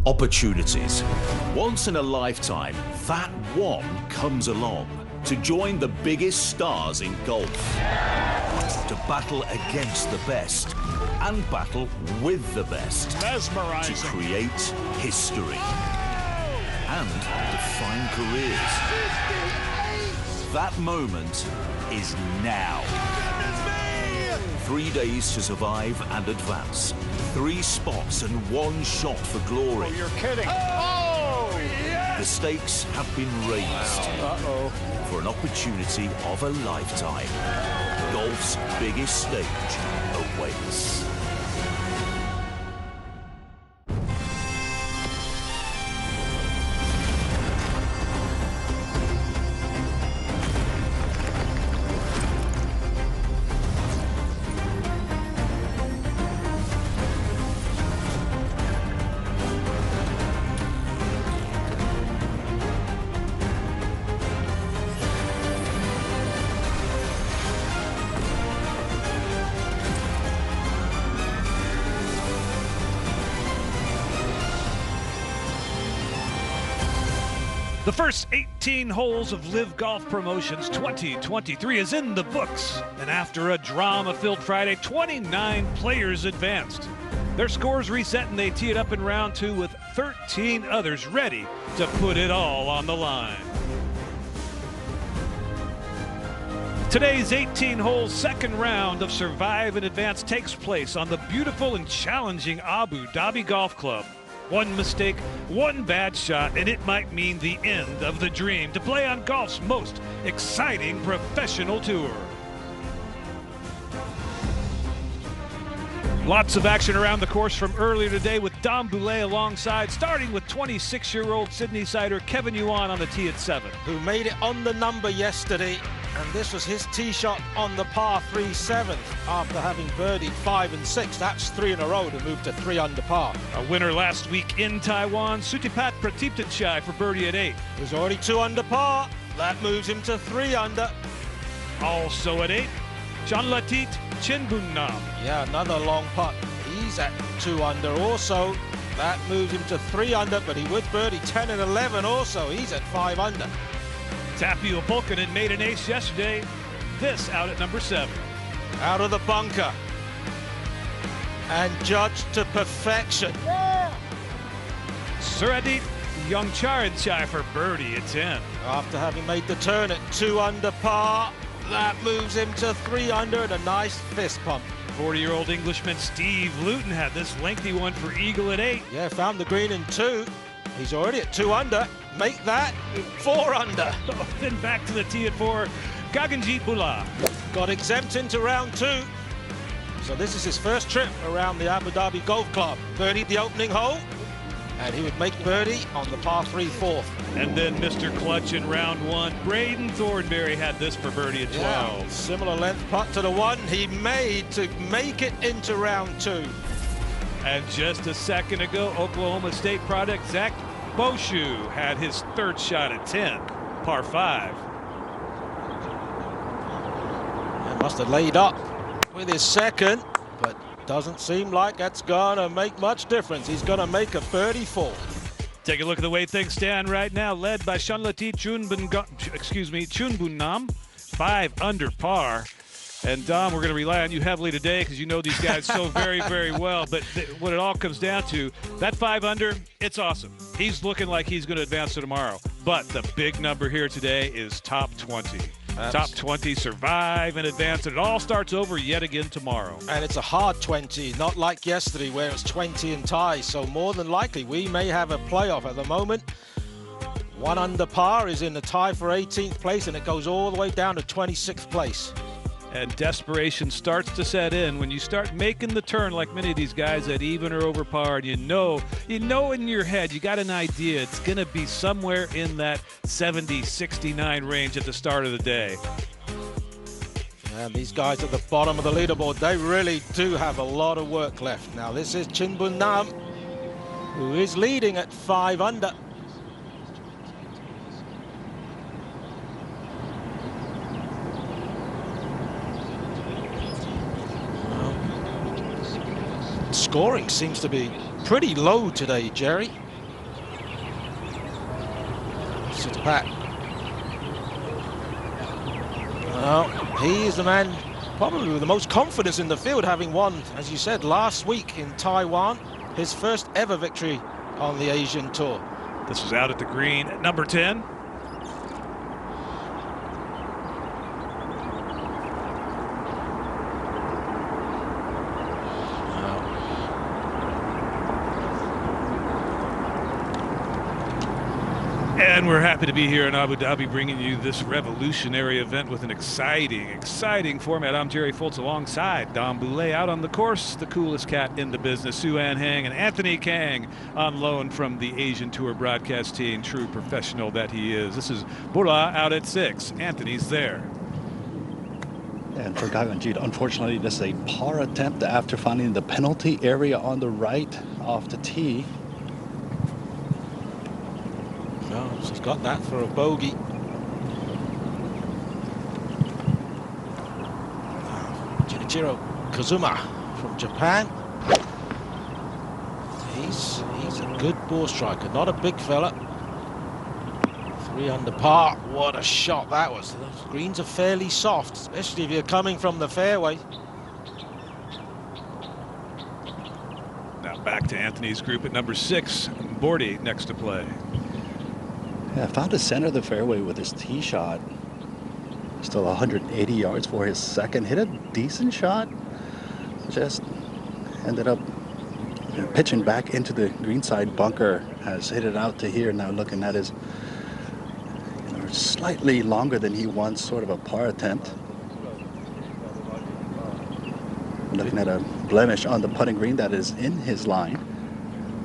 Opportunities. Once in a lifetime, that one comes along to join the biggest stars in golf, to battle against the best and battle with the best, Mesmerizing. to create history and define careers. That moment is now. 3 days to survive and advance. 3 spots and 1 shot for glory. Oh, you're kidding. Oh, yes! The stakes have been raised for an opportunity of a lifetime. Golf's biggest stage awaits. The first 18 holes of LIV Golf Promotions 2023 is in the books. And after a drama-filled Friday, 29 players advanced. Their scores reset and they tee it up in round 2 with 13 others ready to put it all on the line. Today's 18-hole second round of Survive and Advance takes place on the beautiful and challenging Abu Dhabi Golf Club. One mistake, one bad shot, and it might mean the end of the dream to play on golf's most exciting professional tour. Lots of action around the course from earlier today with Dom Boulay alongside, starting with 26-year-old Sydney-sider Kevin Yuan on the tee at 7. Who made it on the number yesterday, and this was his tee shot on the par 3 7th after having birdied 5 and 6. That's 3 in a row to move to 3 under par. A winner last week in Taiwan, Sutipat Pratiptanchai for birdie at 8. He's already 2 under par. That moves him to 3 under. Also at 8, Chanlatit Chinbunnam. Yeah, another long putt. He's at 2 under also. That moves him to 3 under, but he would birdie 10 and 11 also. He's at 5 under. Tapio Pulkkinen made an ace yesterday. This out at number 7. Out of the bunker. And judged to perfection. Suradit Yongcharanchai for birdie at 10. After having made the turn at 2 under par, that moves him to 3 under and a nice fist pump. 40-year-old Englishman Steve Luton had this lengthy one for eagle at 8. Yeah, found the green in 2. He's already at 2 under. Make that 4 under. Then back to the tee at 4, Gaganjeet Bhullar. Got exempt into round 2. So this is his first trip around the Abu Dhabi Golf Club. Birdied the opening hole, and he would make birdie on the par 3 4th. And then Mr. Clutch in round 1. Braden Thornberry had this for birdie at 12. Yeah, similar length putt to the one he made to make it into round 2. And just a second ago, Oklahoma State product Zach Boshu had his 3rd shot at 10, par 5. He must have laid up with his 2nd, but doesn't seem like that's gonna make much difference. He's gonna make a birdie 4. Take a look at the way things stand right now, led by Chanlatit Chunbunnam, 5 under par. And Dom, we're going to rely on you heavily today because you know these guys so very, very well. But what it all comes down to, that 5 under, it's awesome. He's looking like he's going to advance to tomorrow. But the big number here today is top 20. Top 20, survive and advance. And it all starts over yet again tomorrow. And it's a hard 20, not like yesterday where it's 20 and ties. So more than likely, we may have a playoff at the moment. 1 under par is in the tie for 18th place, and it goes all the way down to 26th place. And desperation starts to set in when you start making the turn like many of these guys at even or over par. And you know in your head, you got an idea it's going to be somewhere in that 70, 69 range at the start of the day. And these guys at the bottom of the leaderboard, they really do have a lot of work left. Now this is Chinbunnam, who is leading at 5 under. Scoring seems to be pretty low today, Jerry. Pat. Well, he is the man probably with the most confidence in the field, having won, as you said, last week in Taiwan, his first ever victory on the Asian Tour. This is out at the green at number 10. And we're happy to be here in Abu Dhabi bringing you this revolutionary event with an exciting format. I'm Jerry Foltz alongside Dom Boulay out on the course, the coolest cat in the business, Sue-Ann Hang, and Anthony Kang on loan from the Asian Tour broadcast team, true professional that he is. This is Bula out at 6. Anthony's there. And for Gaganjit, unfortunately, this is a par attempt after finding the penalty area on the right off the tee. No, she's got that for a bogey. Junichiro Kazuma from Japan. He's a good ball striker, not a big fella. 3 under par. What a shot that was. The greens are fairly soft, especially if you're coming from the fairway. Now back to Anthony's group at number 6. Bordy next to play. Yeah, found the center of the fairway with his tee shot. Still 180 yards for his second. Hit a decent shot. Just ended up pitching back into the greenside bunker. Has hit it out to here. Now looking at his slightly longer than he wants, sort of a par attempt. Looking at a blemish on the putting green that is in his line.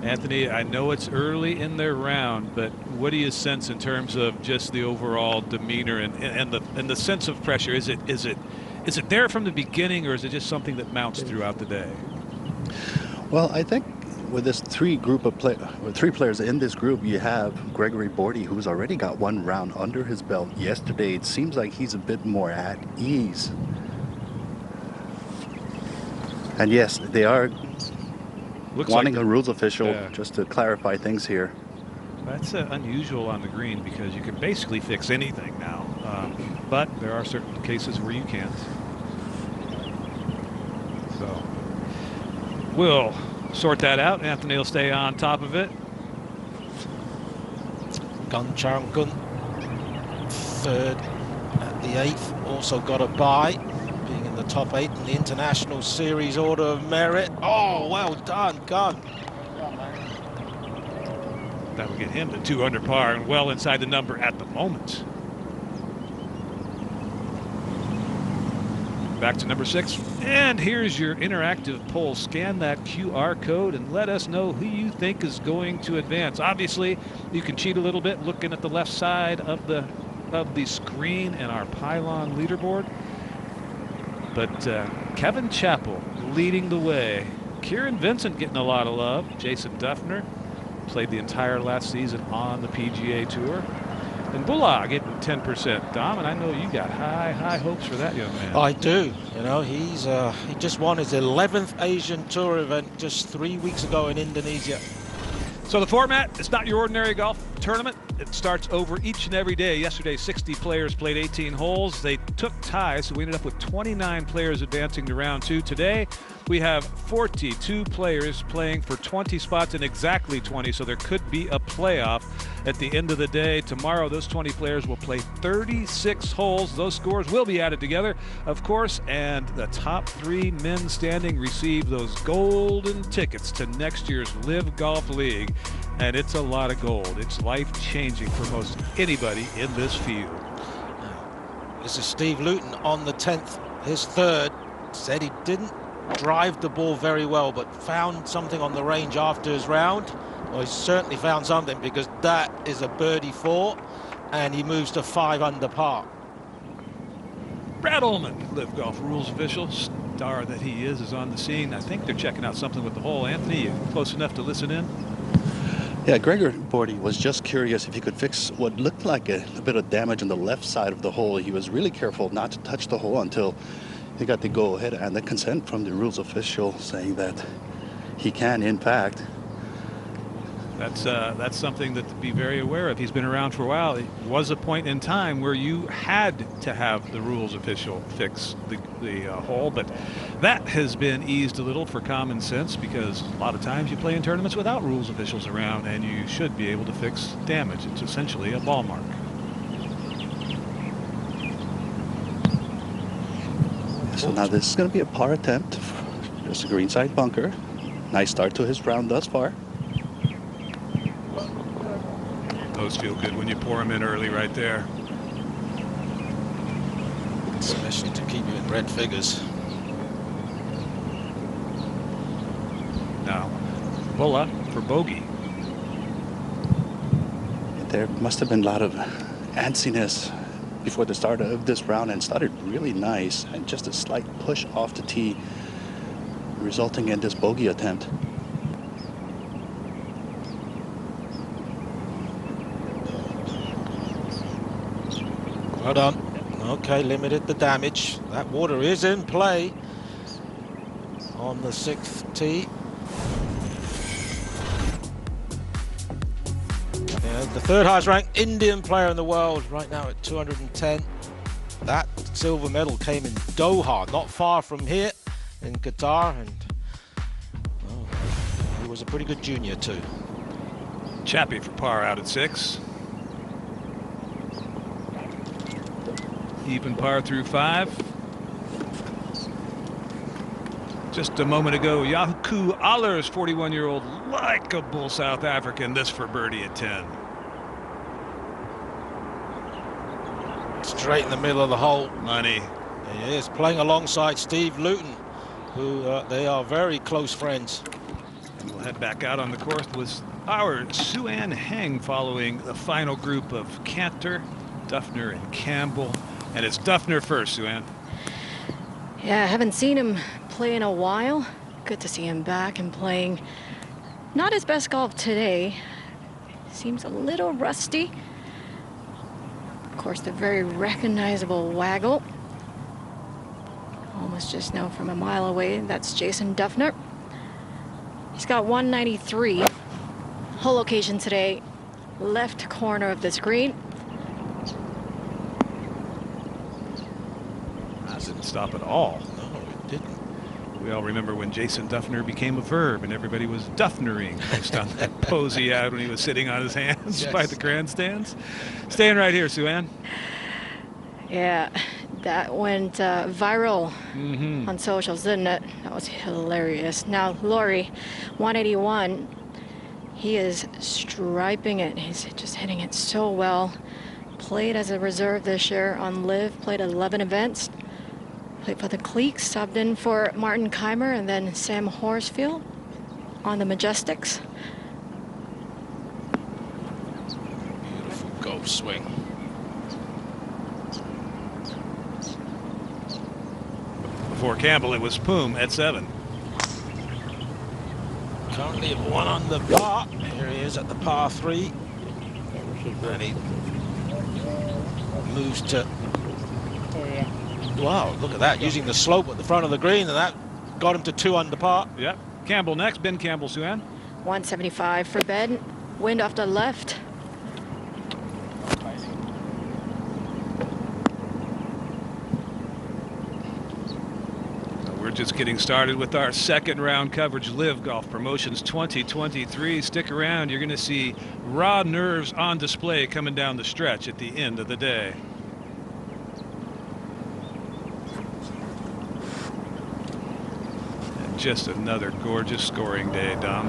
Anthony, I know it's early in their round, but what do you sense in terms of just the overall demeanor and the sense of pressure? Is it there from the beginning, or is it just something that mounts throughout the day? Well, I think with this three players in this group, you have Gregory Bordy, who's already got 1 round under his belt yesterday. It seems like he's a bit more at ease. And yes, they are wanting a rules official just to clarify things here. That's unusual on the green because you can basically fix anything now, but there are certain cases where you can't. So we'll sort that out. Anthony will stay on top of it. Gun Charangun, 3rd at the 8th, also got a bye, being in the top 8 in the International Series Order of Merit. Oh, well done, Gun. That would get him to 2 under par and well inside the number at the moment. Back to number 6. And here's your interactive poll. Scan that QR code and let us know who you think is going to advance. Obviously, you can cheat a little bit looking at the left side of the screen and our pylon leaderboard. But Kevin Chappell leading the way. Kieran Vincent getting a lot of love. Jason Duffner played the entire last season on the PGA Tour. And Bula getting 10%. Dom, and I know you got high hopes for that young man. I do. You know, he just won his 11th Asian Tour event just 3 weeks ago in Indonesia. So the format, it's not your ordinary golf tournament. It starts over each and every day. Yesterday, 60 players played 18 holes. They took ties, so we ended up with 29 players advancing to round 2. Today, we have 42 players playing for 20 spots and exactly 20, so there could be a playoff at the end of the day. Tomorrow, those 20 players will play 36 holes. Those scores will be added together, of course, and the top 3 men standing receive those golden tickets to next year's LIV Golf League. And it's a lot of gold. It's life-changing for most anybody in this field. This is Steve Luton on the 10th, his 3rd. Said he didn't drive the ball very well, but found something on the range after his round. Well, he certainly found something, because that is a birdie 4, and he moves to 5 under par. Brad Ullman, LIV Golf rules official, star that he is on the scene. I think they're checking out something with the hole. Anthony, you close enough to listen in? Yeah, Gregory Bordy was just curious if he could fix what looked like a bit of damage on the left side of the hole. He was really careful not to touch the hole until he got the go-ahead and the consent from the rules official saying that he can, in fact. That's something that to be very aware of. He's been around for a while. It was a point in time where you had to have the rules official fix the hole, but that has been eased a little for common sense, because a lot of times you play in tournaments without rules officials around, and you should be able to fix damage. It's essentially a ball mark. So now this is going to be a par attempt. There's a greenside bunker. Nice start to his round thus far. Those feel good when you pour them in early right there. Especially to keep you in red figures. Now, pull up for bogey. There must have been a lot of antsiness before the start of this round, and started really nice, and just a slight push off the tee resulting in this bogey attempt. Well done. Okay, limited the damage. That water is in play on the 6th tee. The 3rd highest ranked Indian player in the world right now at 210. That silver medal came in Doha, not far from here in Qatar, and he was a pretty good junior too. Chappie for par out at 6. Even par through 5. Just a moment ago, Yaku Allers, 41-year-old likable South African, this for birdie at 10. Straight in the middle of the hole. Money. He is playing alongside Steve Luton, who they are very close friends. And we'll head back out on the course with our Sue-Ann Heng following the final group of Cantor, Duffner, and Campbell. And it's Duffner first, Sue-Ann. Yeah, I haven't seen him play in a while. Good to see him back and playing not his best golf today. Seems a little rusty. Of course, the very recognizable waggle. Almost just know from a mile away, that's Jason Duffner. He's got 193. Hole location today, left corner of the screen. That didn't stop at all. No, it didn't. We all remember when Jason Duffner became a verb and everybody was Duffnering based on that pose he had when he was sitting on his hands by the grandstands. Staying right here, Sue-Ann. Yeah, that went viral on socials, didn't it? That was hilarious. Now, Laurie, 181. He is striping it. He's just hitting it so well. Played as a reserve this year on LIV, played 11 events. Played for the Cleeks, subbed in for Martin Keimer and then Sam Horsfield on the Majestics. Beautiful golf swing. Before Campbell, it was Poom at 7. Currently at 1 under par. Here he is at the par 3. And he moves to... Wow, look at that, using the slope at the front of the green, and that got him to 2 under par. Yep. Campbell next. Ben Campbell, Sue-Ann. 175 for Ben. Wind off the left. We're just getting started with our second round coverage. LIV Golf Promotions 2023. Stick around. You're going to see raw nerves on display coming down the stretch at the end of the day. Just another gorgeous scoring day, Dom.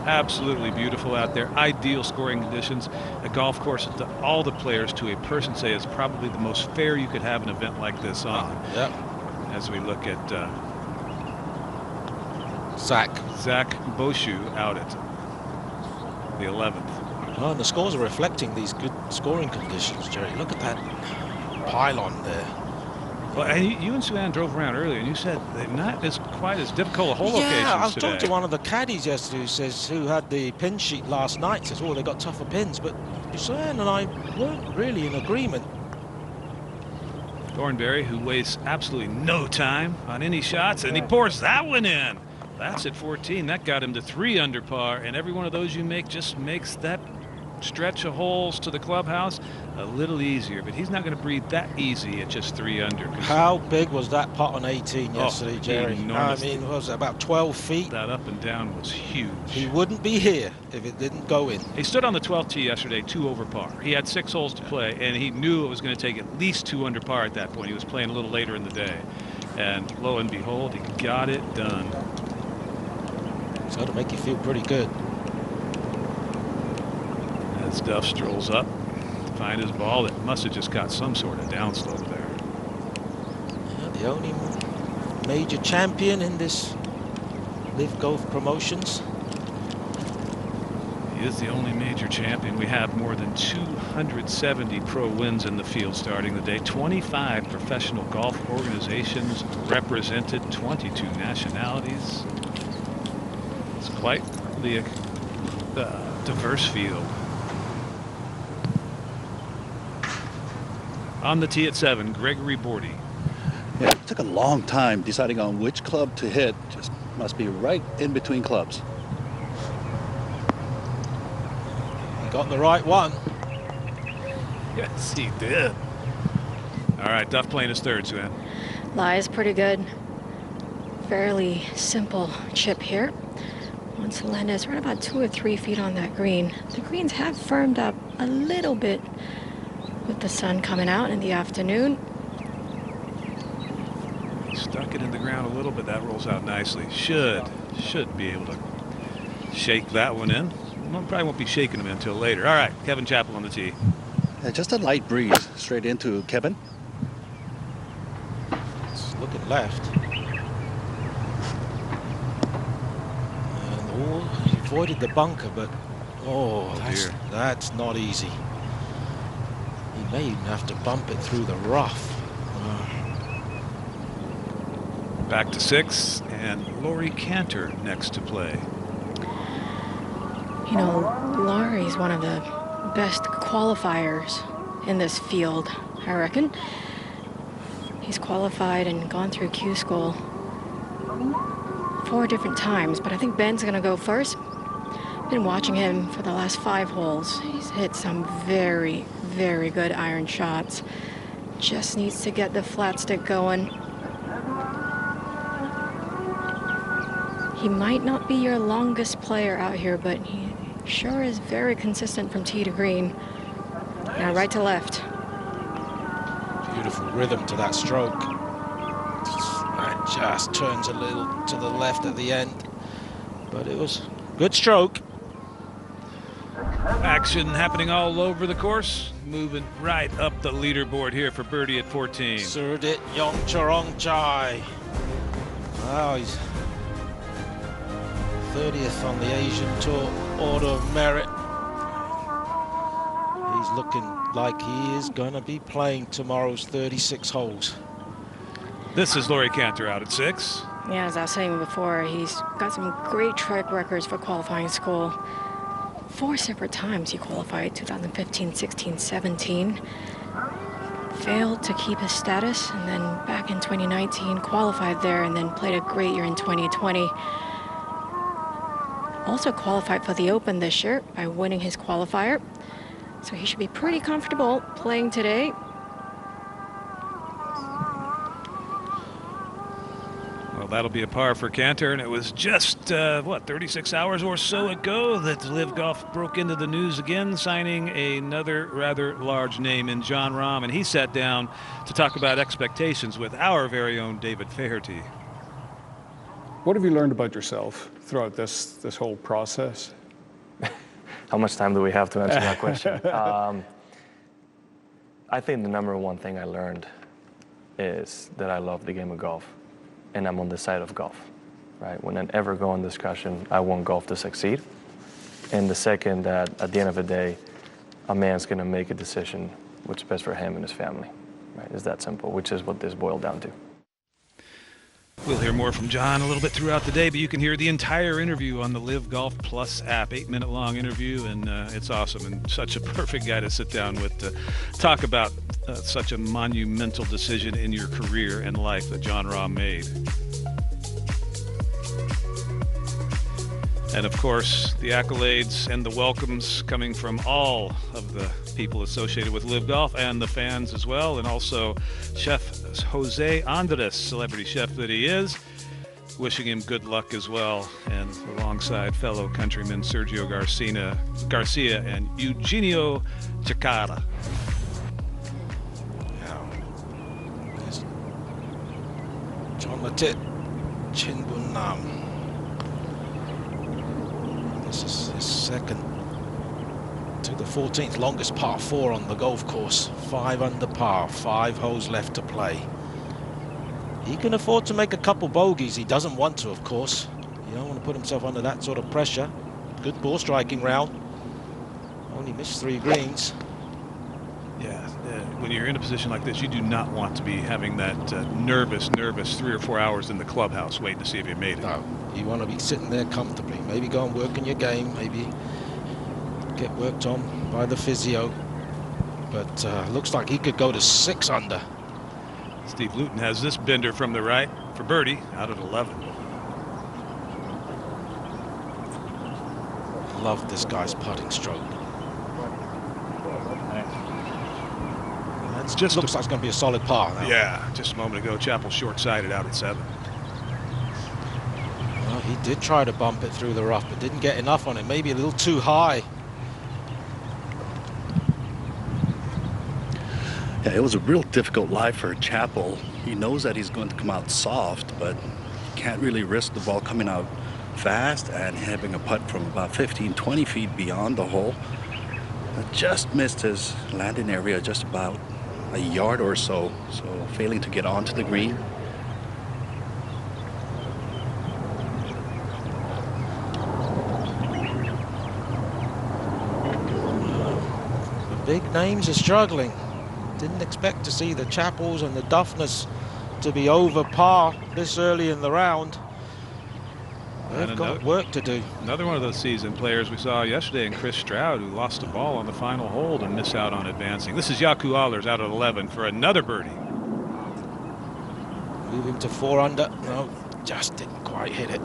Absolutely beautiful out there. Ideal scoring conditions. A golf course that all the players to a person say is probably the most fair you could have an event like this on. Yep. As we look at Zach Boshu out at the 11th. Well, and the scores are reflecting these good scoring conditions, Jerry. Look at that pylon there. Well, and you and Sue-Ann drove around earlier, and you said they're not as quite as difficult a hole locations today. Yeah, I was talking to one of the caddies yesterday who had the pin sheet last night. Says, oh, they got tougher pins, but Sue-Ann and I weren't really in agreement. Thornberry, who wastes absolutely no time on any shots, and he pours that one in. That's at 14. That got him to 3 under par, and every one of those you make just makes that stretch of holes to the clubhouse a little easier, but he's not going to breathe that easy at just 3 under. How big was that putt on 18 yesterday, Jerry? Enormous. I mean, was it about 12 feet? That up and down was huge. He wouldn't be here if it didn't go in. He stood on the 12th tee yesterday, 2 over par. He had 6 holes to play, and he knew it was going to take at least 2 under par at that point. He was playing a little later in the day, and lo and behold, he got it done. So it'll make you feel pretty good. As Duff strolls up to find his ball that must have just got some sort of downslope there. Yeah, the only major champion in this LIV Golf Promotions. He is the only major champion. We have more than 270 pro wins in the field starting the day. 25 professional golf organizations represented, 22 nationalities. It's quite the diverse field. On the tee at 7, Gregory Bordy. Yeah, it took a long time deciding on which club to hit. Just must be right in between clubs. He got the right one. Yes, he did. All right, Duff playing his 3rd, Suzanne. Lies pretty good. Fairly simple chip here. Wants to land us right about 2 or 3 feet on that green. The greens have firmed up a little bit with the sun coming out in the afternoon. He stuck it in the ground a little bit. That rolls out nicely. Should be able to shake that one in. Well, probably won't be shaking him until later. All right, Kevin Chappell on the tee. Yeah, just a light breeze straight into Kevin. It's looking left. And he avoided the bunker, but that's not easy. He may even have to bump it through the rough. Back to 6, and Laurie Cantor next to play. You know, Laurie's one of the best qualifiers in this field, I reckon. He's qualified and gone through Q school 4 different times, but I think Ben's gonna go first. Been watching him for the last 5 holes. He's hit some very, very good iron shots. Just needs to get the flat stick going. He might not be your longest player out here, but he sure is very consistent from tee to green. Now right to left. Beautiful rhythm to that stroke. And just turns a little to the left at the end. But it was good stroke. Action happening all over the course. Moving right up the leaderboard here for birdie at 14. Surdit Yongchorongchai. Wow, he's 30th on the Asian Tour Order of Merit. He's looking like he is going to be playing tomorrow's 36 holes. This is Laurie Cantor out at 6. Yeah, as I was saying before, he's got some great track records for qualifying school. 4 separate times he qualified, 2015, 16, 17. Failed to keep his status, and then back in 2019 qualified there, and then played a great year in 2020. Also qualified for the Open this year by winning his qualifier. So he should be pretty comfortable playing today. Well, that'll be a par for Cantor, and it was just, 36 hours or so ago that LIV Golf broke into the news again, signing another rather large name in Jon Rahm, and he sat down to talk about expectations with our very own David Faherty. What have you learned about yourself throughout this whole process? How much time do we have to answer that question? I think the number one thing I learned is that I love the game of golf, and I'm on the side of golf, right? When I ever go in discussion, I want golf to succeed. And the second, that at the end of the day, a man's gonna make a decision what's best for him and his family, right? It's that simple, which is what this boiled down to. We'll hear more from Jon a little bit throughout the day, but you can hear the entire interview on the LIV Golf Plus app. 8-minute long interview, and it's awesome, and such a perfect guy to sit down with to talk about such a monumental decision in your career and life that Jon Rahm made. And of course, the accolades and the welcomes coming from all of the people associated with LIV Golf and the fans as well. And also Chef Jose Andres, celebrity chef that he is, wishing him good luck as well. And alongside fellow countrymen Sergio Garcia and Eugenio Chacara. There's John Latit, Chin Bun Nam. This is his second to the 14th longest par 4 on the golf course. 5 under par, 5 holes left to play. He can afford to make a couple bogeys. He doesn't want to, of course. You don't want to put himself under that sort of pressure. Good ball striking round. Only missed 3 greens. Yeah, when you're in a position like this, you do not want to be having that nervous 3 or 4 hours in the clubhouse waiting to see if you made it. No, you want to be sitting there comfortably. Maybe go and work on your game. Maybe get worked on by the physio. But looks like he could go to 6 under. Steve Luton has this bender from the right for birdie out at 11. Love this guy's putting stroke. That just looks like it's going to be a solid par now. Yeah, just a moment ago, Chappell short-sided out at 7. Well, he did try to bump it through the rough, but didn't get enough on it. Maybe a little too high. Yeah, it was a real difficult lie for Chappell. He knows that he's going to come out soft, but can't really risk the ball coming out fast and having a putt from about 15-20 feet beyond the hole. Just missed his landing area just about a yard or so, failing to get onto the green. The big names are struggling. Didn't expect to see the Chappells and the Duffners to be over par this early in the round. They've got work to do. Another one of those seasoned players we saw yesterday in Chris Stroud, who lost the ball on the final hole and missed out on advancing. This is Yaku Allers out at 11 for another birdie. Moving to 4 under. No, just didn't quite hit it.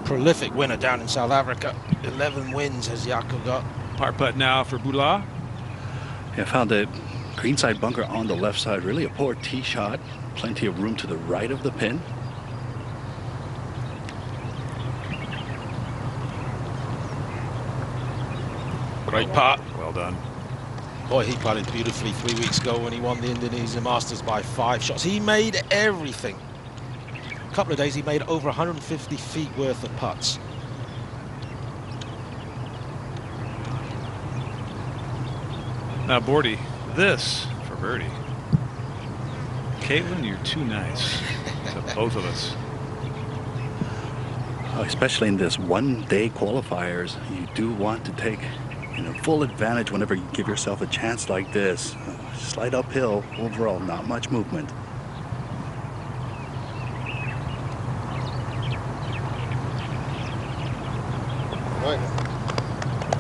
Prolific winner down in South Africa. 11 wins has Yaku got. Par putt now for Boulard. Yeah, found a greenside bunker on the left side. Really a poor tee shot. Plenty of room to the right of the pin. Great putt. Well done. Boy, he putted beautifully 3 weeks ago when he won the Indonesian Masters by 5 shots. He made everything. A couple of days he made over 150 feet worth of putts. Now, Bordy, this for birdie. Caitlin, you're too nice to both of us. Especially in this one-day qualifiers, you do want to take full advantage whenever you give yourself a chance like this. Slight uphill, overall, not much movement.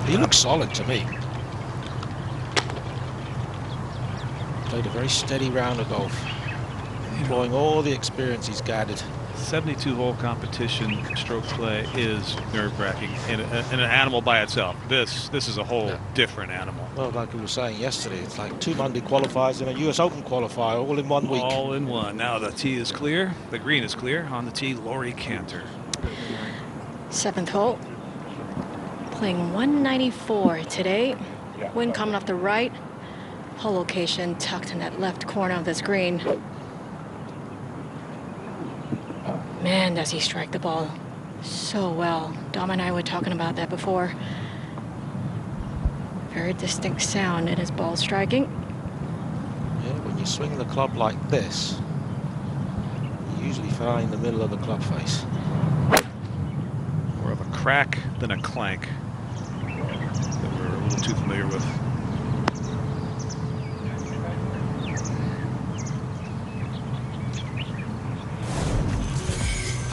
He looks solid to me. Played a very steady round of golf, employing all the experience he's gathered. 72-hole competition stroke play is nerve-wracking in an animal by itself. This is a whole different animal. Well, like we were saying yesterday, it's like 2 Monday qualifiers and a US Open qualifier all in 1 week. All in one. Now the tee is clear. The green is clear. On the tee, Laurie Cantor. 7th hole. Playing 194 today. Wind coming off the right. Hole location tucked in that left corner of this green. Man, does he strike the ball so well. Dom and I were talking about that before. Very distinct sound in his ball striking. Yeah, when you swing the club like this, you usually find the middle of the club face. More of a crack than a clank that we're a little too familiar with.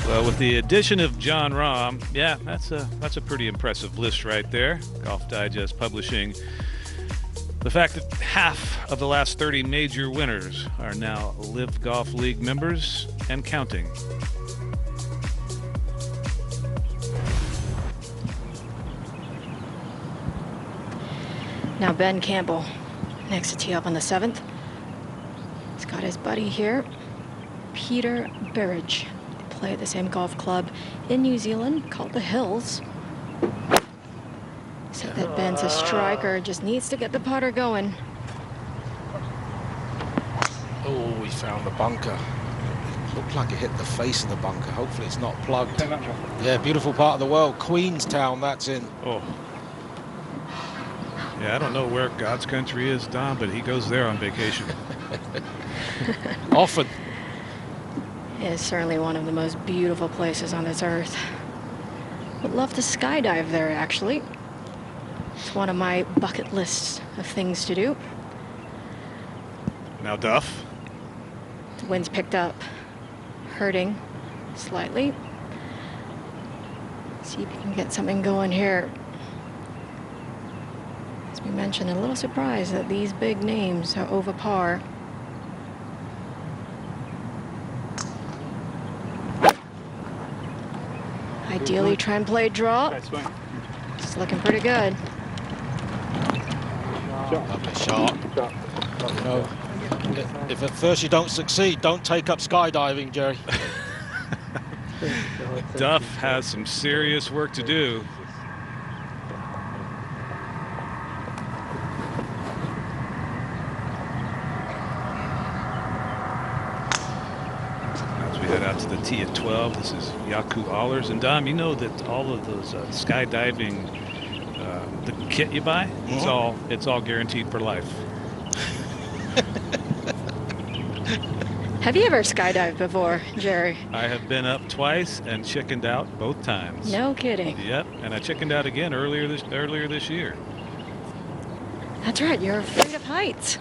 Well, with the addition of John Rahm, yeah, that's a pretty impressive list right there. Golf Digest publishing the fact that half of the last 30 major winners are now LIV Golf League members and counting. Now Ben Campbell next to tee up on the 7th. He's got his buddy here, Peter Burridge. They play at the same golf club in New Zealand called the Hills. Said that Ben's a striker, just needs to get the putter going. Oh, he found the bunker. Looked like it hit the face of the bunker. Hopefully it's not plugged. Yeah, beautiful part of the world. Queenstown, that's in. Oh. Yeah, I don't know where God's country is, Dom, but he goes there on vacation. Often. It's certainly one of the most beautiful places on this earth. Would love to skydive there, actually. It's one of my bucket lists of things to do. Now Duff. The wind's picked up, hurting slightly. See if you can get something going here. As we mentioned, a little surprised that these big names are over par. Ideally, try and play draw. It's looking pretty good. Lovely shot. You know, if at first you don't succeed, don't take up skydiving, Jerry. Duff has some serious work to do. As we head out to the tee at 12, this is Yaku Allers. And Dom, you know that all of those skydiving, the kit you buy, it's all guaranteed for life. Have you ever skydived before, Jerry? I have been up twice and chickened out both times. No kidding. Yep, and I chickened out again earlier this year. That's right, you're afraid of heights.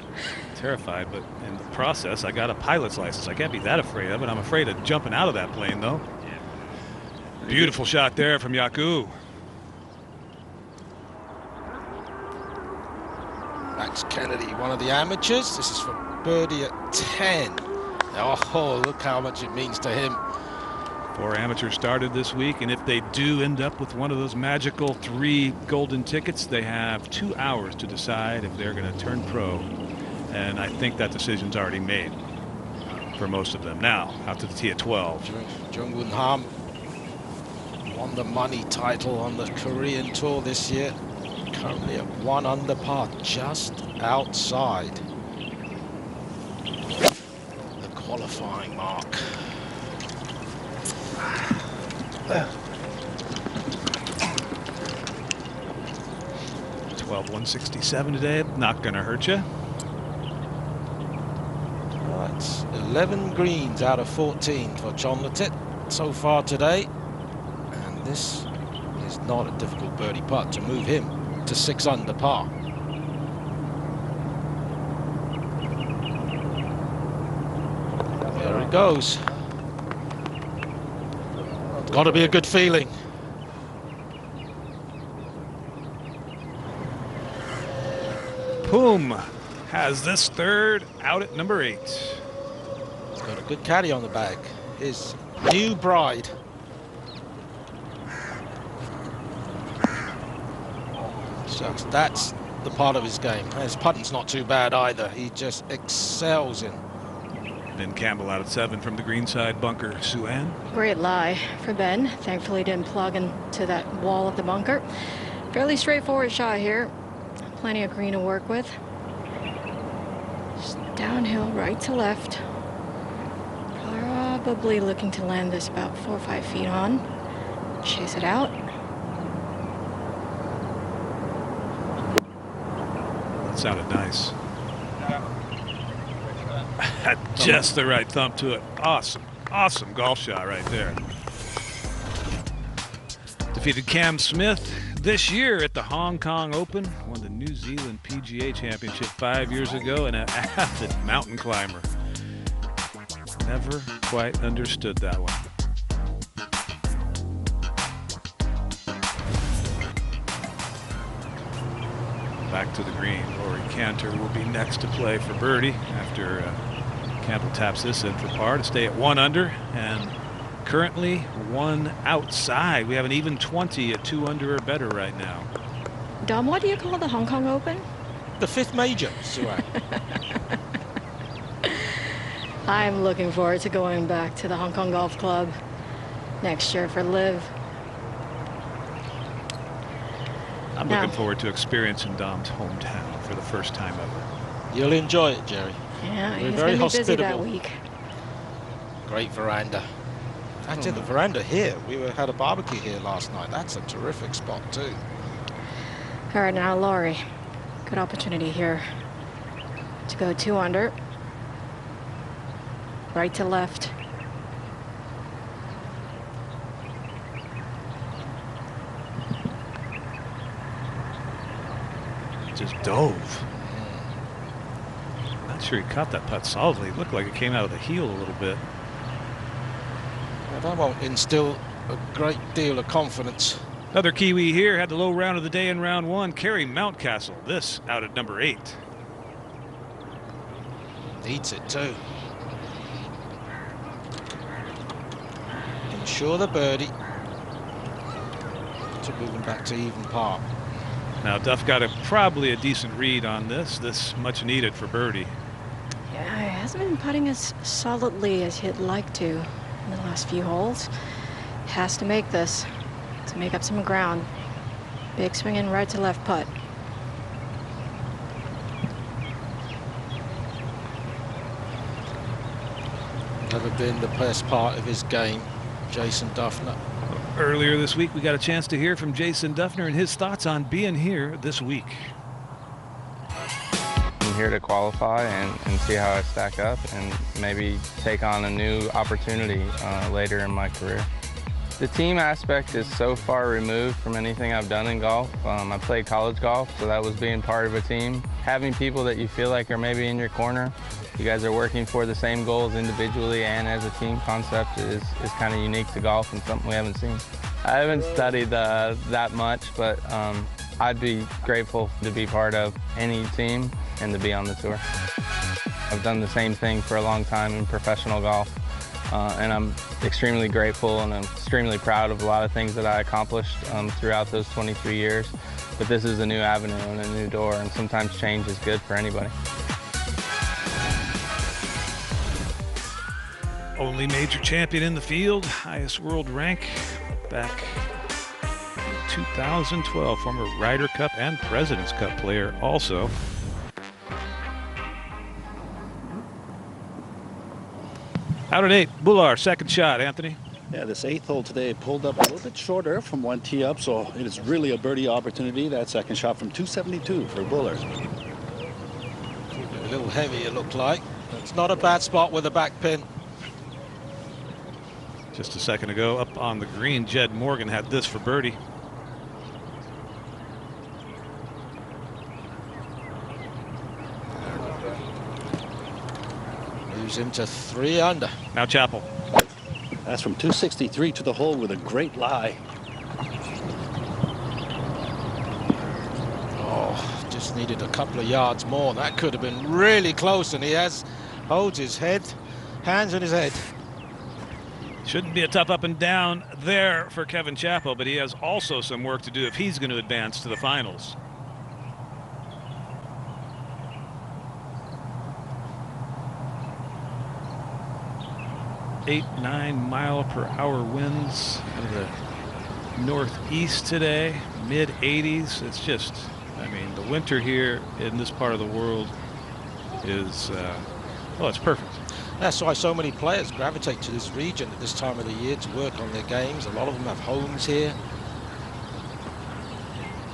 Terrified, but in the process, I got a pilot's license. I can't be that afraid of it. I'm afraid of jumping out of that plane, though. Beautiful shot there from Yaku. Max Kennedy, one of the amateurs. This is for birdie at 10. Oh, look how much it means to him. 4 amateurs started this week, and if they do end up with one of those magical 3 golden tickets, they have 2 hours to decide if they're going to turn pro. And I think that decision's already made for most of them. Now, out to the tee at 12. Jung-Woon Ham won the money title on the Korean Tour this year. Currently at 1 under par, just outside the qualifying mark. $12,167 today. Not going to hurt you. Right, 11 greens out of 14 for Chonlatit so far today, and this is not a difficult birdie putt to move him to 6 under par. There it goes. Got to be a good feeling. Poom has this third out at number 8. He's got a good caddy on the bag. His new bride. So that's the part of his game. His putting's not too bad either. He just excels in. Ben Campbell out at 7 from the greenside bunker. Suan. Great lie for Ben. Thankfully didn't plug into that wall of the bunker. Fairly straightforward shot here. Plenty of green to work with. Just downhill, right to left. Probably looking to land this about 4 or 5 feet on. Chase it out. That sounded nice. Had just the right thump to it. Awesome, awesome golf shot right there. Defeated Cam Smith this year at the Hong Kong Open. Won the New Zealand PGA Championship 5 years ago, and an avid mountain climber. Never quite understood that one. Back to the green. Rory Cantor will be next to play for birdie after Campbell taps this in for par to stay at 1 under, and currently 1 outside. We have an even 20 at 2 under or better right now. Dom, what do you call the Hong Kong Open? the 5th major, Suad. I'm looking forward to going back to the Hong Kong Golf Club next year for LIV. I'm looking forward to experiencing Dom's hometown for the first time ever. You'll enjoy it, Jerry. Yeah, We're he's very going to be busy that hospitable. week. Great veranda. Actually, the veranda here, had a barbecue here last night. That's a terrific spot too. All right, now Laurie, good opportunity here to go 2 under, right to left. Just dove. Not sure he caught that putt solidly. It looked like it came out of the heel a little bit. Well, that won't instill a great deal of confidence. Another Kiwi here had the low round of the day in round 1. Kerry Mountcastle, this out at number 8. Needs it too. Ensure the birdie to moving back to even par. Now Duff got probably a decent read on this. This much needed for birdie. Yeah, he hasn't been putting as solidly as he'd like to in the last few holes. Has to make this to make up some ground. Big swinging right to left putt. Never been the best part of his game, Jason Duffner. Earlier this week, we got a chance to hear from Jason Duffner and his thoughts on being here this week. I'm here to qualify and see how I stack up and maybe take on a new opportunity later in my career. The team aspect is so far removed from anything I've done in golf. I played college golf, so that was being part of a team. Having people that you feel like are maybe in your corner, you guys are working for the same goals individually and as a team concept is kind of unique to golf and something we haven't seen. I haven't studied that much, but I'd be grateful to be part of any team and to be on the tour. I've done the same thing for a long time in professional golf, and I'm extremely grateful and I'm extremely proud of a lot of things that I accomplished throughout those 23 years. But this is a new avenue and a new door, and sometimes change is good for anybody. Only major champion in the field, highest world rank back in 2012. Former Ryder Cup and President's Cup player also. Out at 8, Bular, second shot, Anthony. Yeah, this 8th hole today pulled up a little bit shorter from 1 tee up, so it is really a birdie opportunity. That second shot from 272 for Buller. A little heavy, it looked like. It's not a bad spot with a back pin. Just a second ago, up on the green, Jed Morgan had this for birdie. Moves him to 3 under. Now Chappell. That's from 263 to the hole with a great lie. Oh, just needed a couple of yards more. That could have been really close, and he holds his head, hands on his head. Shouldn't be a tough up and down there for Kevin Chappell, but he has also some work to do if he's going to advance to the finals. 8-9 mile-per-hour winds out of the northeast today, mid-80s. It's just, I mean, the winter here in this part of the world is, well, it's perfect. That's why so many players gravitate to this region at this time of the year to work on their games. A lot of them have homes here.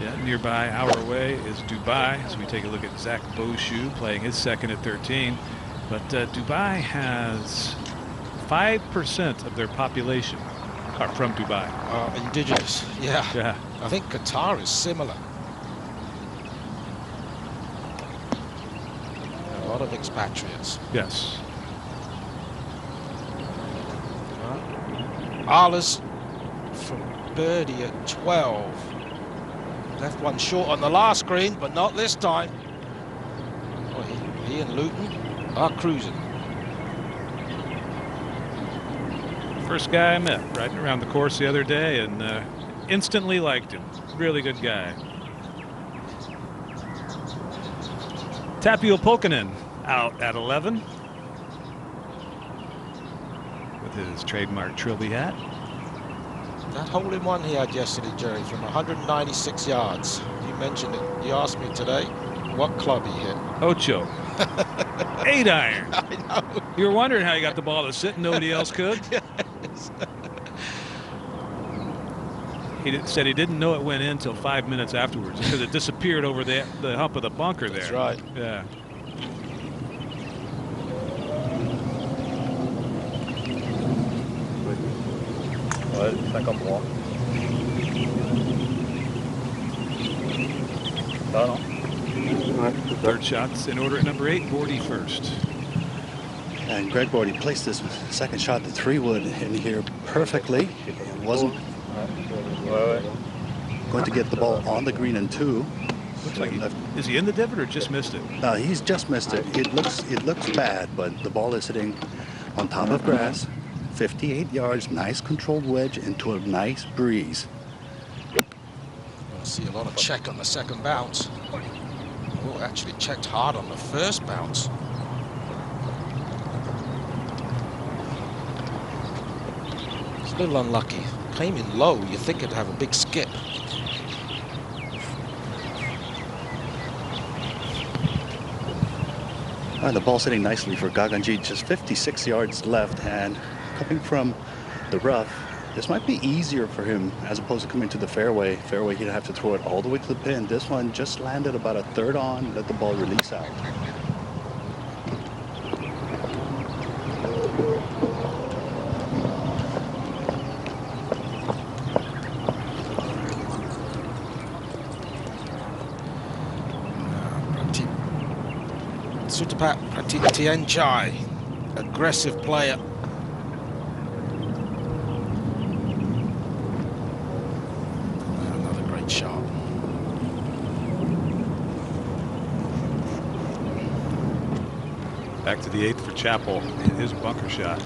Yeah, nearby, hour away is Dubai. As we take a look at Zach Boshu playing his second at 13. But Dubai has 5% of their population are from Dubai. Indigenous, yeah. Yeah. I think Qatar is similar. A lot of expatriates. Yes. Arles from birdie at 12. Left one short on the last green, but not this time. Well, he and Luton are cruising. First guy I met riding around the course the other day, and instantly liked him. Really good guy. Tapio Polkinen out at 11 with his trademark Trilby hat. That hole-in-one he had yesterday, Jerry, from 196 yards. You mentioned it. You asked me today what club he hit. Ocho. 8 iron. I know. You were wondering how he got the ball to sit and nobody else could? Yes. He said he didn't know it went in until 5 minutes afterwards because it disappeared over the hump of the bunker there. That's right. Yeah. Second ball. Third shot's in order at number 8, Bordy first. And Greg Bordy placed his second shot, the 3-wood, in here perfectly. It wasn't going to get the ball on the green in 2. Looks like is he in the divot or just missed it? No, he's just missed it. It looks bad, but the ball is sitting on top of grass. 58 yards, nice controlled wedge into a nice breeze. I see a lot of check on the second bounce. Oh, actually checked hard on the first bounce. It's a little unlucky. Came in low, you think it'd have a big skip. The ball sitting nicely for Gaganji, just 56 yards left, and coming from the rough, this might be easier for him as opposed to coming to the fairway. Fairway, he'd have to throw it all the way to the pin. This one just landed about a third on, let the ball release out. Sutapat Tienchai, aggressive player. Another great shot. Back to the 8th for Chappell in his bunker shot.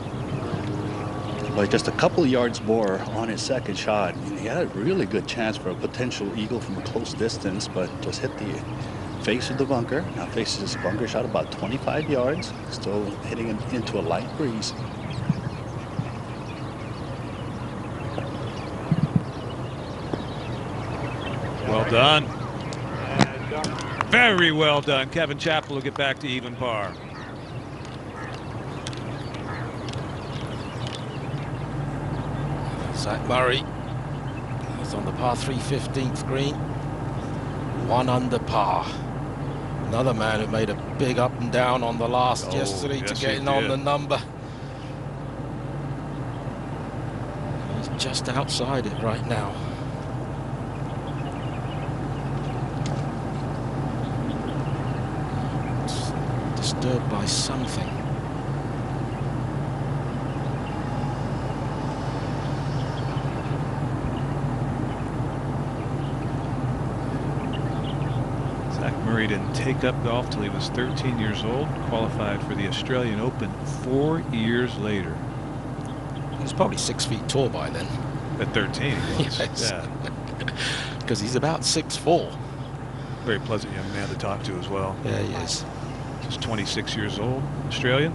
Well, just a couple yards more on his second shot. He had a really good chance for a potential eagle from a close distance, but just hit the face of the bunker. Now faces his bunker shot about 25 yards, still hitting it into a light breeze. Well done. Very well done. Kevin Chappell will get back to even par. Zach Murray is on the par 3 15th green. 1 under par. Another man who made a big up and down on the last yesterday to get in on the number. He's just outside it right now. It's disturbed by something. Murray didn't take up golf till he was 13 years old, qualified for the Australian Open 4 years later. He was probably 6 feet tall by then. At 13 he was. Yes. Yeah. Because he's about 6'4". Very pleasant young man to talk to as well. Yeah, he is. Just 26 years old, Australian.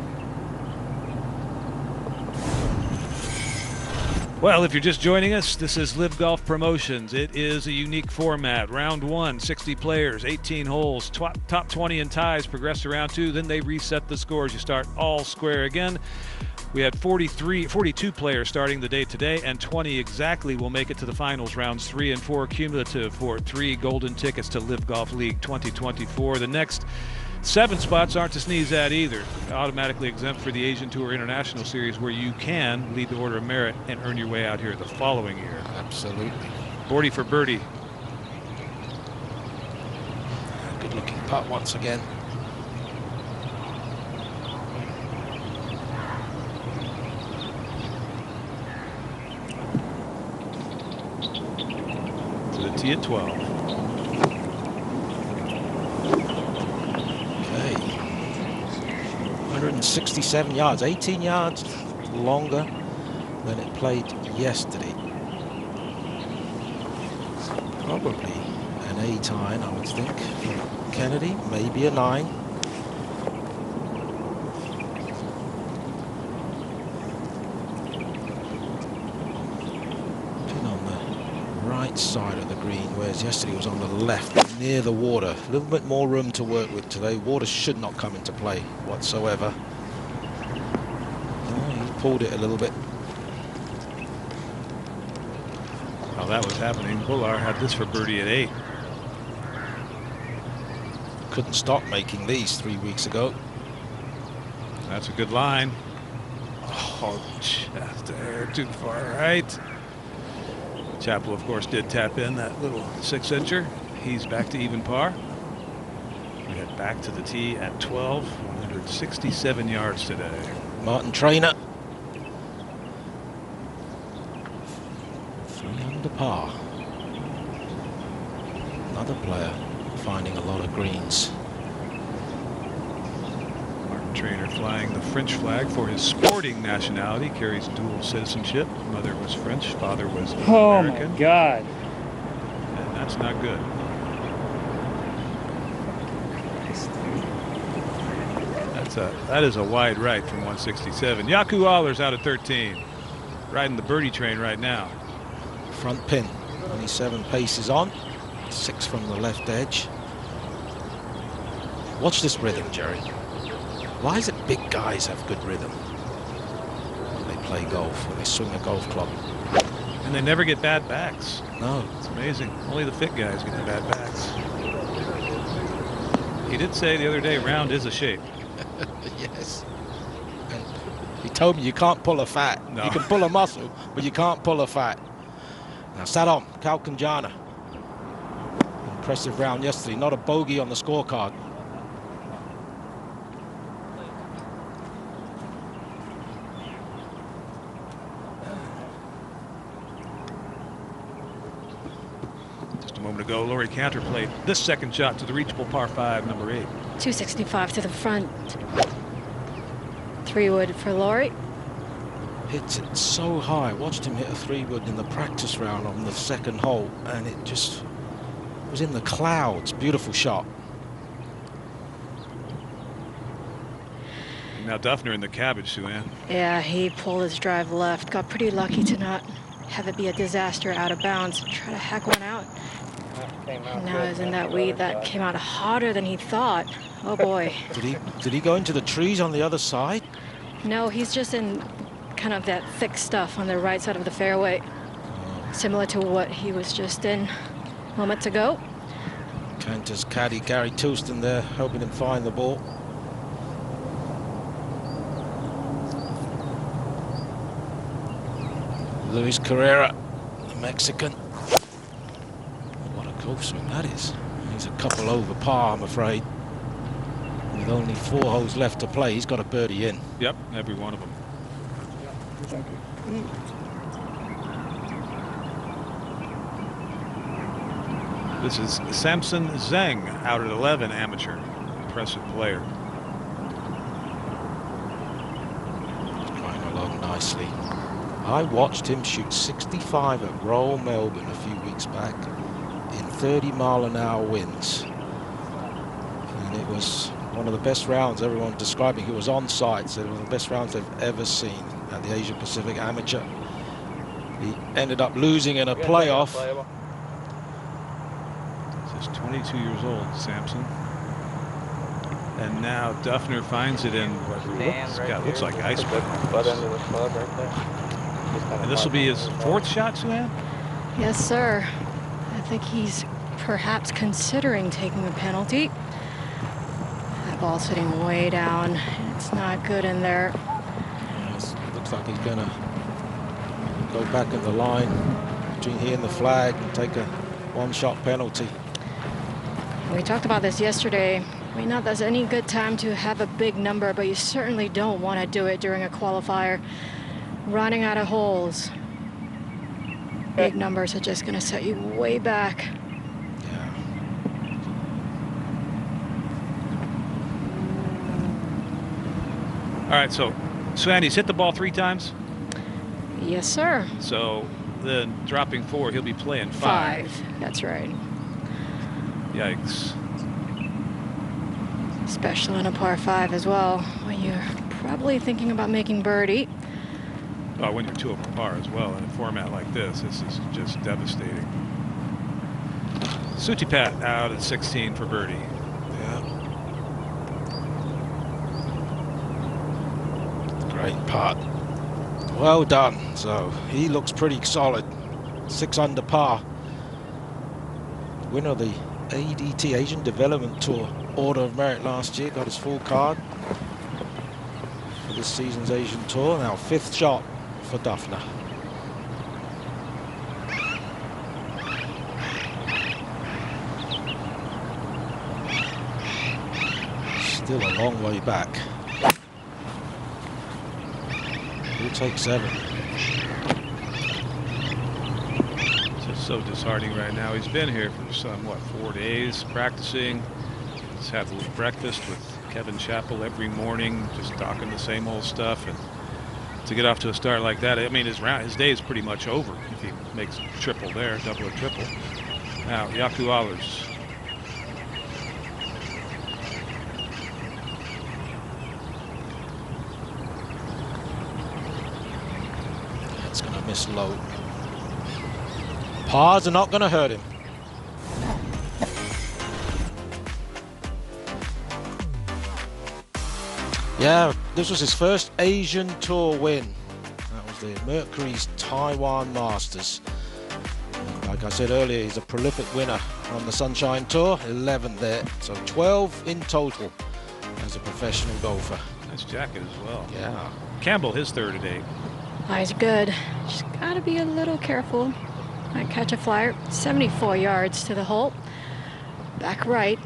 Well, if you're just joining us, this is LIV Golf Promotions. It is a unique format. Round 1, 60 players, 18 holes, top 20 in ties progress to round 2. Then they reset the scores. You start all square again. We had 42 players starting the day today, and 20 exactly will make it to the finals. Rounds 3 and 4 cumulative for 3 golden tickets to LIV Golf League 2024. The next 7 spots aren't to sneeze at either. Automatically exempt for the Asian Tour International Series, where you can lead the Order of Merit and earn your way out here the following year. Absolutely. Bordy for birdie. Good looking putt once again. To the tee at 12. 167 yards, 18 yards longer than it played yesterday. Probably an 8 iron, I would think, for Kennedy, maybe a 9. right side of the green, whereas yesterday was on the left, near the water. A little bit more room to work with today. Water should not come into play whatsoever. Oh, he pulled it a little bit. While that was happening, Bular had this for birdie at 8. Couldn't stop making these 3 weeks ago. That's a good line. Oh, just a hair too far right. Chappell, of course, did tap in that little 6-incher. He's back to even par. We head back to the tee at 12, 167 yards today. Martin Trainer. 3 under par. Another player finding a lot of greens. Martin Trainer flying the French flag for his sporting nationality, carries dual citizenship. Mother was French, father was American. Oh my God. And that's not good. That is a wide right from 167. Yaku Ahler's out at 13. Riding the birdie train right now. Front pin. 27 paces on. 6 from the left edge. Watch this rhythm, Jerry. Why is it big guys have good rhythm when they play golf, when they swing a golf club? And they never get bad backs. No. It's amazing. Only the fit guys get the bad backs. He did say the other day, round is a shape. Yes. And he told me you can't pull a fat. No. You can pull a muscle, but you can't pull a fat. Now, Sadom, Kalkanjana. Impressive round yesterday. Not a bogey on the scorecard. Just a moment ago, Laurie Cantor played this second shot to the reachable par 5, number 8. 265 to the front. 3-wood for Laurie. Hits it so high. Watched him hit a 3-wood in the practice round on the second hole, and it just was in the clouds. Beautiful shot. Now Duffner in the cabbage, Sue-Ann. Yeah, he pulled his drive left. Got pretty lucky to not have it be a disaster out of bounds. Try to hack one out. And now he's in that weed that came out hotter than he thought. Oh boy. Did he go into the trees on the other side? No, he's just in kind of that thick stuff on the right side of the fairway. Similar to what he was just in moments ago. Cantor's caddy Gary Toulston there, helping him find the ball. Luis Carrera, the Mexican. What a golf swing that is. He's a couple over par, I'm afraid. With only 4 holes left to play, he's got a birdie in. Yep, every one of them. This is Samson Zheng out at 11, amateur. Impressive player. Going along nicely. I watched him shoot 65 at Royal Melbourne a few weeks back in 30-mile-an-hour winds. And it was one of the best rounds. Everyone describing he was on site, said it was one of the best rounds they've ever seen at the Asia Pacific Amateur. He ended up losing in a playoff. He's 22 years old, Samson. And now Duffner finds it in what looks like ice. And this will be his 4th shot, Sue-Ann? Yes, sir. I think he's perhaps considering taking a penalty. That ball's sitting way down. It's not good in there. Yes, looks like he's going to go back in the line between he and the flag and take a 1-shot penalty. We talked about this yesterday. I mean, not that's any good time to have a big number, but you certainly don't want to do it during a qualifier. Running out of holes. Big numbers are just going to set you way back. Yeah. All right, so Sue-Ann, he's hit the ball 3 times. Yes, sir. So then dropping 4, he'll be playing 5. That's right. Yikes. Especially on a par 5 as well, when you're probably thinking about making birdie. Well, when you're 2 over par as well in a format like this is just devastating. Sutipat out at 16 for birdie. Yeah. Great putt. Well done. So he looks pretty solid. 6 under par. Winner of the ADT Asian Development Tour Order of Merit last year. Got his full card for this season's Asian Tour. Now 5th shot for Dufner. Still a long way back. He'll take 7. It's just so disheartening right now. He's been here for some, what, 4 days practicing. He's had a little breakfast with Kevin Chappell every morning, just talking the same old stuff. And to get off to a start like that, I mean, his day is pretty much over if he makes triple there, double or triple. Now, Yaku Allers. It's going to miss low. Pars are not going to hurt him. Yeah, this was his first Asian Tour win. That was the Mercury's Taiwan Masters. Like I said earlier, he's a prolific winner on the Sunshine Tour, 11 there. So 12 in total as a professional golfer. Nice jacket as well. Yeah. Campbell, his 3rd today. Eyes good. Just gotta be a little careful. Might catch a flyer. 74 yards to the hole. Back right.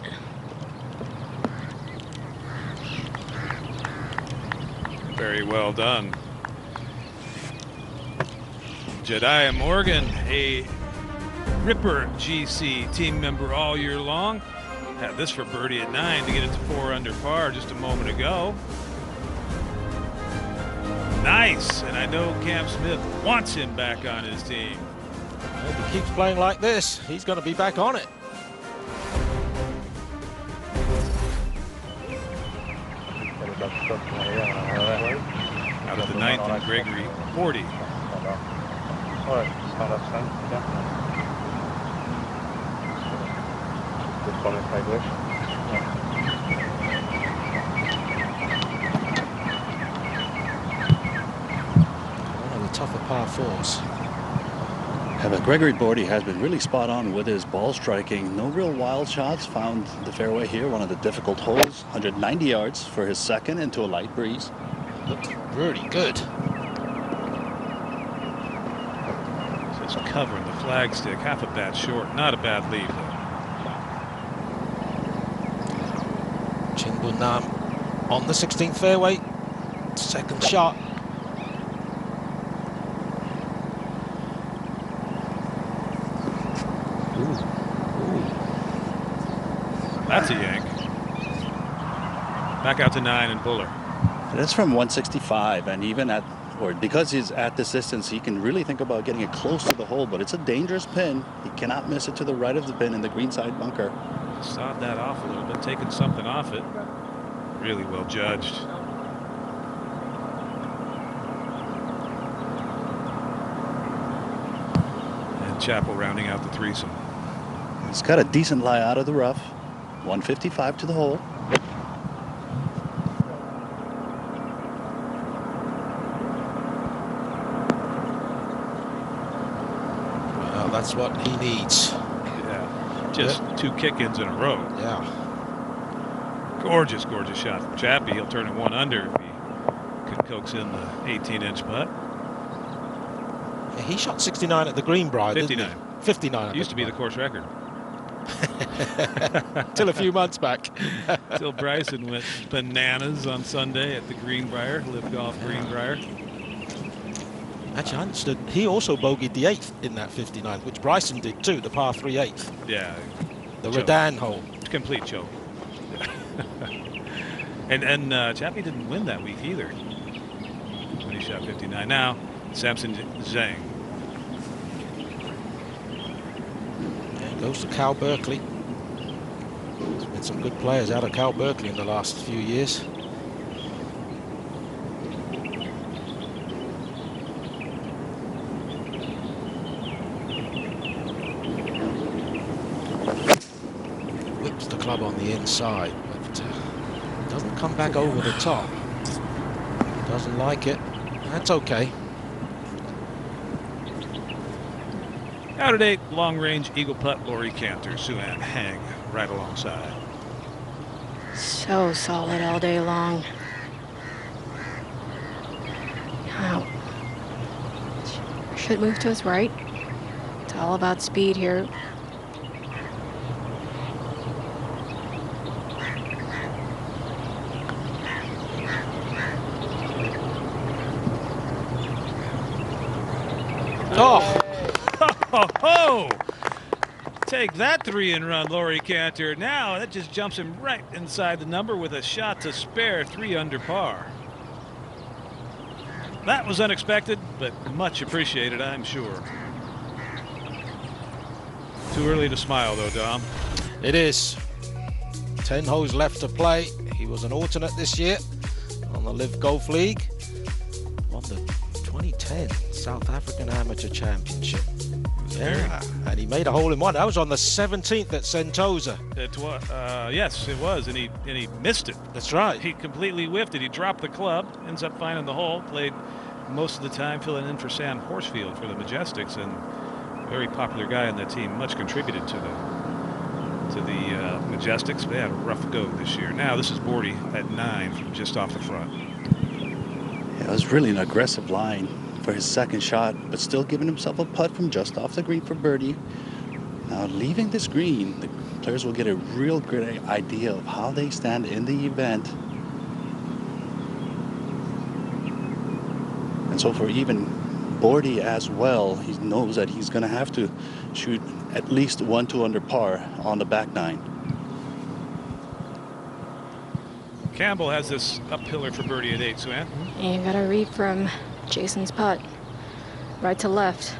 Very well done. Jediah Morgan, a Ripper GC team member all year long. Had this for birdie at 9 to get it to 4 under par just a moment ago. Nice, and I know Cam Smith wants him back on his team. If he keeps playing like this, he's going to be back on it. Out of the 9th and Gregory, 40. One of the tougher par 4s. Yeah, but Gregory Bordy has been really spot on with his ball striking. No real wild shots. Found the fairway here, one of the difficult holes. 190 yards for his 2nd into a light breeze. Looked really good. Just covering the flagstick, half a bat short. Not a bad lead though. Chinbun Nam on the 16th fairway. 2nd shot. That's a yank. Back out to 9 and Buller. That's from 165, and even at, or because he's at this distance, he can really think about getting it close to the hole, but it's a dangerous pin. He cannot miss it to the right of the pin in the greenside bunker. Sawed that off a little bit, taking something off it. Really well judged. And Chappell rounding out the threesome. He's got a decent lie out of the rough. 155 to the hole. Well, that's what he needs. Yeah, just 2 kick-ins in a row. Yeah. Gorgeous, gorgeous shot from Chappie. He'll turn it 1 under if he can coax in the 18-inch putt. Yeah, he shot 69 at the Greenbrier, 59. didn't he? 59. Used to be the course record. Till a few months back. Till Bryson went bananas on Sunday at the Greenbrier, LIV Golf Greenbrier. Actually, I understood he also bogeyed the 8th in that 59, which Bryson did too, the par 3 8th. Yeah. The choke. Redan hole. Complete choke. and Chappie didn't win that week either when he shot 59. Now, Samson Zhang. Goes to Cal Berkeley. There's been some good players out of Cal Berkeley in the last few years. club on the inside, but doesn't come back over the top. Doesn't like it. That's okay. Out at 8, long-range eagle putt, Laurie Cantor, Suan Hang right alongside. So solid all day long. Now, should move to his right. It's all about speed here. Oh! Ho! Take that 3 and run, Laurie Cantor. Now that just jumps him right inside the number with a shot to spare, 3 under par. That was unexpected, but much appreciated, I'm sure. Too early to smile, though, Dom. It is. 10 holes left to play. He was an alternate this year on the LIV Golf League. Won the 2010 South African Amateur Championship. Yeah, and he made a hole-in-one. That was on the 17th at Sentosa. It was, yes, it was, and he missed it. That's right. He completely whiffed it. He dropped the club, ends up finding the hole, played most of the time filling in for Sam Horsfield for the Majestics, and very popular guy on that team. Much contributed to the Majestics. They had a rough go this year. Now this is Bordy at 9 from just off the front. Yeah, it was really an aggressive line for his second shot, but still giving himself a putt from just off the green for birdie. Now leaving this green, the players will get a real great idea of how they stand in the event. And so for even Bordy as well, he knows that he's going to have to shoot at least 1-2 under par on the back 9. Campbell has this uphiller for birdie at 8, Suan. And you gotta read from Jason's putt. Right to left.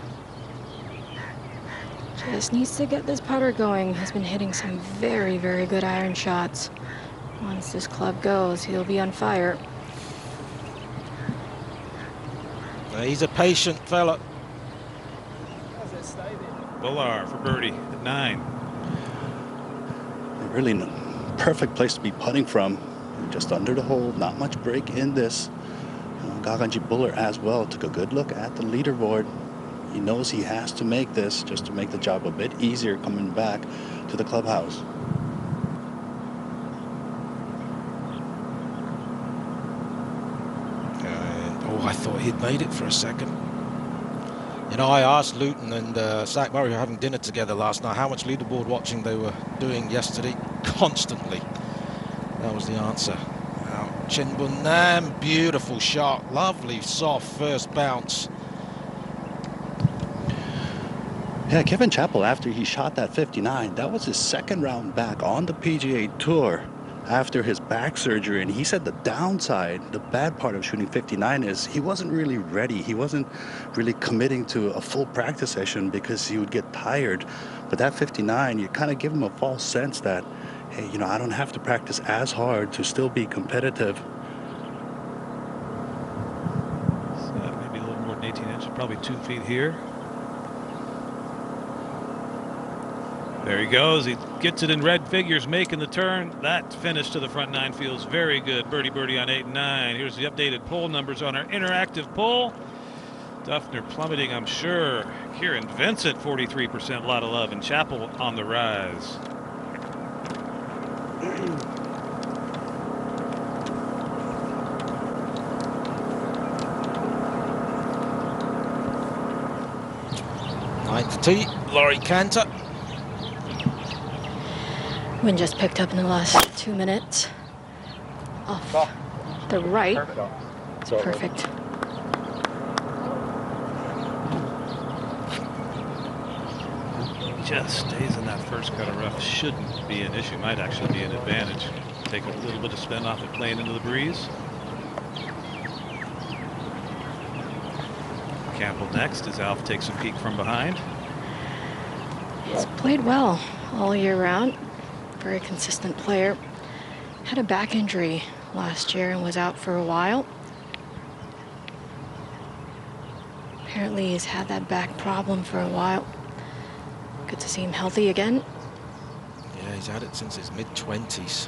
Just needs to get this putter going. He's been hitting some very, very good iron shots. Once this club goes, he'll be on fire. He's a patient fella. Bullar for birdie at 9. Really a perfect place to be putting from. Just under the hole, not much break in this. Gaganji Buller as well took a good look at the leaderboard. He knows he has to make this just to make the job a bit easier coming back to the clubhouse. I thought he'd made it for a second. You know, I asked Luton and Zach Murray, who were having dinner together last night, how much leaderboard watching they were doing yesterday. Constantly. That was the answer. Now, Chinbun Nam, beautiful shot. Lovely, soft first bounce. Yeah, Kevin Chappell, after he shot that 59, that was his second round back on the PGA Tour after his back surgery. And he said the downside, the bad part of shooting 59 is he wasn't really ready. He wasn't really committing to a full practice session because he would get tired. But that 59, you kind of give him a false sense that, hey, you know, I don't have to practice as hard to still be competitive. So maybe a little more than 18 inches, probably 2 feet here. There he goes. He gets it in red figures, making the turn. That finish to the front 9 feels very good. Birdie on 8 and 9. Here's the updated poll numbers on our interactive poll. Duffner plummeting, I'm sure. Kieran Vincent, 43%, lot of love, and Chappell on the rise. Ninth tee, Laurie Cantor. Wind just picked up in the last 2 minutes. Off the right. Perfect. Just stays in that first cut of rough. Shouldn't be an issue. Might actually be an advantage. Take a little bit of spin off it playing into the breeze. Campbell next as Alf takes a peek from behind. He's played well all year round. Very consistent player. Had a back injury last year and was out for a while. Apparently he's had that back problem for a while. Good to see him healthy again. Yeah, he's had it since his mid-20s.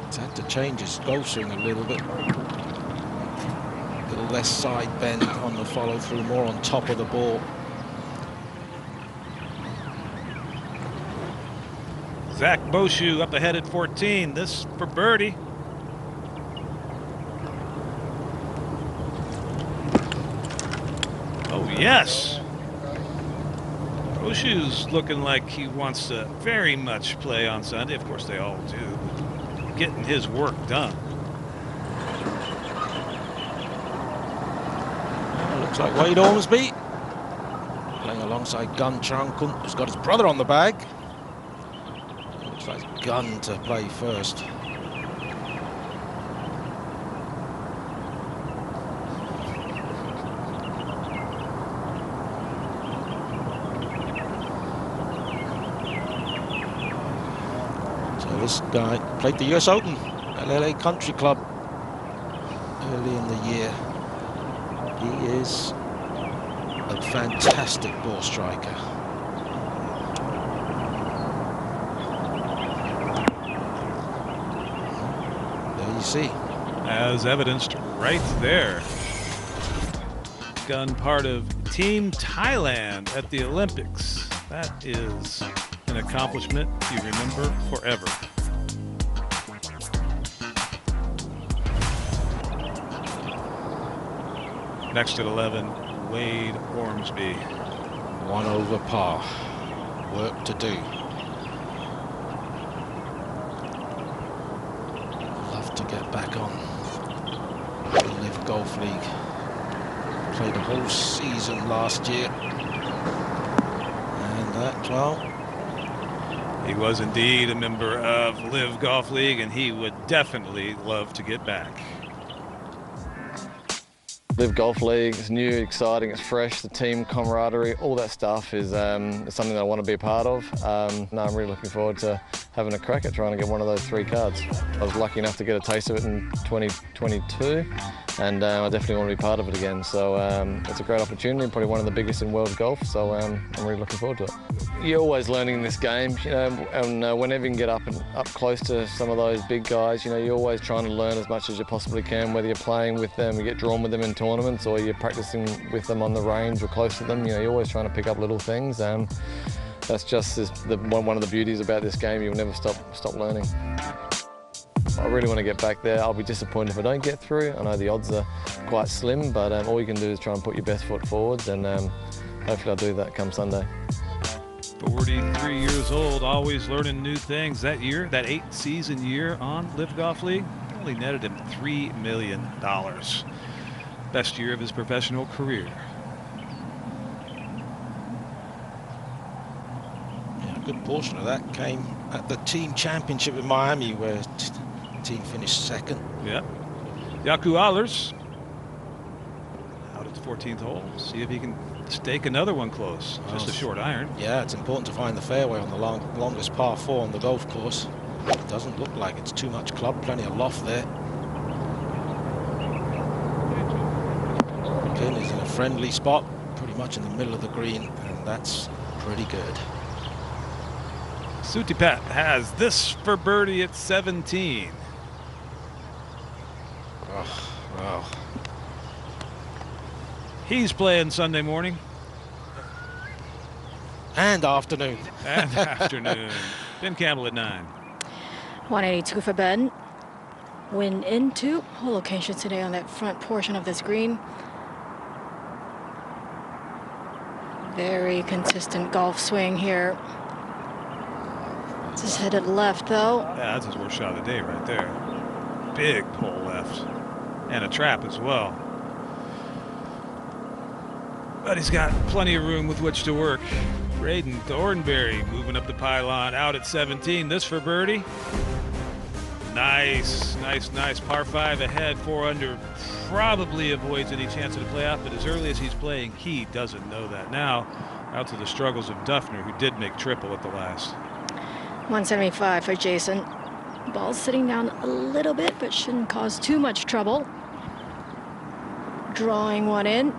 He's had to change his golf swing a little bit. A little less side bend on the follow-through, more on top of the ball. Zach Boshu up ahead at 14. This for birdie. Oh, yes. Boshu's looking like he wants to very much play on Sunday. Of course, they all do. Getting his work done. Looks like Wade Ormsby playing alongside Gun Chankun, who's got his brother on the bag. Looks like Gun to play first. This guy played the US Open at LA Country Club early in the year. He is a fantastic ball striker. There you see. As evidenced right there. Gun part of Team Thailand at the Olympics. That is an accomplishment you remember forever. Next at 11, Wade Ormsby. 1 over par. Work to do. Love to get back on the LIV Golf League. Played a whole season last year. And that, well, he was indeed a member of LIV Golf League, and he would definitely love to get back. LIV Golf League is new, exciting, it's fresh, the team camaraderie, all that stuff is something that I want to be a part of. No, I'm really looking forward to having a crack at trying to get one of those 3 cards. I was lucky enough to get a taste of it in 2022, and I definitely want to be part of it again. So it's a great opportunity, probably one of the biggest in world golf, so I'm really looking forward to it. You're always learning in this game, you know, and whenever you can get up close to some of those big guys, you know, you're always trying to learn as much as you possibly can, whether you're playing with them, you get drawn with them in tournaments, or you're practicing with them on the range or close to them. You know, you're always trying to pick up little things. That's just one of the beauties about this game. You'll never stop learning. I really want to get back there. I'll be disappointed if I don't get through. I know the odds are quite slim, but all you can do is try and put your best foot forwards, and hopefully I'll do that come Sunday. 43 years old, always learning new things. That year, that 8-season year on LIV Golf League, only netted him $3 million. Best year of his professional career. Yeah, a good portion of that came at the team championship in Miami, where the team finished second. Yeah. Yaku Allers out at the 14th hole. See if he can stake another one close. Just a short iron. Yeah, it's important to find the fairway on the longest par 4 on the golf course. It doesn't look like it's too much club, plenty of loft there. Pin is in a friendly spot, pretty much in the middle of the green, and that's pretty good. Sutipat has this for birdie at 17. Oh, wow. He's playing Sunday morning. And afternoon. And afternoon. Ben Campbell at 9. 182 for Ben. Wind into hole location today on that front portion of this green. Very consistent golf swing here. Just headed left though. Yeah, that's his worst shot of the day right there. Big pull left. And a trap as well. But he's got plenty of room with which to work. Braden Thornberry moving up the pylon out at 17. This for birdie. Nice, nice, nice. Par 5 ahead, 4 under. Probably avoids any chance of the playoff, but as early as he's playing, he doesn't know that. Now, out to the struggles of Duffner, who did make triple at the last. 175 for Jason. Ball sitting down a little bit, but shouldn't cause too much trouble. Drawing one in.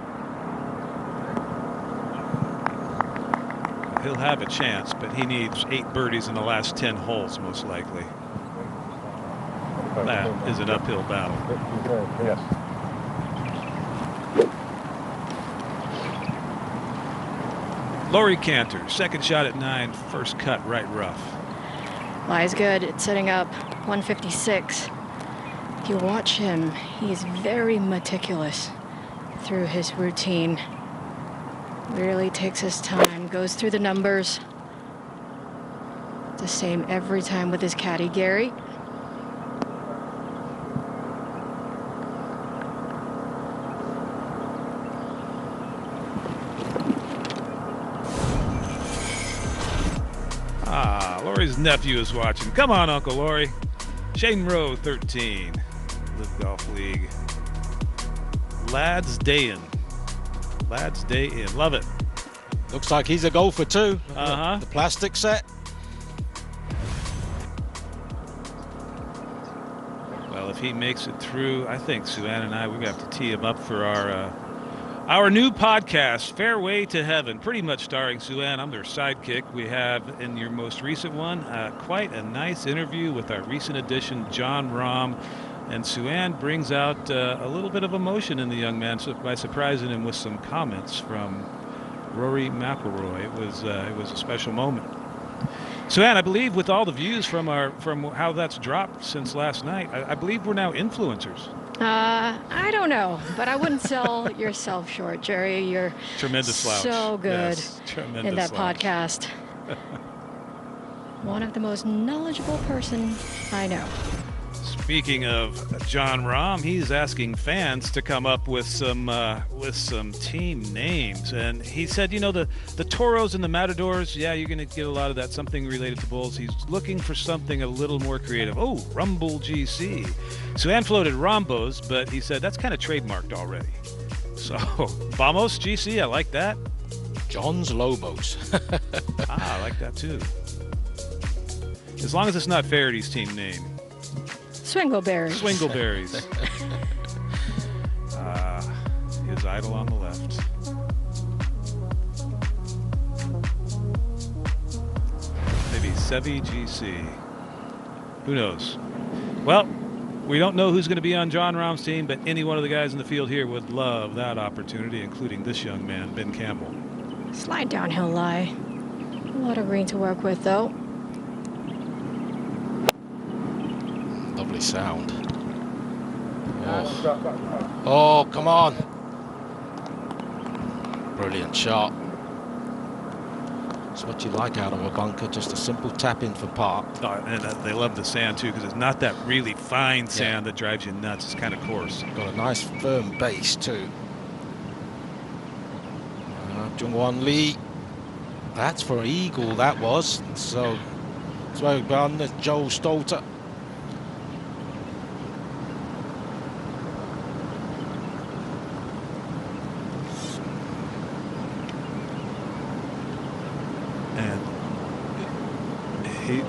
he'll have a chance, but he needs 8 birdies in the last 10 holes, most likely. That is an uphill battle. Yes. Laurie Cantor, second shot at 9, first cut right rough. Lie's good. It's setting up 156. If you watch him, he's very meticulous through his routine. Really takes his time, goes through the numbers. The same every time with his caddy, Gary. Laurie's nephew is watching. Come on, Uncle Laurie. Shane Rowe, 13. LIV Golf League. Lads Day in. Lads Day in. Love it. Looks like he's a golfer too. Uh-huh. The plastic set. Well, if he makes it through, I think Sue-Ann and I, we're going to have to tee him up for our new podcast, Fairway to Heaven, pretty much starring Sue-Ann. I'm their sidekick. We have, in your most recent one, quite a nice interview with our recent addition, Jon Rahm. And Sue-Ann brings out a little bit of emotion in the young man by surprising him with some comments from Rory McIlroy. It was a special moment. Sue-Ann, I believe with all the views from how that's dropped since last night, I believe we're now influencers. I don't know, but I wouldn't sell yourself short, Jerry. You're tremendous slouch. So good yes, in that slouch. podcast. One of the most knowledgeable person I know. Speaking of Jon Rahm, he's asking fans to come up with some team names, and he said, you know, the Toros and the Matadors, yeah, you're going to get a lot of that, something related to bulls. He's looking for something a little more creative. Oh, Rumble GC. Sue-Ann floated Rombos, but he said that's kind of trademarked already. So, Vamos GC, I like that. John's Lobos. I like that too. As long as it's not Faherty's team name. Swingleberries. Swingleberries. His idol on the left. Maybe Sevi GC. Who knows? Well, we don't know who's going to be on Jon Rahm's team, but any one of the guys in the field here would love that opportunity, including this young man, Ben Campbell. Slide downhill lie. A lot of green to work with, though. Lovely sound. Oh, come on. Brilliant shot. It's what you like out of a bunker, just a simple tap in for par. Oh, and they love the sand too, because it's not that really fine sand that drives you nuts. It's kind of coarse. Got a nice firm base too. Jungwon Lee. That's for eagle, that was. So, well done, Joel Stolter.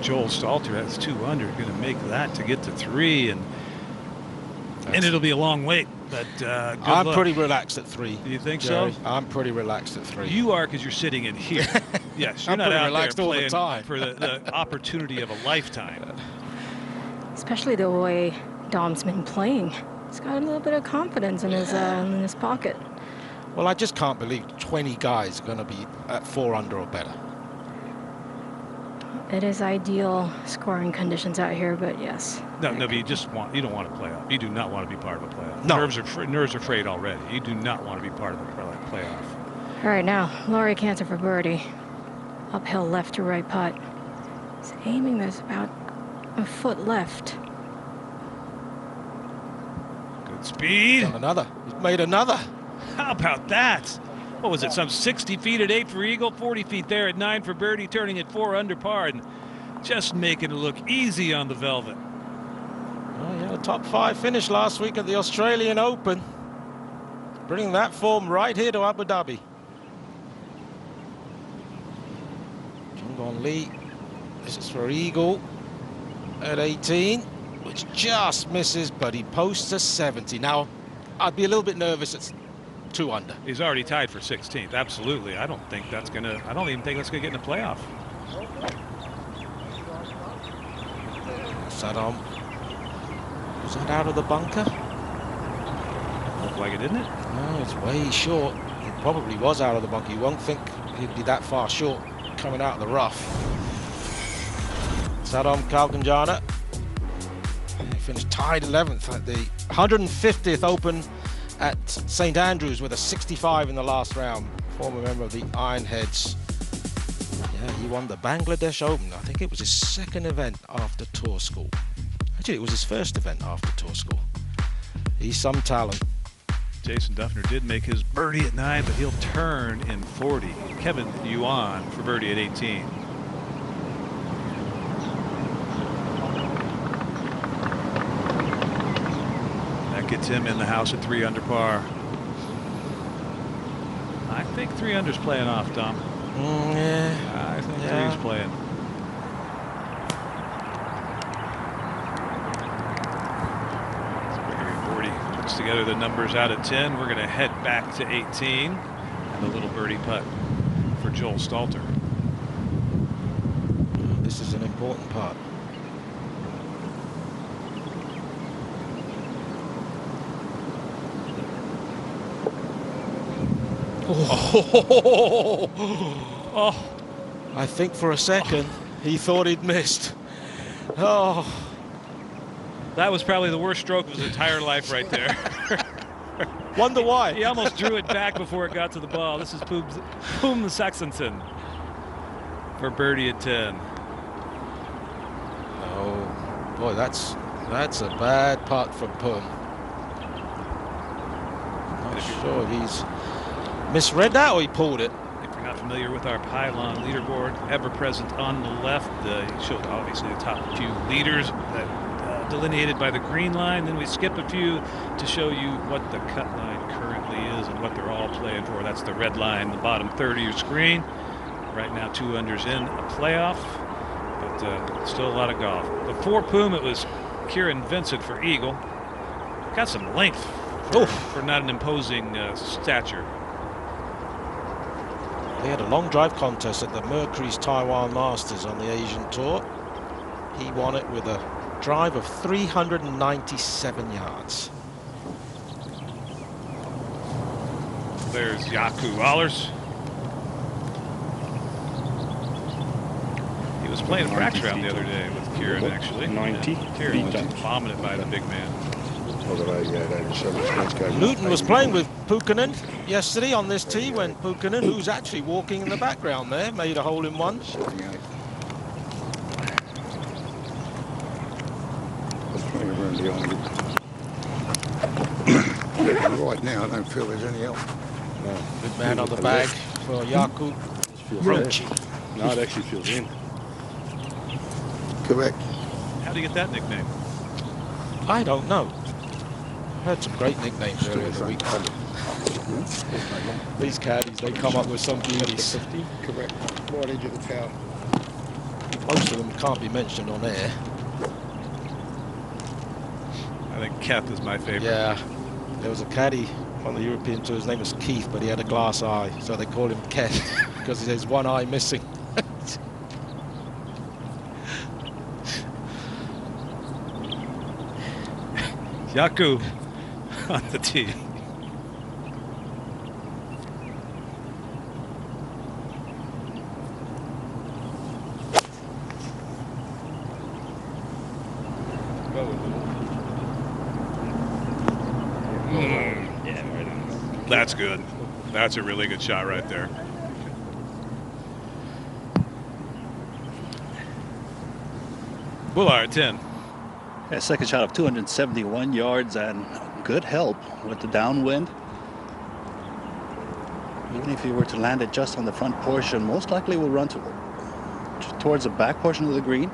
Joel Stalter has 2 under, going to make that to get to 3, and it'll be a long wait. But I'm pretty relaxed at 3. Do you think Jerry? so? I'm pretty relaxed at 3. You are, because you're sitting in here. Yes, you're I'm not out relaxed there all playing the time. for the opportunity of a lifetime. Especially the way Dom's been playing. He's got a little bit of confidence in his pocket. Well, I just can't believe 20 guys are going to be at 4 under or better. It is ideal scoring conditions out here, but yes. No, but you don't want to play off. You do not want to be part of a playoff. No. Nerves are frayed already. You do not want to be part of a playoff. All right, now, Laurie Cantor for birdie. Uphill left to right putt. He's aiming this about a foot left. Good speed. Done another. He's made another. How about that? What was it, some 60 feet at 8 for eagle, 40 feet there at 9 for birdie, turning at 4 under par, and just making it look easy on the velvet. Oh, yeah, a top 5 finish last week at the Australian Open. Bringing that form right here to Abu Dhabi. Jungwon Lee. This is for eagle at 18, which just misses, but he posts a 70. Now, I'd be a little bit nervous at 2 under. He's already tied for 16th. Absolutely. I don't even think that's gonna get in the playoff. Saddam. Was that out of the bunker? Looked like it, didn't it? No, it's way short. It probably was out of the bunker. You won't think he'd be that far short coming out of the rough. Saddam Kalganjana. He finished tied 11th at the 150th Open at St Andrews with a 65 in the last round. Former member of the Ironheads. Yeah, he won the Bangladesh Open. I think it was his second event after tour school. Actually, it was his first event after tour school. He's some talent. Jason Duffner did make his birdie at 9, but he'll turn in 40. Kevin Yuan for birdie at 18. That gets him in the house at 3 under par. I think 3 under's playing off, Dom. Yeah. I think 3's playing. Puts together the numbers out at 10. We're going to head back to 18. And a little birdie putt for Joel Stalter. This is an important putt. Oh. I think for a second he thought he'd missed. Oh. That was probably the worst stroke of his entire life right there. Wonder why. He almost drew it back before it got to the ball. This is Poom Saxonson for birdie at 10. Oh, boy, that's a bad putt from Poom. Not sure he's misread that or he pulled it. If you're not familiar with our pylon leaderboard, ever present on the left, it shows obviously the top few leaders that delineated by the green line. Then we skip a few to show you what the cut line currently is and what they're all playing for. That's the red line, the bottom third of your screen. Right now 2 unders in a playoff, but still a lot of golf. Before Poom, it was Kieran Vincent for eagle. Got some length for not an imposing stature. They had a long drive contest at the Mercury's Taiwan Masters on the Asian Tour. He won it with a drive of 397 yards. There's Yaku Allers. He was playing a practice round the other day with Kieran, actually. 90. Kieran was bombing it by the big man. Newton was playing with Pukkanen yesterday on this tee when Pukkanen, who's actually walking in the background there, made a hole in one. Right now, I don't feel there's any help. No. Good man on the bag for Yaku. No, it actually feels in. Correct. How do you get that nickname? I don't know. Heard some great nicknames earlier in the week. These caddies, they come up with some beauties. Correct. Right edge of the tower. Most of them can't be mentioned on air. I think Keth is my favorite. Yeah. There was a caddy on the European Tour. His name was Keith, but he had a glass eye, so they called him Keth because he has one eye missing. Yaku on the tee. That's good. That's a really good shot right there. Bullard 10. A second shot of 271 yards and good help with the downwind. Even if you were to land it just on the front portion, most likely will run towards the back portion of the green.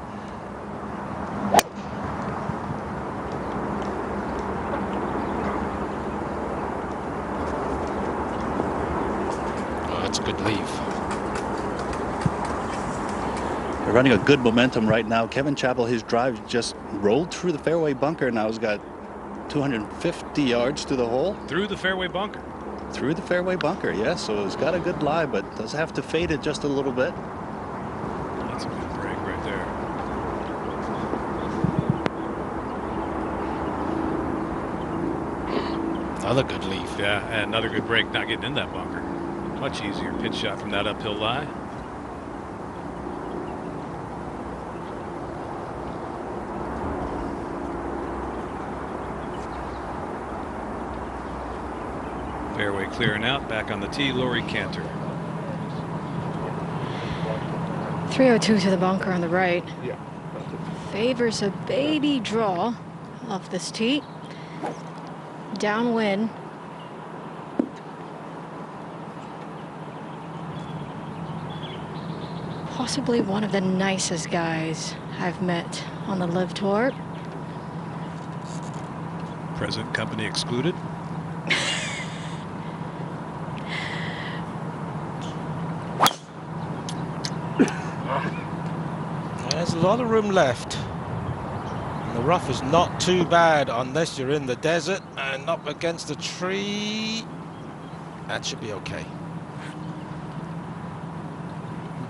Oh, that's a good leave. They're running a good momentum right now. Kevin Chappell, his drive just rolled through the fairway bunker. Now he's got 250 yards to the hole. Through the fairway bunker. through the fairway bunker. Yes, so it's got a good lie, but does have to fade it just a little bit. That's a good break right there. Another good leave. Yeah, and another good break, not getting in that bunker. Much easier pitch shot from that uphill lie. Fairway clearing out, back on the tee, Laurie Cantor. 302 to the bunker on the right. Yeah. Favors a baby draw off this tee. Downwind. Possibly one of the nicest guys I've met on the LIV Tour. Present company excluded. There's a lot of room left. And the rough is not too bad unless you're in the desert and up against a tree. That should be okay.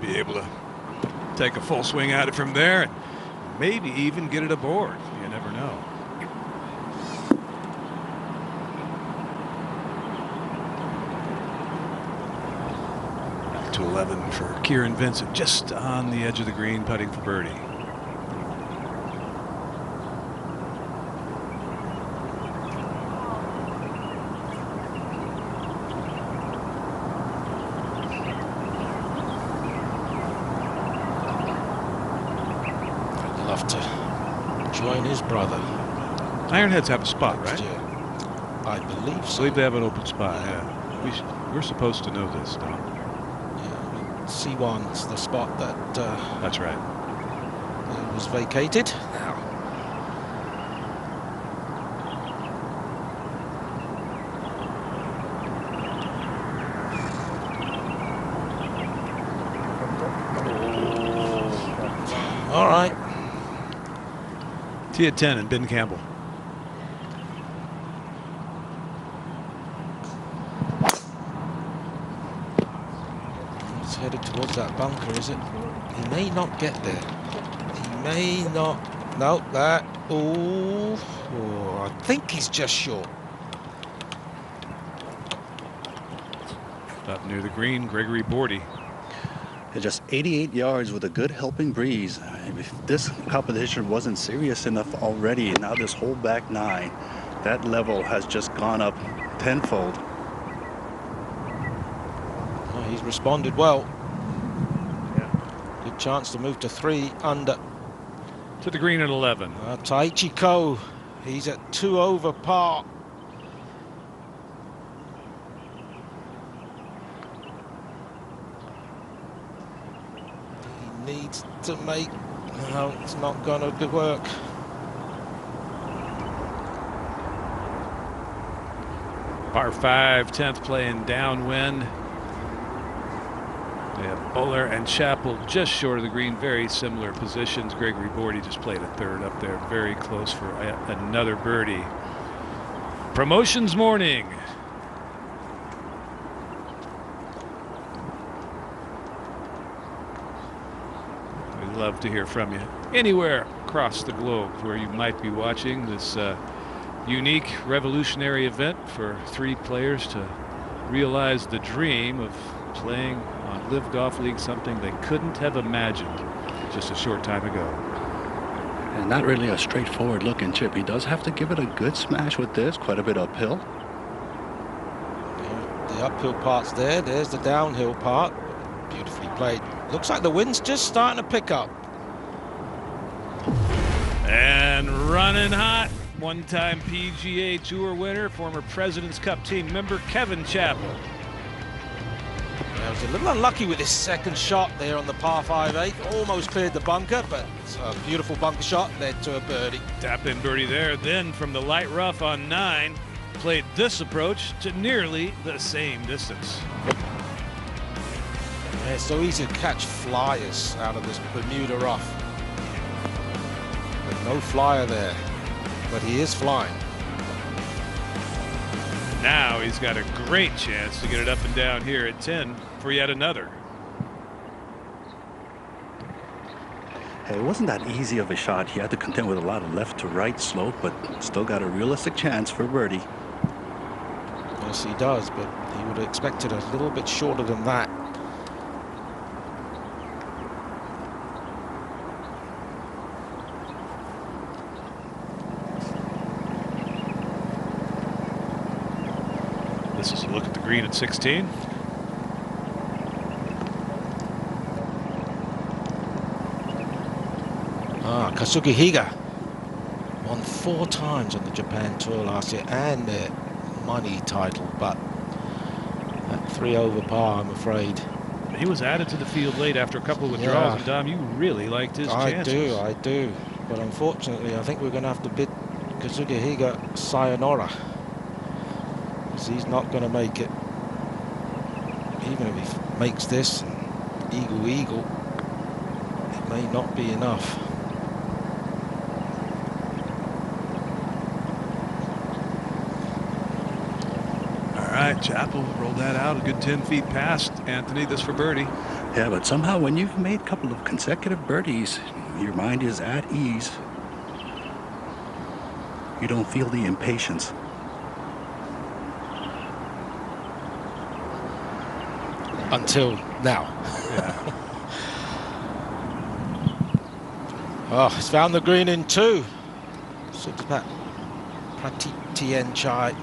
Be able to take a full swing at it from there and maybe even get it aboard. You never know. Back to 11 for Kieran Vincent, just on the edge of the green, putting for birdie. Join his brother. Ironheads have a spot, right? I believe so. I believe they have an open spot. Yeah, we're supposed to know this, though. Yeah, C1's the spot that. That's right. Was vacated. All right. Tee at 10 and Ben Campbell. It's headed towards that bunker, is it? He may not get there. He may not. No, that. Oh, I think he's just short. Up near the green, Gregory Bordy. Just 88 yards with a good helping breeze. If this competition wasn't serious enough already, now this whole back nine, that level has just gone up tenfold. Oh, he's responded well. Yeah. Good chance to move to 3 under. To the green at 11. Taichi Ko, he's at 2 over par. Needs to make. No, it's not going to work. Par 5, 10th playing downwind. They have Bowler and Chappell just short of the green, very similar positions. Gregory Bordy just played a third up there, very close for another birdie. Promotions morning. Love to hear from you anywhere across the globe where you might be watching this unique revolutionary event for 3 players to realize the dream of playing on LIV Golf League, something they couldn't have imagined just a short time ago. And not really a straightforward looking chip. He does have to give it a good smash with this, quite a bit uphill. Yeah, the uphill part's there. There's the downhill part. Beautifully played. Looks like the wind's just starting to pick up. And running hot, one-time PGA Tour winner, former President's Cup team member Kevin Chappell. I was a little unlucky with his second shot there on the par 5/8. Almost cleared the bunker, but it's a beautiful bunker shot led to a birdie. Tap-in birdie there. Then from the light rough on 9, played this approach to nearly the same distance. Yeah, it's so easy to catch flyers out of this Bermuda rough. But no flyer there, but he is flying. Now he's got a great chance to get it up and down here at 10 for yet another. Hey, it wasn't that easy of a shot. He had to contend with a lot of left to right slope, but still got a realistic chance for birdie. Yes, he does, but he would have expected a little bit shorter than that. This is a look at the green at 16. Kazuki Higa won 4 times on the Japan Tour last year and their money title, but at 3 over par, I'm afraid. He was added to the field late after a couple of withdrawals, and Dom, you really liked his chances. I do. But unfortunately, I think we're going to have to bid Kazuki Higa sayonara, because he's not going to make it. Even if he makes this eagle, it may not be enough. All right, Chappell rolled that out a good 10 feet past Anthony. This for birdie. Yeah, but somehow when you've made a couple of consecutive birdies, your mind is at ease. You don't feel the impatience. Until now. Yeah. Oh, he's found the green in 2. Sukpat Pratitienchai.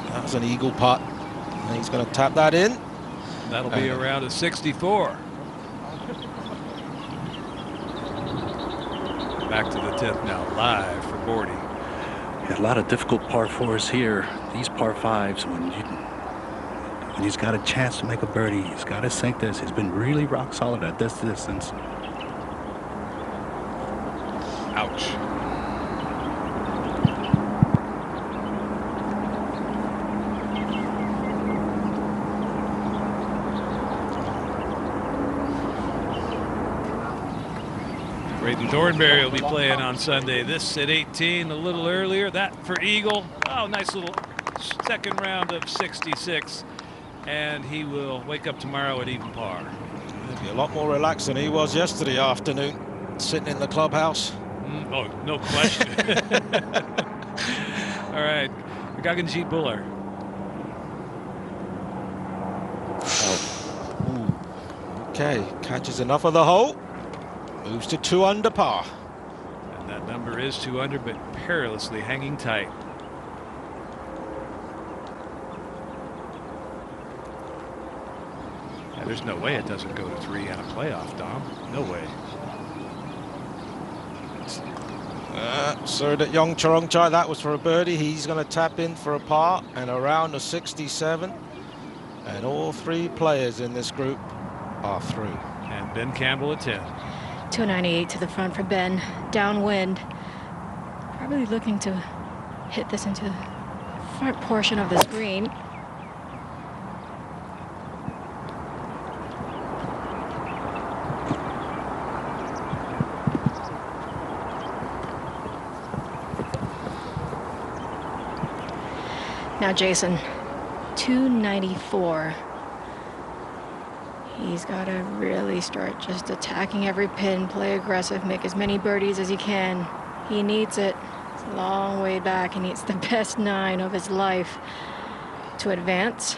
That was an eagle putt. And he's going to tap that in. That'll be around a 64. Back to the 10th now, live for Bordy. Yeah, a lot of difficult par 4s here. These par 5s, when he's got a chance to make a birdie, he's got to sink this. He's been really rock solid at this distance. Ouch. Braden Thornberry will be playing on Sunday. This at 18, a little earlier. That for Eagle. Oh, nice little second round of 66. And he will wake up tomorrow at even par. He'll be a lot more relaxed than he was yesterday afternoon, sitting in the clubhouse. Oh, no question. All right, Gaganjeet Bhullar. Okay, catches enough of the hole. Moves to 2 under par. And that number is 2 under, but perilously hanging tight. Yeah, there's no way it doesn't go to 3 on a playoff, Dom. No way. Surdat Yongchorongchai, that was for a birdie. He's going to tap in for a par and around a 67. And all 3 players in this group are through. And Ben Campbell at 10. 298 to the front for Ben. Downwind. Probably looking to hit this into the front portion of the screen. Now Jason, 294. He's got to really start just attacking every pin, play aggressive, make as many birdies as he can. He needs it. It's a long way back. He needs the best 9 of his life to advance.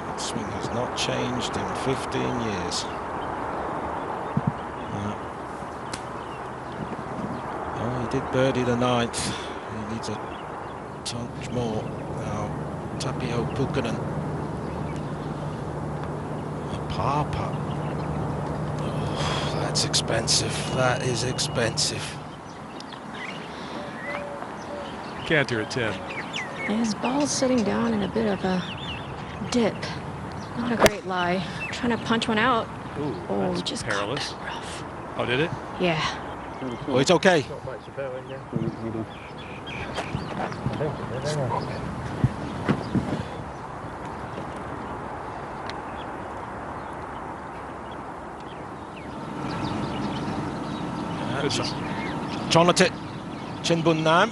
That swing has not changed in 15 years. Did birdie the 9th. He needs a touch more. Now Tapio Pukkanen. A par putt. Oh, that's expensive. That is expensive. Cantor at 10. His ball's sitting down in a bit of a dip. Not a great lie. Trying to punch one out. Ooh, oh, that's just perilous. rough. Oh, did it? Yeah. Oh, it's okay. Chonatit Chinbun-nam.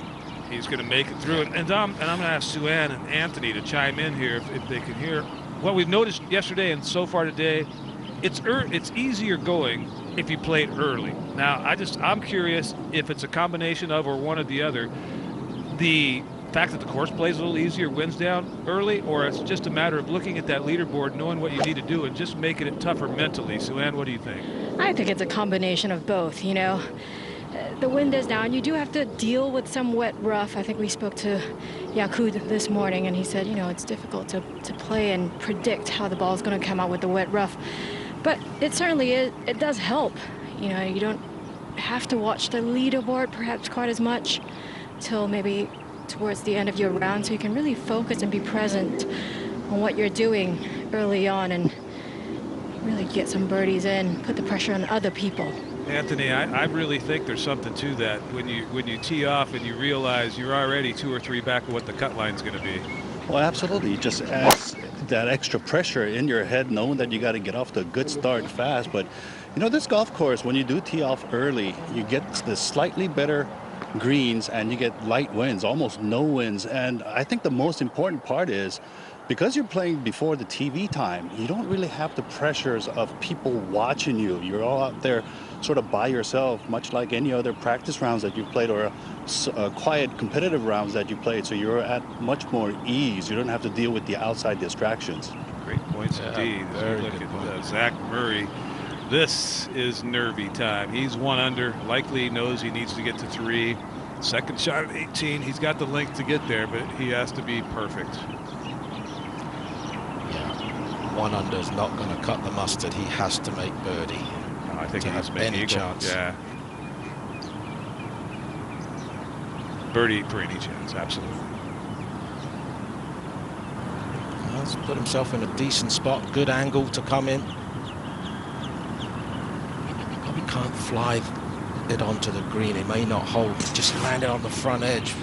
He's going to make it through. And I'm going to ask Sue-Ann and Anthony to chime in here if they can hear. What we've noticed yesterday and so far today, it's easier going if you played early. Now, I'm curious if it's a combination of or one or the other. The fact that the course plays a little easier wins down early, or it's just a matter of looking at that leaderboard, knowing what you need to do, and just making it tougher mentally. Sue-Ann, what do you think? I think it's a combination of both, you know. The wind is down. You do have to deal with some wet rough. I think we spoke to Yakud this morning, and he said, you know, it's difficult to play and predict how the ball is going to come out with the wet rough. But it certainly is. It does help. You know, you don't have to watch the leaderboard perhaps quite as much till maybe towards the end of your round, so you can really focus and be present on what you're doing early on and really get some birdies in, put the pressure on other people. Anthony, I really think there's something to that when you tee off and you realize you're already 2 or 3 back of what the cut line's going to be. Well, absolutely. It just adds that extra pressure in your head, knowing that you got to get off to a good start fast. But, you know, this golf course, when you do tee off early, you get the slightly better greens and you get light winds, almost no winds. And I think the most important part is because you're playing before the TV time, you don't really have the pressures of people watching you. You're all out there sort of by yourself, much like any other practice rounds that you've played or quiet competitive rounds that you played. So you're at much more ease. You don't have to deal with the outside distractions. Great points indeed. As we look at Zach Murray, this is nervy time. He's 1 under, likely knows he needs to get to 3. Second shot at 18. He's got the length to get there, but he has to be perfect. Yeah, 1 under is not going to cut the mustard. He has to make birdie. I think he has any chance. Yeah. Birdie for any chance, absolutely. He's put himself in a decent spot, good angle to come in. He probably can't fly it onto the green. It may not hold, just land it on the front edge.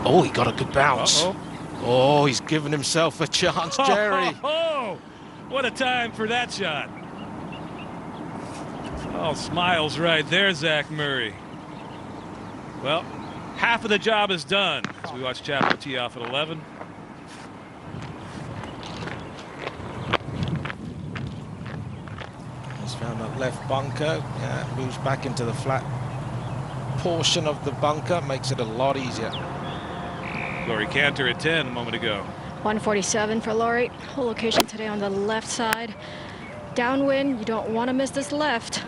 Oh, he got a good bounce. Oh, he's given himself a chance, Jerry. Oh, what a time for that shot. Oh, smiles right there, Zach Murray. Well, half of the job is done as we watch Chappell tee off at 11. He's found that left bunker. Yeah, moves back into the flat portion of the bunker, makes it a lot easier. Laurie Cantor at 10 a moment ago. 147 for Laurie. Whole location today on the left side. Downwind, you don't want to miss this left.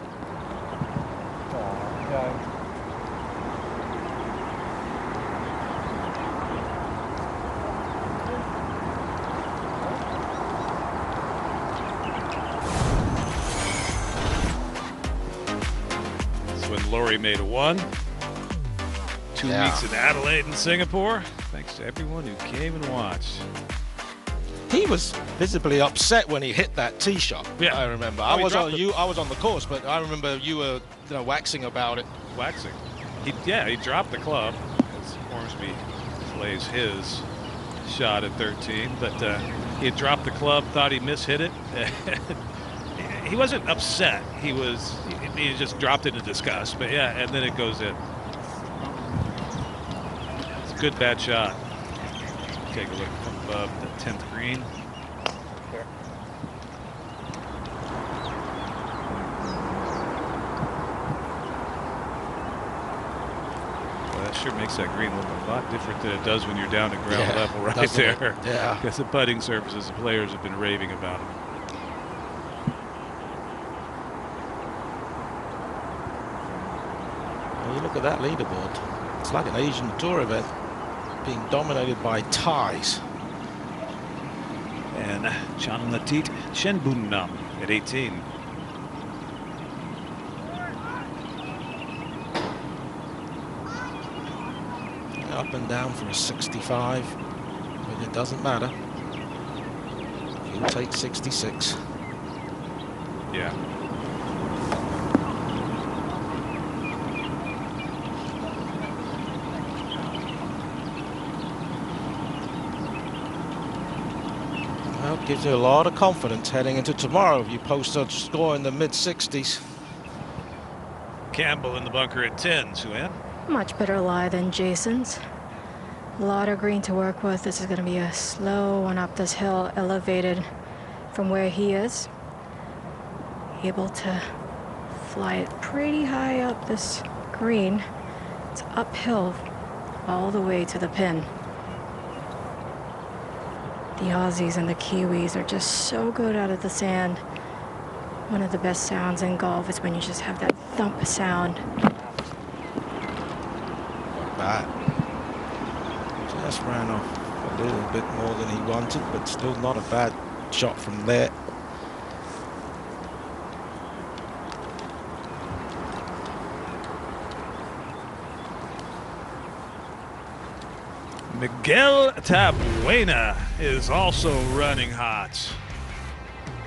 That's when Laurie made a 1. 2 weeks in Adelaide and Singapore. Thanks to everyone who came and watched. He was visibly upset when he hit that tee shot. Yeah, I remember. Oh, I was on the course, but I remember you were, waxing about it. Waxing. He dropped the club as Ormsby plays his shot at 13, but he had dropped the club, thought he mishit it. He wasn't upset. He just dropped it in disgust. But yeah, and then it goes in. Good bad shot. Take a look from above the 10th green. Well, that sure makes that green look a lot different than it does when you're down at ground level right there. Yeah. Because the putting surfaces, the players have been raving about them. Well, you look at that leaderboard. It's like an Asian Tour event, being dominated by ties. And Chanlatit Chenbunam at 18. Up and down for a 65, but it doesn't matter. He'll take 66. Yeah. gives you a lot of confidence heading into tomorrow if you post a score in the mid-60s. Campbell in the bunker at 10, Sue-Ann. Much better lie than Jason's. A lot of green to work with. This is going to be a slow one up this hill, elevated from where he is. Able to fly it pretty high up this green. It's uphill all the way to the pin. The Aussies and the Kiwis are just so good out of the sand. One of the best sounds in golf is when you just have that thump sound. Bad. Just ran off a little bit more than he wanted, but still not a bad shot from there. Miguel Tabuena is also running hot.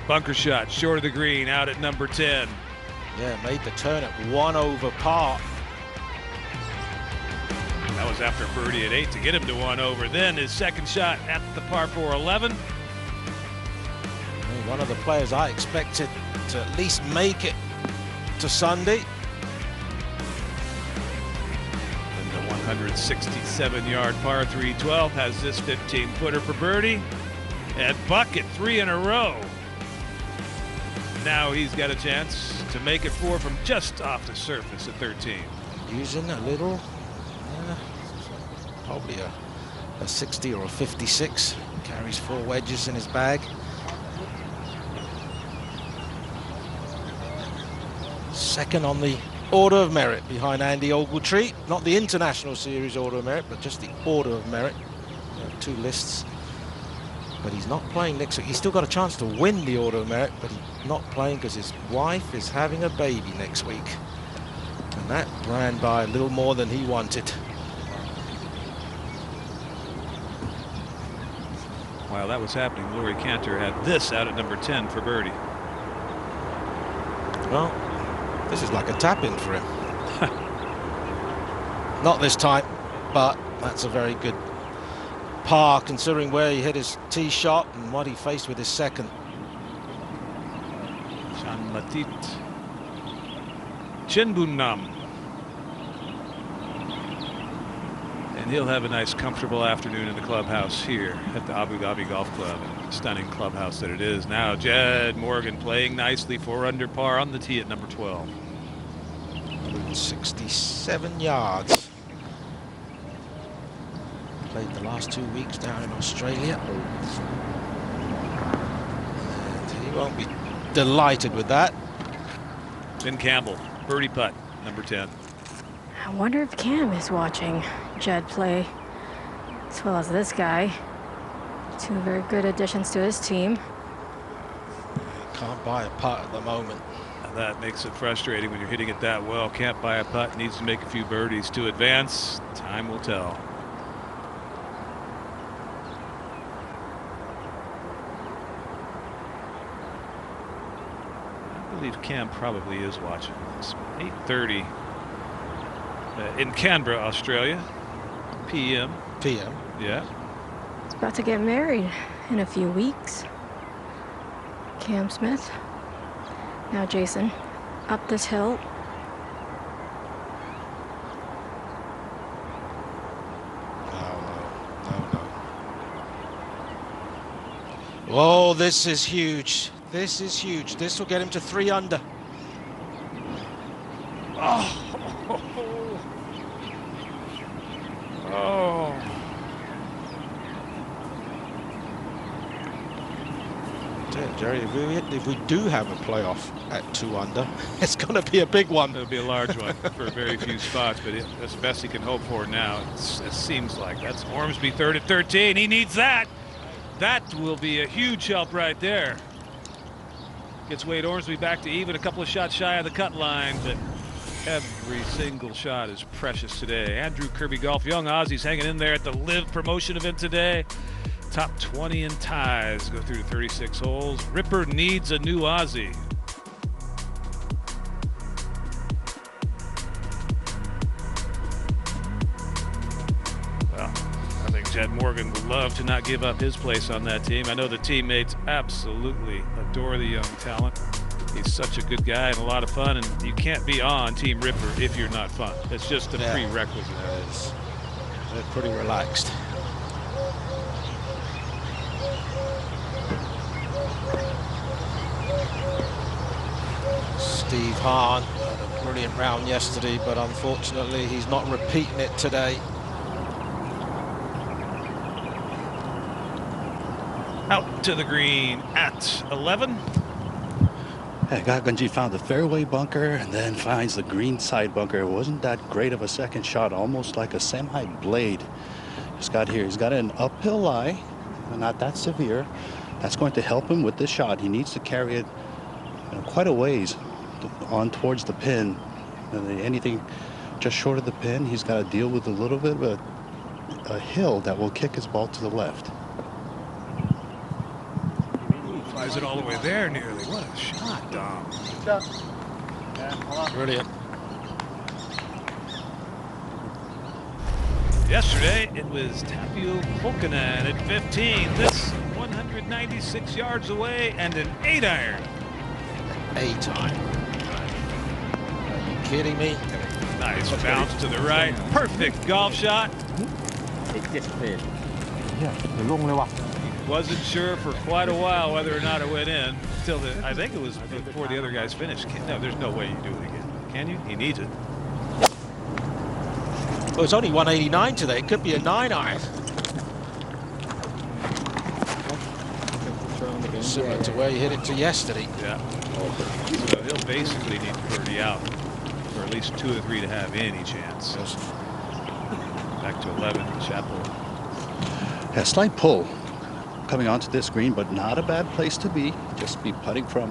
Bunker shot, short of the green, out at number 10. Yeah, made the turn at 1 over par. That was after birdie at 8 to get him to 1 over. Then his second shot at the par 4 11. One of the players I expected to at least make it to Sunday. 167-yard par 3 12 has this 15-footer for birdie. And bucket 3 in a row. Now he's got a chance to make it 4 from just off the surface at 13. Using a little, probably a 60 or a 56. Carries 4 wedges in his bag. Second on the Order of Merit behind Andy Ogletree. Not the International Series Order of Merit, but just the Order of Merit. 2 lists. But he's not playing next week. He's still got a chance to win the Order of Merit, but he's not playing because his wife is having a baby next week. And that ran by a little more than he wanted. While that was happening, Laurie Cantor had this out at number 10 for birdie. Well, this is like a tap-in for him. Not this time, but that's a very good par considering where he hit his tee shot and what he faced with his second. Shanmatit Chinbunam. And he'll have a nice comfortable afternoon in the clubhouse here at the Abu Dhabi Golf Club. Stunning clubhouse that it is. Now Jed Morgan playing nicely, 4 under par on the tee at number 12. 67 yards. Played the last 2 weeks down in Australia. And he won't be delighted with that. Ben Campbell, birdie putt, number 10. I wonder if Cam is watching Jed play as well as this guy. 2 very good additions to his team. Can't buy a putt at the moment. That makes it frustrating when you're hitting it that well. Can't buy a putt, needs to make a few birdies to advance. Time will tell. I believe Cam probably is watching this. 8:30 in Canberra, Australia. PM. Yeah. He's about to get married in a few weeks. Cam Smith. Now Jason, up this hill. No. Oh, this is huge. This is huge. This will get him to 3 under. Oh. Jerry, if we do have a playoff at 2 under, it's going to be a big one. It'll be a large one for very few spots, but that's the best he can hope for now. It seems like that's Ormsby third at 13. He needs that. That will be a huge help right there. Gets Wade Ormsby back to even, a couple of shots shy of the cut line, but every single shot is precious today. Andrew Kirby Golf, young Aussies hanging in there at the LIV promotion event today. Top 20 in ties, go through to 36 holes. Ripper needs a new Aussie. Well, nothing's Chad Morgan would love to not give up his place on that team. I know the teammates absolutely adore the young talent. He's such a good guy and a lot of fun, and you can't be on Team Ripper if you're not fun. It's just a prerequisite. They're pretty relaxed. Steve Hahn had a brilliant round yesterday, but unfortunately he's not repeating it today. Out to the green at 11. Gaganji found the fairway bunker and then finds the green side bunker. It wasn't that great of a second shot, almost like a semi-blade. Just got here. He's got an uphill lie, not that severe. That's going to help him with this shot. He needs to carry it quite a ways on towards the pin. Anything just short of the pin, he's got to deal with a little bit of a hill that will kick his ball to the left. Flies it all the way there nearly. What a shot, Dom. Brilliant. Yesterday, it was Tapio Polkanen at 15. This 196 yards away and an 8-iron. A-time. Are you kidding me? Nice bounce to the right. Perfect golf shot. Wasn't sure for quite a while whether or not it went in until I think it was before the other guys finished. No, there's no way you do it again. Can you? He needs it. Well, it's only 189 today. It could be a 9-iron. Similar to where he hit it to yesterday. Yeah. So he'll basically need to birdie out for at least 2 or 3 to have any chance. Back to 11, Chappell. A slight pull coming onto this green, but not a bad place to be. Just be putting from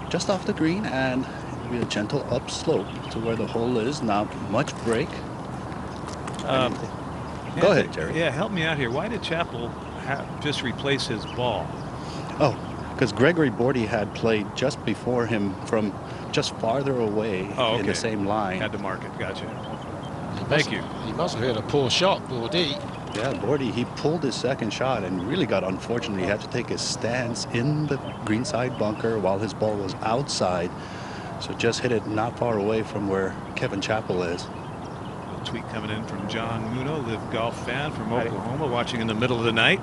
just off the green, and it'll be a gentle upslope to where the hole is. Not much break. Go ahead, Jerry. Yeah, help me out here. Why did Chappell just replace his ball? Oh, because Gregory Bordy had played just before him from just farther away in the same line. Had to mark it. Gotcha. Thank you. He must have hit a poor shot, Bordy. Yeah, Bordy, he pulled his second shot and really got unfortunate. He had to take his stance in the greenside bunker while his ball was outside. So just hit it not far away from where Kevin Chappell is. A tweet coming in from John Muno, LIV golf fan from Oklahoma, watching in the middle of the night.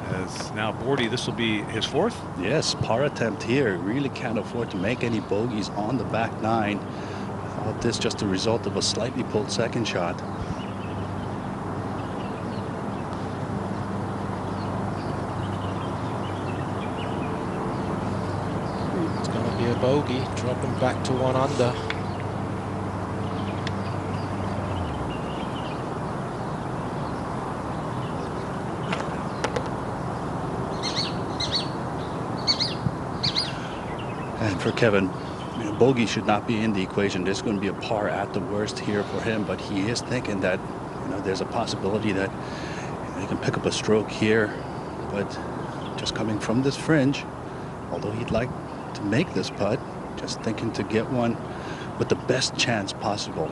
As now Bordy, this will be his 4th? Yes, par attempt here. Really can't afford to make any bogeys on the back 9. All this just a result of a slightly pulled second shot. It's going to be a bogey, dropping back to 1 under. And for Kevin, bogey should not be in the equation. There's going to be a par at the worst here for him, but he is thinking that there's a possibility that he can pick up a stroke here. But just coming from this fringe, although he'd like to make this putt, just thinking to get one with the best chance possible.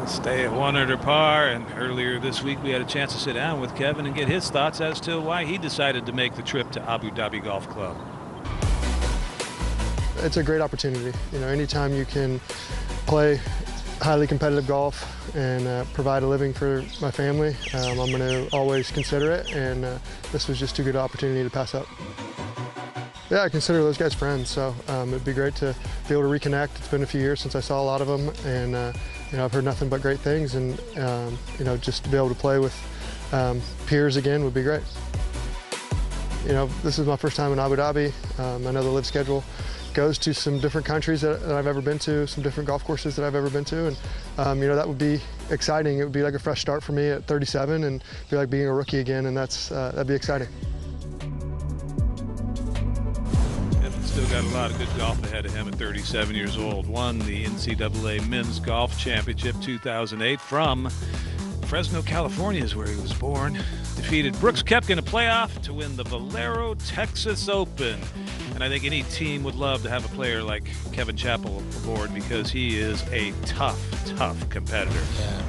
Stay at 1 under par, and earlier this week we had a chance to sit down with Kevin and get his thoughts as to why he decided to make the trip to Abu Dhabi Golf Club. It's a great opportunity. Anytime you can play highly competitive golf and provide a living for my family, I'm going to always consider it, and this was just too good an opportunity to pass up. Yeah, I consider those guys friends, so it'd be great to be able to reconnect. It's been a few years since I saw a lot of them, and I've heard nothing but great things, and just to be able to play with peers again would be great. This is my first time in Abu Dhabi. I know the LIV schedule goes to some different countries that I've ever been to, some different golf courses that I've ever been to, and that would be exciting. It would be like a fresh start for me at 37, and be like being a rookie again, and that'd be exciting. Still got a lot of good golf ahead of him at 37 years old. Won the NCAA Men's Golf Championship 2008 from Fresno, California is where he was born. Defeated Brooks Koepka in a playoff to win the Valero Texas Open. And I think any team would love to have a player like Kevin Chappell aboard because he is a tough, tough competitor. Yeah.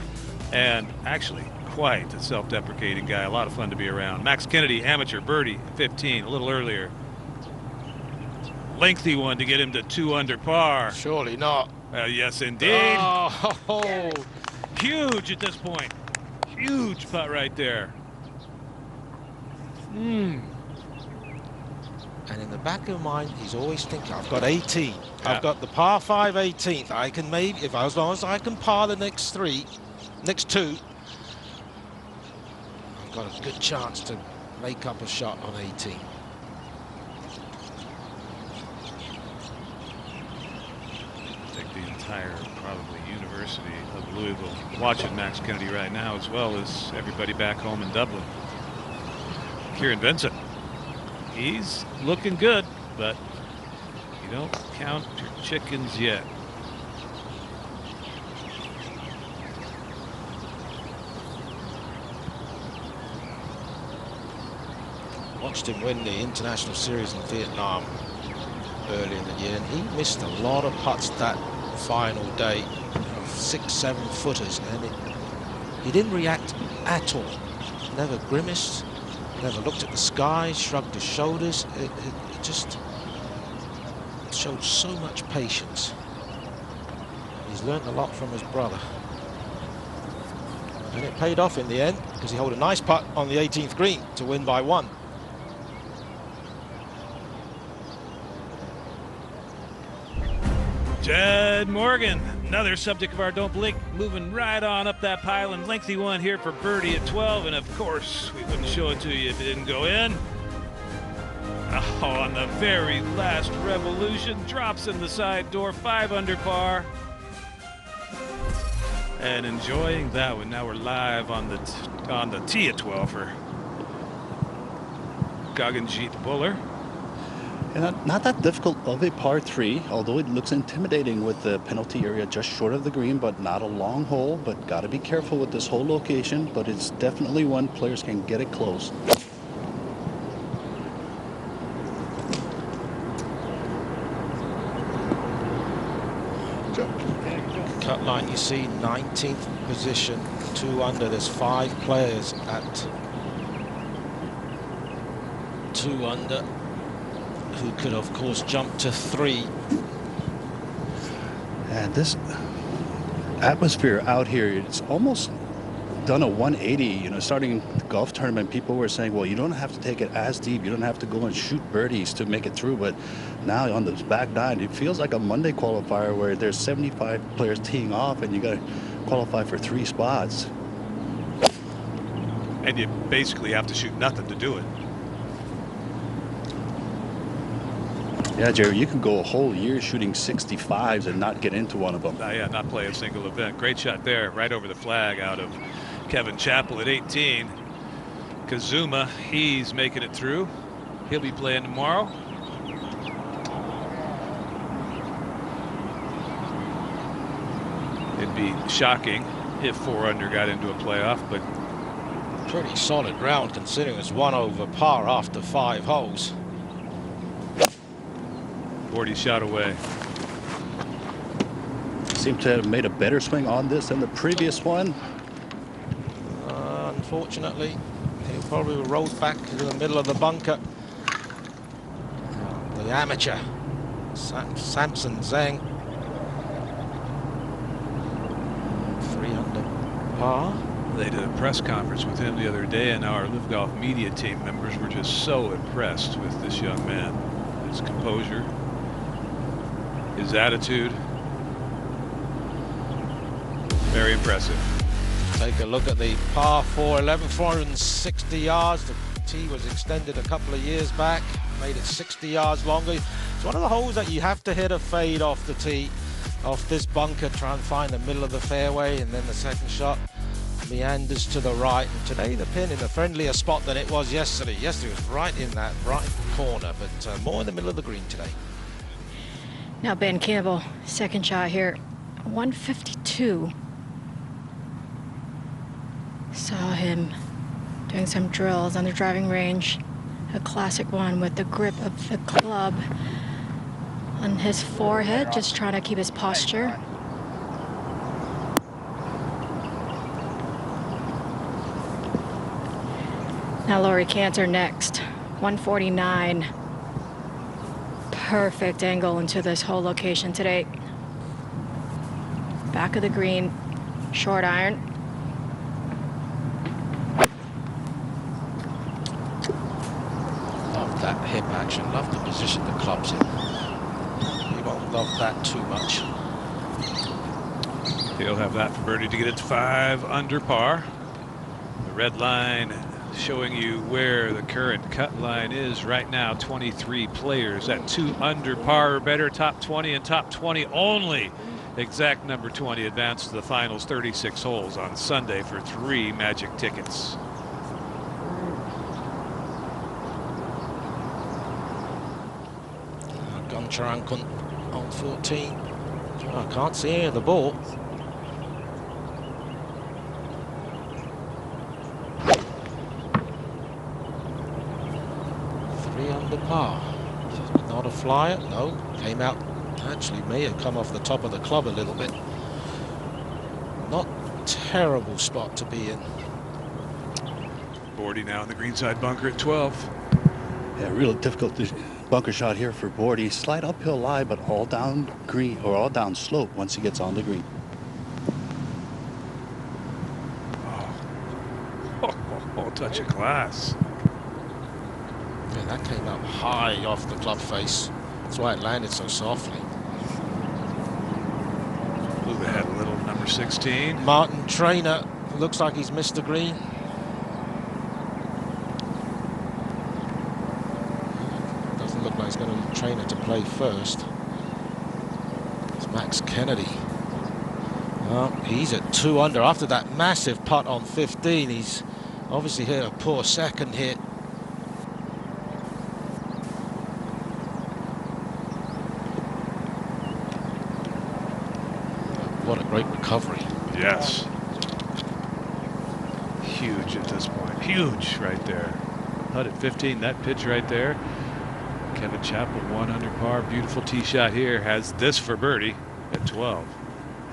And actually quite a self-deprecating guy. A lot of fun to be around. Max Kennedy, amateur birdie, 15, a little earlier. Lengthy one to get him to 2 under par. Surely not. Yes, indeed. Oh. Huge at this point. Huge putt right there. And in the back of mind, he's always thinking, I've got 18. Yeah. I've got the par 5 18th. I can maybe, if as long as I can par the next two, I've got a good chance to make up a shot on 18. The entire probably University of Louisville watching Max Kennedy right now, as well as everybody back home in Dublin. Kieran Vincent, he's looking good, but you don't count your chickens yet. Watched him win the International Series in Vietnam early in the year, and he missed a lot of putts that final day, 6-7 footers, and he didn't react at all. Never grimaced, never looked at the sky, shrugged his shoulders. It just showed so much patience. He's learned a lot from his brother, and it paid off in the end because he held a nice putt on the 18th green to win by 1. Jed Morgan, another subject of our Don't Blink, moving right on up that pile, and lengthy one here for birdie at 12, and of course we wouldn't show it to you if it didn't go in. Oh, on the very last revolution, drops in the side door, 5 under par, and enjoying that one. Now we're live on the tee at 12 for Gaganjeet Buller. And not that difficult of a par 3, although it looks intimidating with the penalty area just short of the green, but not a long hole. But got to be careful with this whole location, but it's definitely one players can get it close. Cut line, you see 19th position, 2 under. There's 5 players at 2 under. Who could, of course, jump to 3. And this atmosphere out here, it's almost done a 180. You know, starting the golf tournament, people were saying, well, you don't have to take it as deep. You don't have to go and shoot birdies to make it through. But now on this back 9, it feels like a Monday qualifier where there's 75 players teeing off and you got to qualify for 3 spots. And you basically have to shoot nothing to do it. Yeah, Jerry, you can go a whole year shooting 65s and not get into one of them. Yeah, not play a single event. Great shot there, right over the flag out of Kevin Chappell at 18. Kazuma, he's making it through. He'll be playing tomorrow. It'd be shocking if 4 under got into a playoff, but pretty solid round considering it's 1 over par after 5 holes. 40 shot away. Seemed to have made a better swing on this than the previous one. Unfortunately, he probably rolled back to the middle of the bunker. The amateur, Samson Zhang. 3 under par. They did a press conference with him the other day, and our LIV Golf media team members were just so impressed with this young man. His composure, his attitude, very impressive. Take a look at the par 4, 11, 460 yards. The tee was extended a couple of years back, made it 60 yards longer. It's one of the holes that you have to hit a fade off the tee, off this bunker, try and find the middle of the fairway, and then the second shot meanders to the right. And today the pin in a friendlier spot than it was yesterday. Yesterday was right in that right corner, but more in the middle of the green today. Now Ben Campbell, second shot here, 152. Saw him doing some drills on the driving range. A classic one with the grip of the club on his forehead, just trying to keep his posture. Now Laurie Cantor next, 149. Perfect angle into this whole location today. Back of the green, short iron. Love that hip action, love the position the club's in. You won't love that too much. He'll have that for birdie to get it to 5 under par. The red line showing you where the current cut line is right now. 23 players at 2 under par or better. Top 20 and top 20 only. Exact number 20 advance to the finals. 36 holes on Sunday for 3 magic tickets. Guncharankun on 14. I can't see any of the ball. Par. Not a flyer, no. Came out, actually may have come off the top of the club a little bit. Not terrible spot to be in. Bordy now in the greenside bunker at 12. Yeah, real difficult bunker shot here for Bordy. Slight uphill lie, but all down green or all down slope once he gets on the green. Oh, touch of class. Yeah, that came up high off the club face. That's why it landed so softly. Blew the head a little, number 16. Martin Trainer looks like he's missed the green. Doesn't look like he's going to Trainer to play first. It's Max Kennedy. Well, he's at 2 under after that massive putt on 15. He's obviously hit a poor second hit. What a great recovery. Yes. Huge at this point. Huge right there. Putt at 15, that pitch right there. Kevin Chappell, 1 under par. Beautiful tee shot here. Has this for birdie at 12.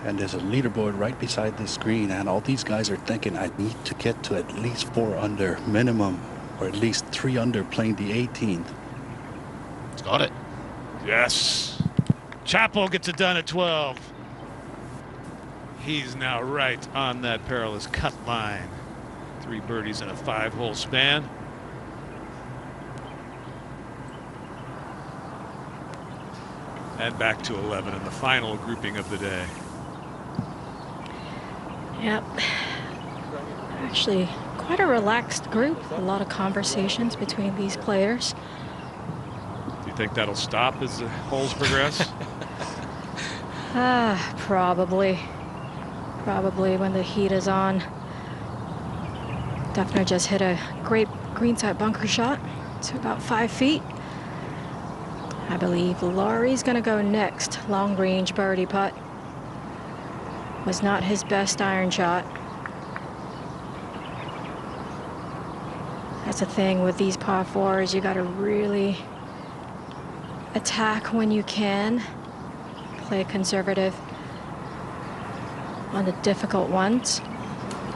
And there's a leaderboard right beside the screen, and all these guys are thinking, I need to get to at least 4 under minimum, or at least 3 under playing the 18th. He's got it. Yes. Chappell gets it done at 12. He's now right on that perilous cut line. 3 birdies in a 5-hole span. And back to 11 in the final grouping of the day. Yep. Actually, quite a relaxed group. A lot of conversations between these players. Do you think that'll stop as the holes progress? Probably. Probably when the heat is on. Duffner just hit a great greenside bunker shot to about 5 feet. I believe Laurie's gonna go next. Long range birdie putt. Was not his best iron shot. That's the thing with these par 4s. You gotta really attack when you can. Play conservative on the difficult ones.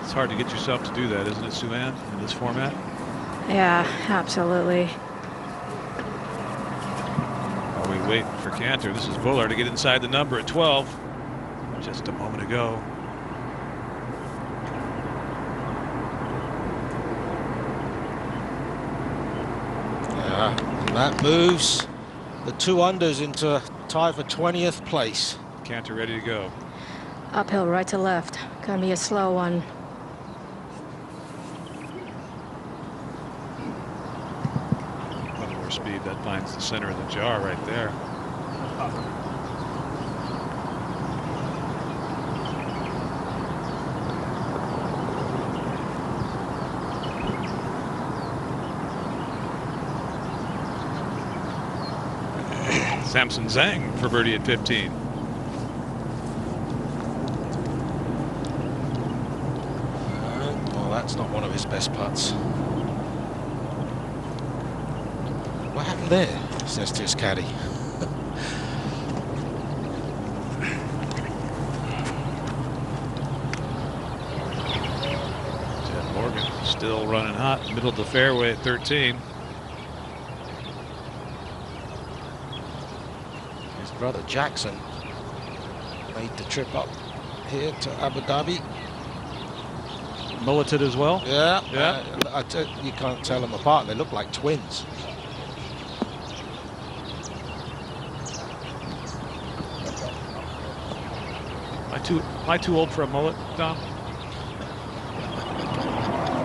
It's hard to get yourself to do that, isn't it, Sue-Ann, in this format? Yeah, absolutely. While we wait for Cantor, this is Bullard to get inside the number at 12. Just a moment ago. Yeah, and that moves the 2 unders into tie for 20th place. Cantor ready to go. Uphill right to left. Gonna be a slow one. A little more speed. That finds the center of the jar right there. Samson Zhang for birdie at 15. Well, his best putts. What happened there? Says to his caddy. Morgan still running hot, middle of the fairway at 13. His brother Jackson made the trip up here to Abu Dhabi. Mulleted as well? Yeah. Yeah. You can't tell them apart. They look like twins. Am I too old for a mullet, Dom?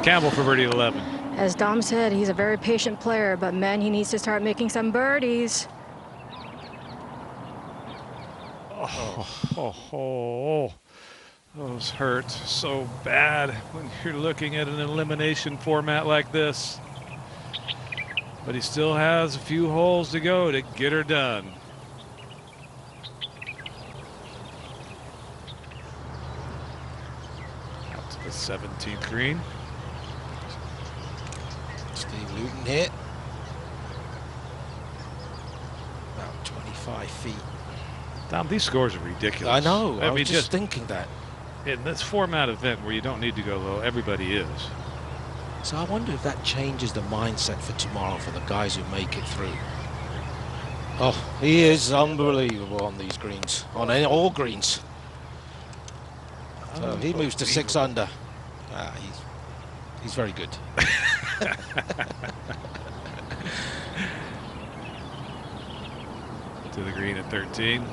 Campbell for birdie 11. As Dom said, he's a very patient player, but man, he needs to start making some birdies. Those hurt so bad when you're looking at an elimination format like this. But he still has a few holes to go to get her done. Out to the 17th green. Steve Luton here. About 25 feet. Tom, these scores are ridiculous. I know. I mean, was just thinking that. In this format event where you don't need to go low, everybody is. So I wonder if that changes the mindset for tomorrow for the guys who make it through. Oh, he is unbelievable on these greens, on all greens. So he moves to 6 under. He's very good. To the green at 13.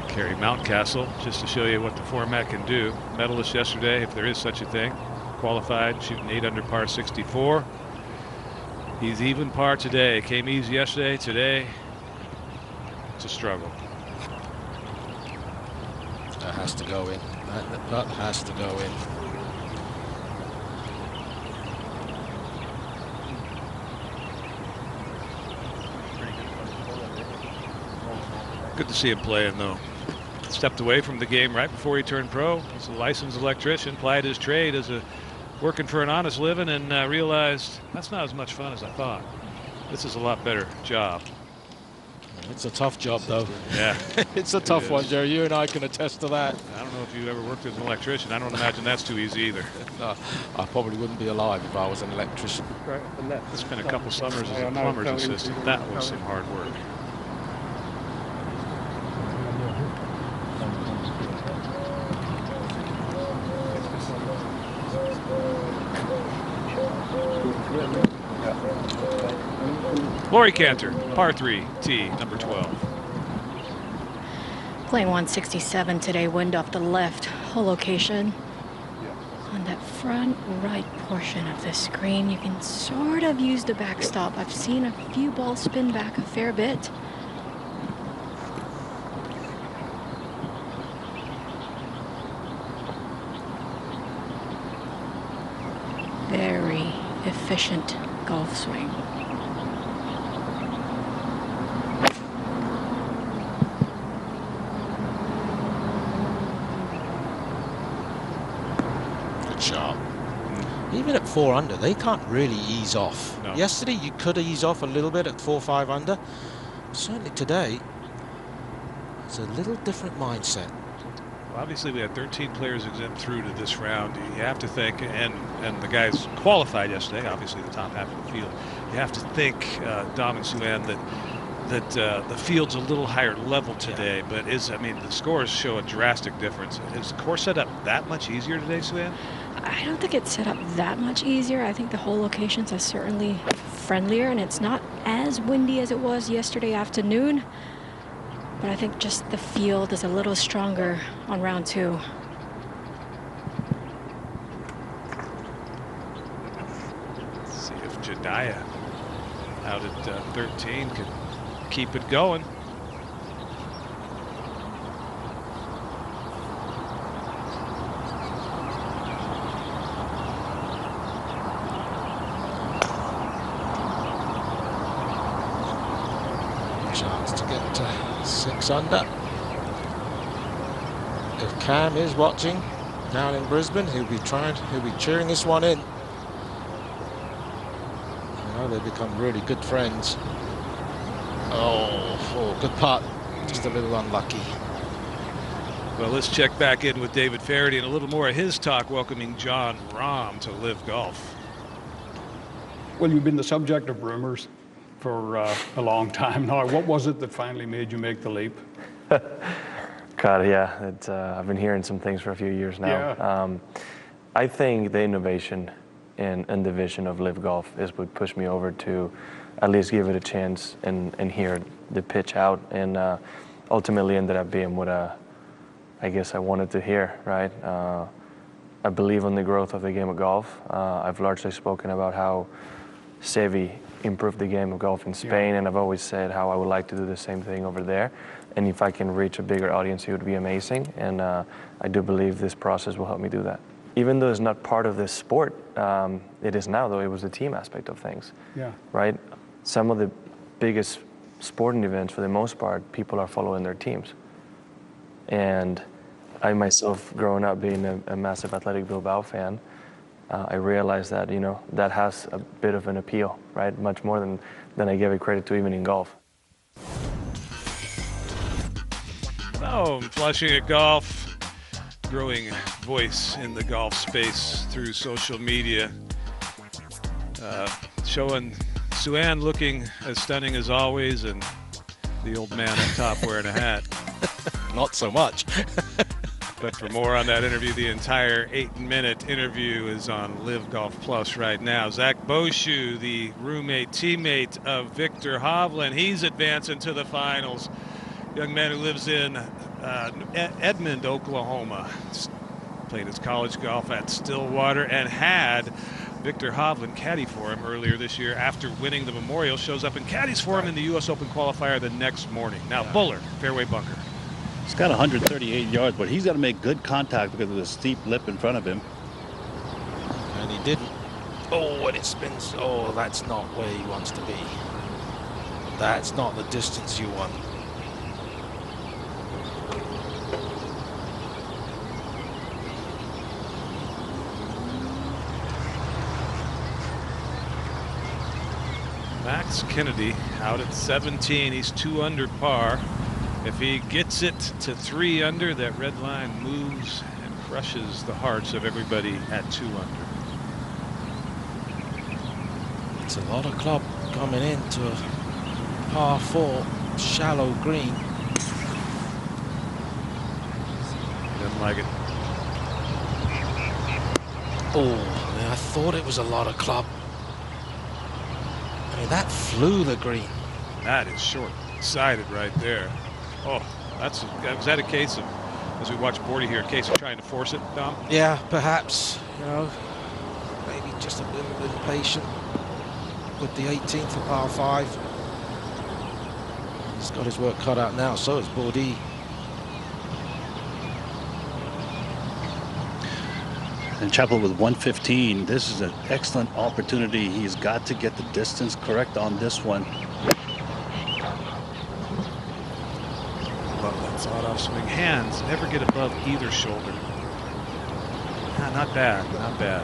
Kerry Mountcastle, just to show you what the format can do. Medalist yesterday, if there is such a thing. Qualified, shooting 8 under par 64. He's even par today. Came easy yesterday. Today, it's a struggle. That has to go in. That has to go in. Good to see him playing, though. Stepped away from the game right before he turned pro. He's a licensed electrician, plied his trade as a working for an honest living, and realized that's not as much fun as I thought. This is a lot better job. It's a tough job, though. Yeah. It's a tough one, Jerry. You and I can attest to that. I don't know if you've ever worked as an electrician. I don't imagine that's too easy either. No, I probably wouldn't be alive if I was an electrician. It's been a couple summers as a plumber's assistant. That was some hard work. Lori Cantor, par 3, tee number 12. Playing 167 today, wind off the left, hole location. On that front right portion of the screen, you can sort of use the backstop. I've seen a few balls spin back a fair bit. Very efficient golf swing. Even at 4 under, they can't really ease off. No. Yesterday, you could ease off a little bit at 4 or 5 under. Certainly today, it's a little different mindset. Well, obviously, we had 13 players exempt through to this round. You have to think, and the guys qualified yesterday, obviously the top half of the field. You have to think, Dom and Sue-Ann, that the field's a little higher level today, but the scores show a drastic difference. Is the course set up that much easier today, Sue-Ann? I don't think it's set up that much easier. I think the hole locations are certainly friendlier, and it's not as windy as it was yesterday afternoon. But I think just the field is a little stronger on round 2. Let's see if Jediah out at 13 can keep it going. Chance to get to 6 under. If Cam is watching down in Brisbane. He'll be cheering this one in. You know, they become really good friends. Oh, good putt. Just a little unlucky. Well, let's check back in with David Faraday and a little more of his talk welcoming Jon Rahm to LIV Golf. Well, you've been the subject of rumors for a long time now. What was it that finally made you make the leap? God, yeah, I've been hearing some things for a few years now. Yeah. I think the innovation in the vision of LIV Golf is what pushed me over to at least give it a chance and hear the pitch out, and ultimately ended up being what I guess I wanted to hear, right? I believe in the growth of the game of golf. I've largely spoken about how Seve improved the game of golf in Spain, and I've always said how I would like to do the same thing over there. And if I can reach a bigger audience, it would be amazing. And I do believe this process will help me do that. Even though it's not part of this sport, it is now, though. It was the team aspect of things, right? Some of the biggest sporting events, for the most part, people are following their teams. And I myself, growing up being a massive Athletic Bilbao fan, I realized that, you know, that has a bit of an appeal, right? Much more than I gave it credit to even in golf. Oh, Flushing at Golf, growing voice in the golf space through social media, showing Sue-Ann looking as stunning as always, and the old man on top wearing a hat. Not so much. But for more on that interview, the entire 8-minute interview is on LIV Golf Plus right now. Zach Boshu, the roommate, teammate of Viktor Hovland, he's advancing to the finals. Young man who lives in Edmond, Oklahoma. Played his college golf at Stillwater and had Viktor Hovland caddy for him earlier this year after winning the Memorial. Shows up and caddies for him in the U.S. Open qualifier the next morning. Now Buller, fairway bunker. He's got 138 yards, but he's got to make good contact because of the steep lip in front of him. And he didn't. Oh, and it spins. Oh, that's not where he wants to be. That's not the distance you want. Max Kennedy out at 17. He's 2 under par. If he gets it to 3 under, that red line moves and crushes the hearts of everybody at 2 under. It's a lot of club coming into a par 4 shallow green. He doesn't like it. Oh, I thought it was a lot of club. I mean, that flew the green. That is short-sighted right there. Oh, was that a case of, as we watch Bordy here, a case of trying to force it, Dom? Yeah, perhaps, you know, maybe just a little impatient with the 18th of par 5. He's got his work cut out now, so is Bordy. And Chappell with 115. This is an excellent opportunity. He's got to get the distance correct on this one. Love that sawed-off swing. Hands never get above either shoulder. Not bad, not bad.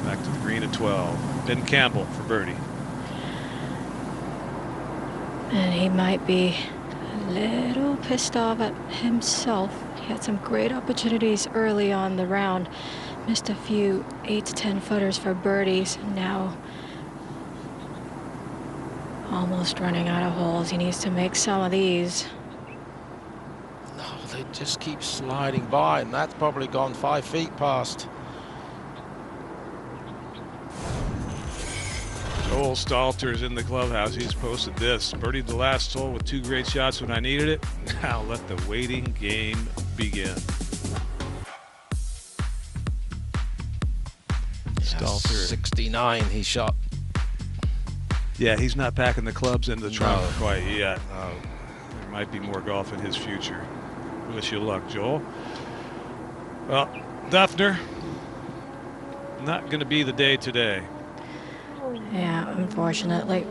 Back to the green at 12. Ben Campbell for birdie. And he might be a little pissed off at himself. He had some great opportunities early on the round. Missed a few 8 to 10 footers for birdies. Now almost running out of holes. He needs to make some of these. No, they just keep sliding by, and that's probably gone 5 feet past. Joel Stalter's in the clubhouse. He's posted this. Birdied the last hole with 2 great shots when I needed it. Now let the waiting game begin. Stalter. 69 he shot. Yeah, he's not packing the clubs into the trunk quite yet. There might be more golf in his future. Wish you luck, Joel. Well, Duffner, not going to be the day today. Yeah, unfortunately.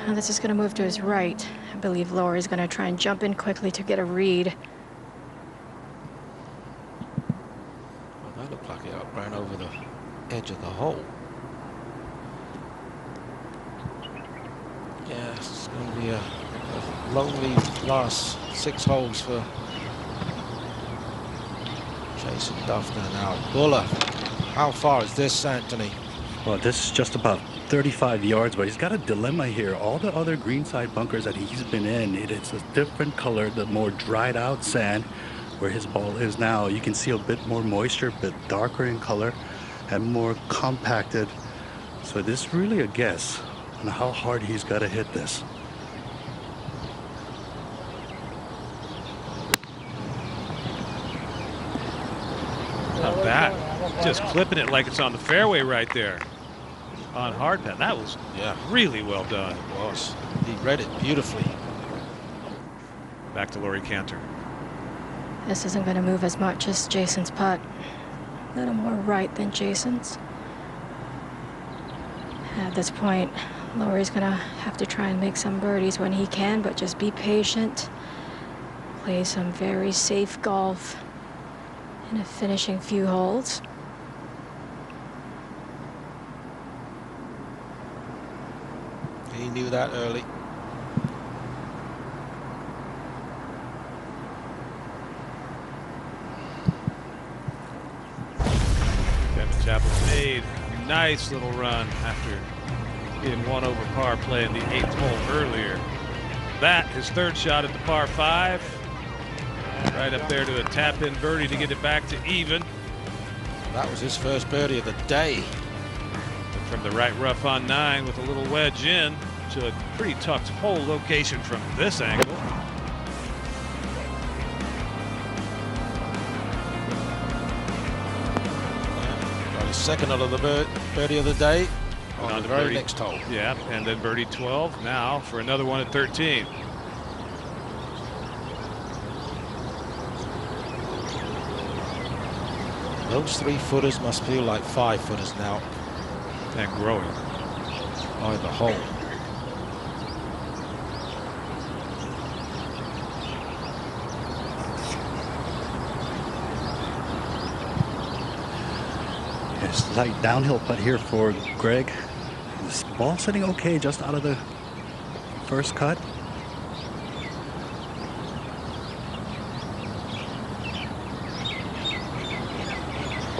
Now this is going to move to his right. I believe Laurie's going to try and jump in quickly to get a read. Well, that looked like it ran over the edge of the hole. Yeah, it's going to be a lonely last 6 holes for Jason Duffner now. Buller, how far is this, Anthony? Well, this is just about 35 yards, but he's got a dilemma here. All the other greenside bunkers that he's been in, it's a different color, the more dried out sand. Where his ball is now, you can see a bit more moisture, a bit darker in color, and more compacted. So this is really a guess on how hard he's got to hit this. Not bad. Just clipping it like it's on the fairway right there. On hard pad. That was really well done. It was. He read it beautifully. Back to Laurie Cantor. This isn't going to move as much as Jason's putt. A little more right than Jason's. At this point, Laurie's going to have to try and make some birdies when he can, but just be patient. Play some very safe golf in a finishing few holes. He knew that early. Kevin Chappell's made a nice little run after getting 1 over par play in the 8th hole earlier. That, his 3rd shot at the par 5. Right up there to a tap-in birdie to get it back to even. That was his first birdie of the day. From the right rough on 9 with a little wedge in to a pretty tucked hole location from this angle. Got his 2nd out of the birdie of the day on the very next hole. Yeah, and then birdie 12 now for another one at 13. Those 3-footers must feel like 5-footers now. And growing. By the hole. It's light downhill putt here for Greg. This ball sitting okay just out of the first cut.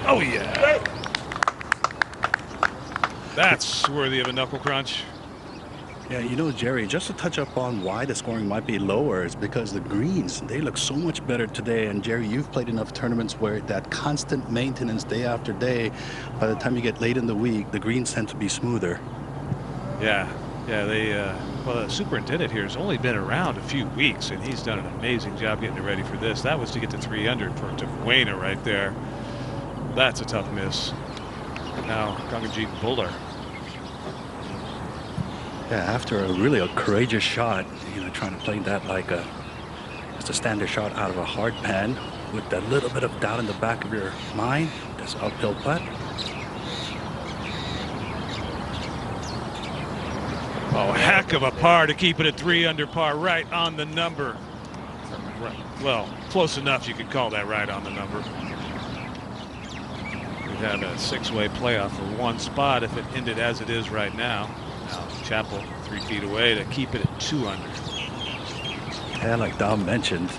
Oh yeah. That's worthy of a knuckle crunch. Yeah, you know, Jerry, just to touch up on why the scoring might be lower is because the greens, they look so much better today. And Jerry, you've played enough tournaments where that constant maintenance day after day, by the time you get late in the week, the greens tend to be smoother. Yeah, they, well, the superintendent here has only been around a few weeks, and he's done an amazing job getting it ready for this. That was to get to 3 under to Wayner right there. That's a tough miss. Now, Gangajeet Buller. Yeah, after a courageous shot, you know, trying to play that like just a standard shot out of a hard pan with that little bit of doubt in the back of your mind, this uphill putt. Oh, heck of a par to keep it at 3 under par, right on the number. Well, close enough you could call that right on the number. We'd have a 6-way playoff for 1 spot if it ended as it is right now. Now Chappell 3 feet away to keep it at 2 under. Yeah, like Dom mentioned,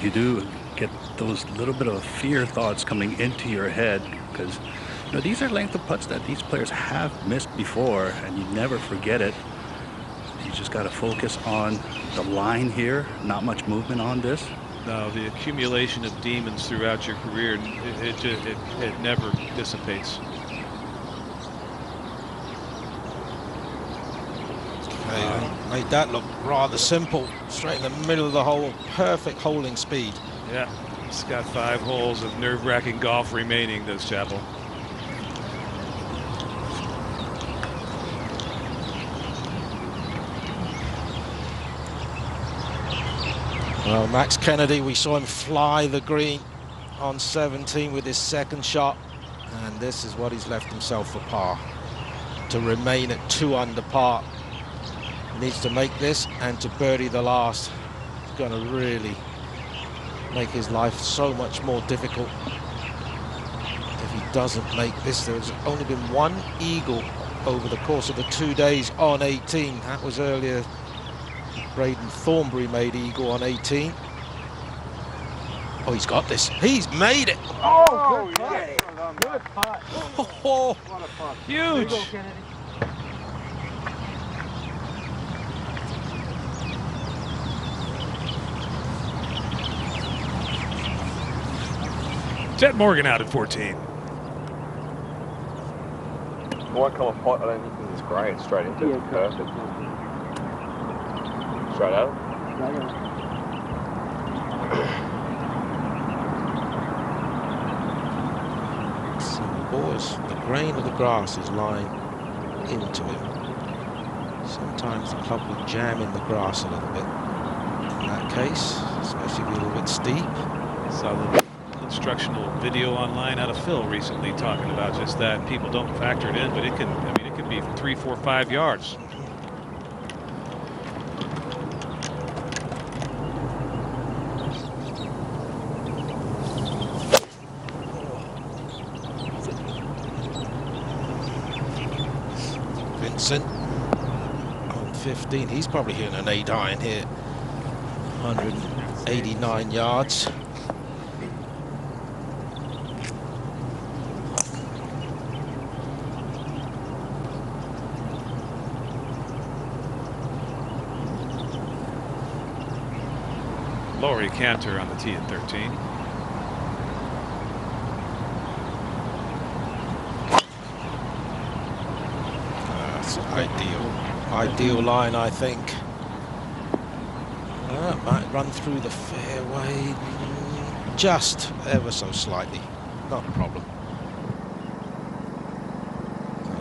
you do get those little bit of fear thoughts coming into your head because, you know, these are length of putts that these players have missed before, and you never forget it. You just got to focus on the line here. Not much movement on this. No, the accumulation of demons throughout your career, it never dissipates. Made that look rather simple. Straight in the middle of the hole. Perfect holding speed. Yeah, he's got 5 holes of nerve-wracking golf remaining, does Chappell. Well, Max Kennedy, we saw him fly the green on 17 with his 2nd shot, and this is what he's left himself for par. to remain at 2 under par. Needs to make this and to birdie the last. It's going to really make his life so much more difficult if he doesn't make this. There's only been 1 eagle over the course of the 2 days on 18. That was earlier. Braden Thornberry made eagle on 18. Oh, he's got this. He's made it. Oh, yeah. Good putt. Oh, What a putt. Huge. There you go, Kennedy. Jet Morgan out at 14. White collar pot, I don't think this is great. Straight into it, perfect. Straight out. So, boys, the grain of the grass is lying into him. Sometimes the club will jam in the grass a little bit. In that case, especially if you're a little bit steep. Saw the instructional video online out of Phil recently talking about just that. People don't factor it in, but it can, I mean, it can be 3, 4, 5 yards. Vincent on 15. He's probably hitting an 8 iron here. 189 yards. Laurie Cantor on the tee at 13. That's ideal line, I think. Might run through the fairway just ever so slightly. Not a problem.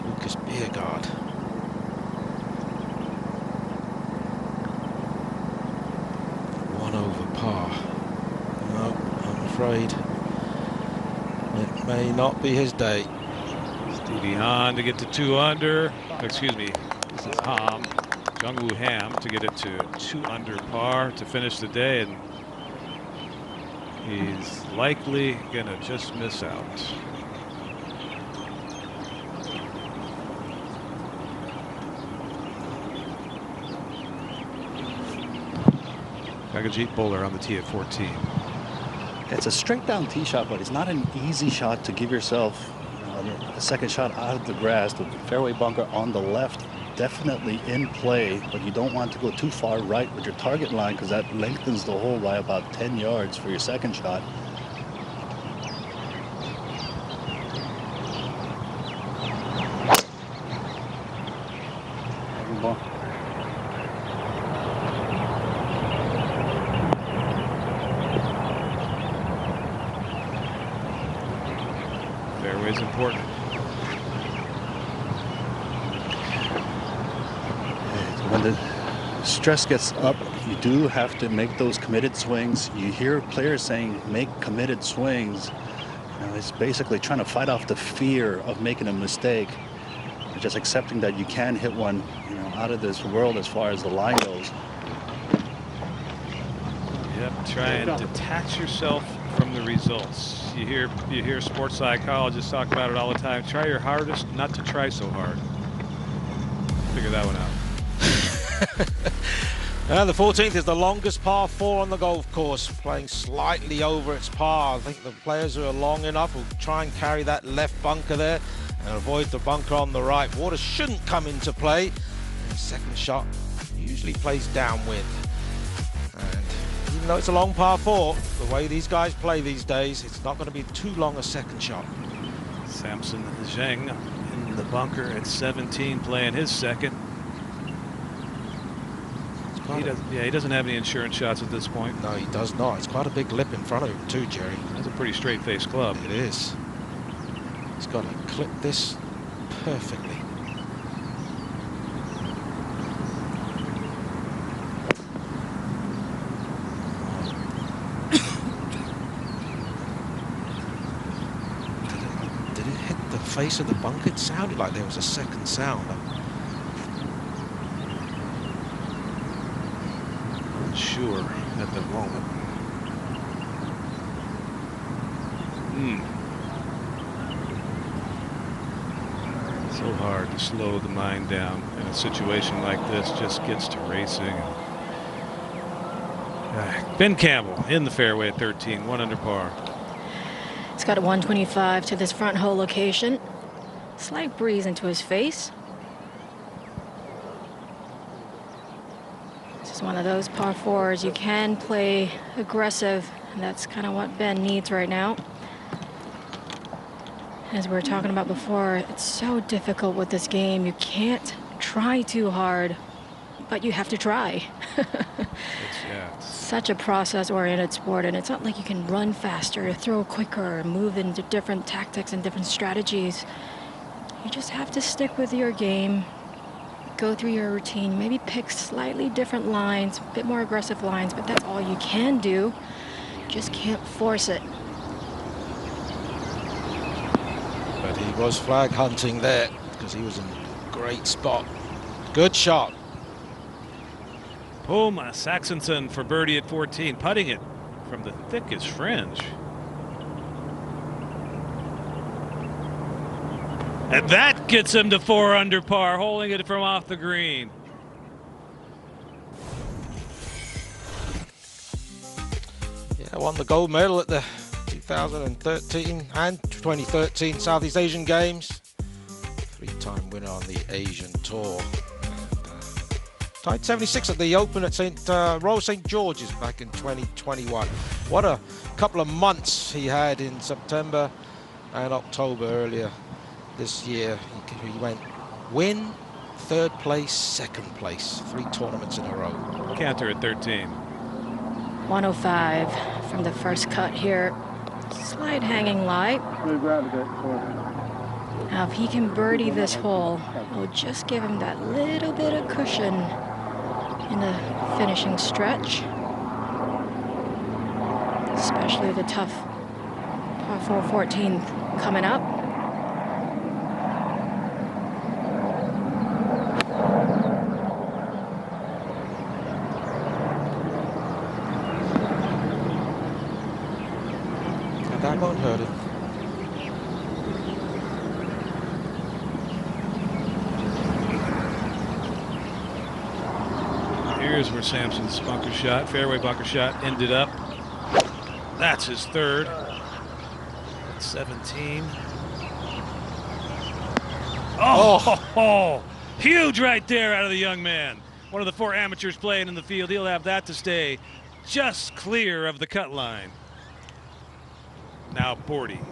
Lucas Biergaard. Over par. No, I'm afraid it may not be his day. Stevie Hahn to get to 2 under. Excuse me, this is Ham. Jungwoo Ham to get it to 2 under par to finish the day, and he's likely gonna just miss out. Kagajit Bowler on the tee at 14. It's a straight down tee shot, but it's not an easy shot to give yourself a second shot out of the grass. The fairway bunker on the left, definitely in play, but you don't want to go too far right with your target line because that lengthens the hole by about 10 yards for your second shot. Fairway's important. When the stress gets up, you do have to make those committed swings. You hear players saying, make committed swings. You know, it's basically trying to fight off the fear of making a mistake. Just accepting that you can hit one, you know, out of this world as far as the line goes. Yep, try and detach yourself from the results. You hear sports psychologists talk about it all the time. Try your hardest not to try so hard. Figure that one out. And the 14th is the longest par 4 on the golf course, playing slightly over its par. I think the players who are long enough will try and carry that left bunker there and avoid the bunker on the right. Water shouldn't come into play. And second shot usually plays downwind. And even though it's a long par 4, the way these guys play these days, it's not going to be too long a second shot. Samson Zheng in the bunker at 17, playing his second. He doesn't have any insurance shots at this point. No, he does not. It's quite a big lip in front of him too, Jerry. That's a pretty straight-faced club. It is. He's got to clip this perfectly. Did it hit the face of the bunker? It sounded like there was a second sound. I'm not sure at the moment. So hard to slow the mind down in a situation like this. Just gets to racing. Ben Campbell in the fairway at 13, 1 under par. He's got a 125 to this front hole location. Slight breeze into his face. This is one of those par fours. You can play aggressive, and that's kind of what Ben needs right now. As we were talking about before, it's so difficult with this game. You can't try too hard, but you have to try. It's such a process-oriented sport, and it's not like you can run faster, or throw quicker, or move into different tactics and different strategies. You just have to stick with your game, go through your routine, maybe pick slightly different lines, a bit more aggressive lines, but that's all you can do. You just can't force it. But he was flag hunting there because he was in a great spot. Good shot. Puma Saxonson for birdie at 14, putting it from the thickest fringe. And that gets him to 4 under par, holding it from off the green. Yeah, won the gold medal at the 2013 and 2013 Southeast Asian Games. 3-time winner on the Asian Tour. Tied 76 at the Open at Royal St. George's back in 2021. What a couple of months he had in September and October earlier this year. He went win, 3rd place, 2nd place, 3 tournaments in a row. Cantor at 13. 105 from the first cut here. Slight hanging lie. Now if he can birdie this hole, it'll just give him that little bit of cushion in the finishing stretch. Especially the tough par 4 14 coming up. And that won't hurt him. Here's where Sampson's bunker shot, fairway bunker shot, ended up. That's his 3rd. At 17. Oh, huge right there out of the young man. One of the 4 amateurs playing in the field. He'll have that to stay just clear of the cut line. Now Bordy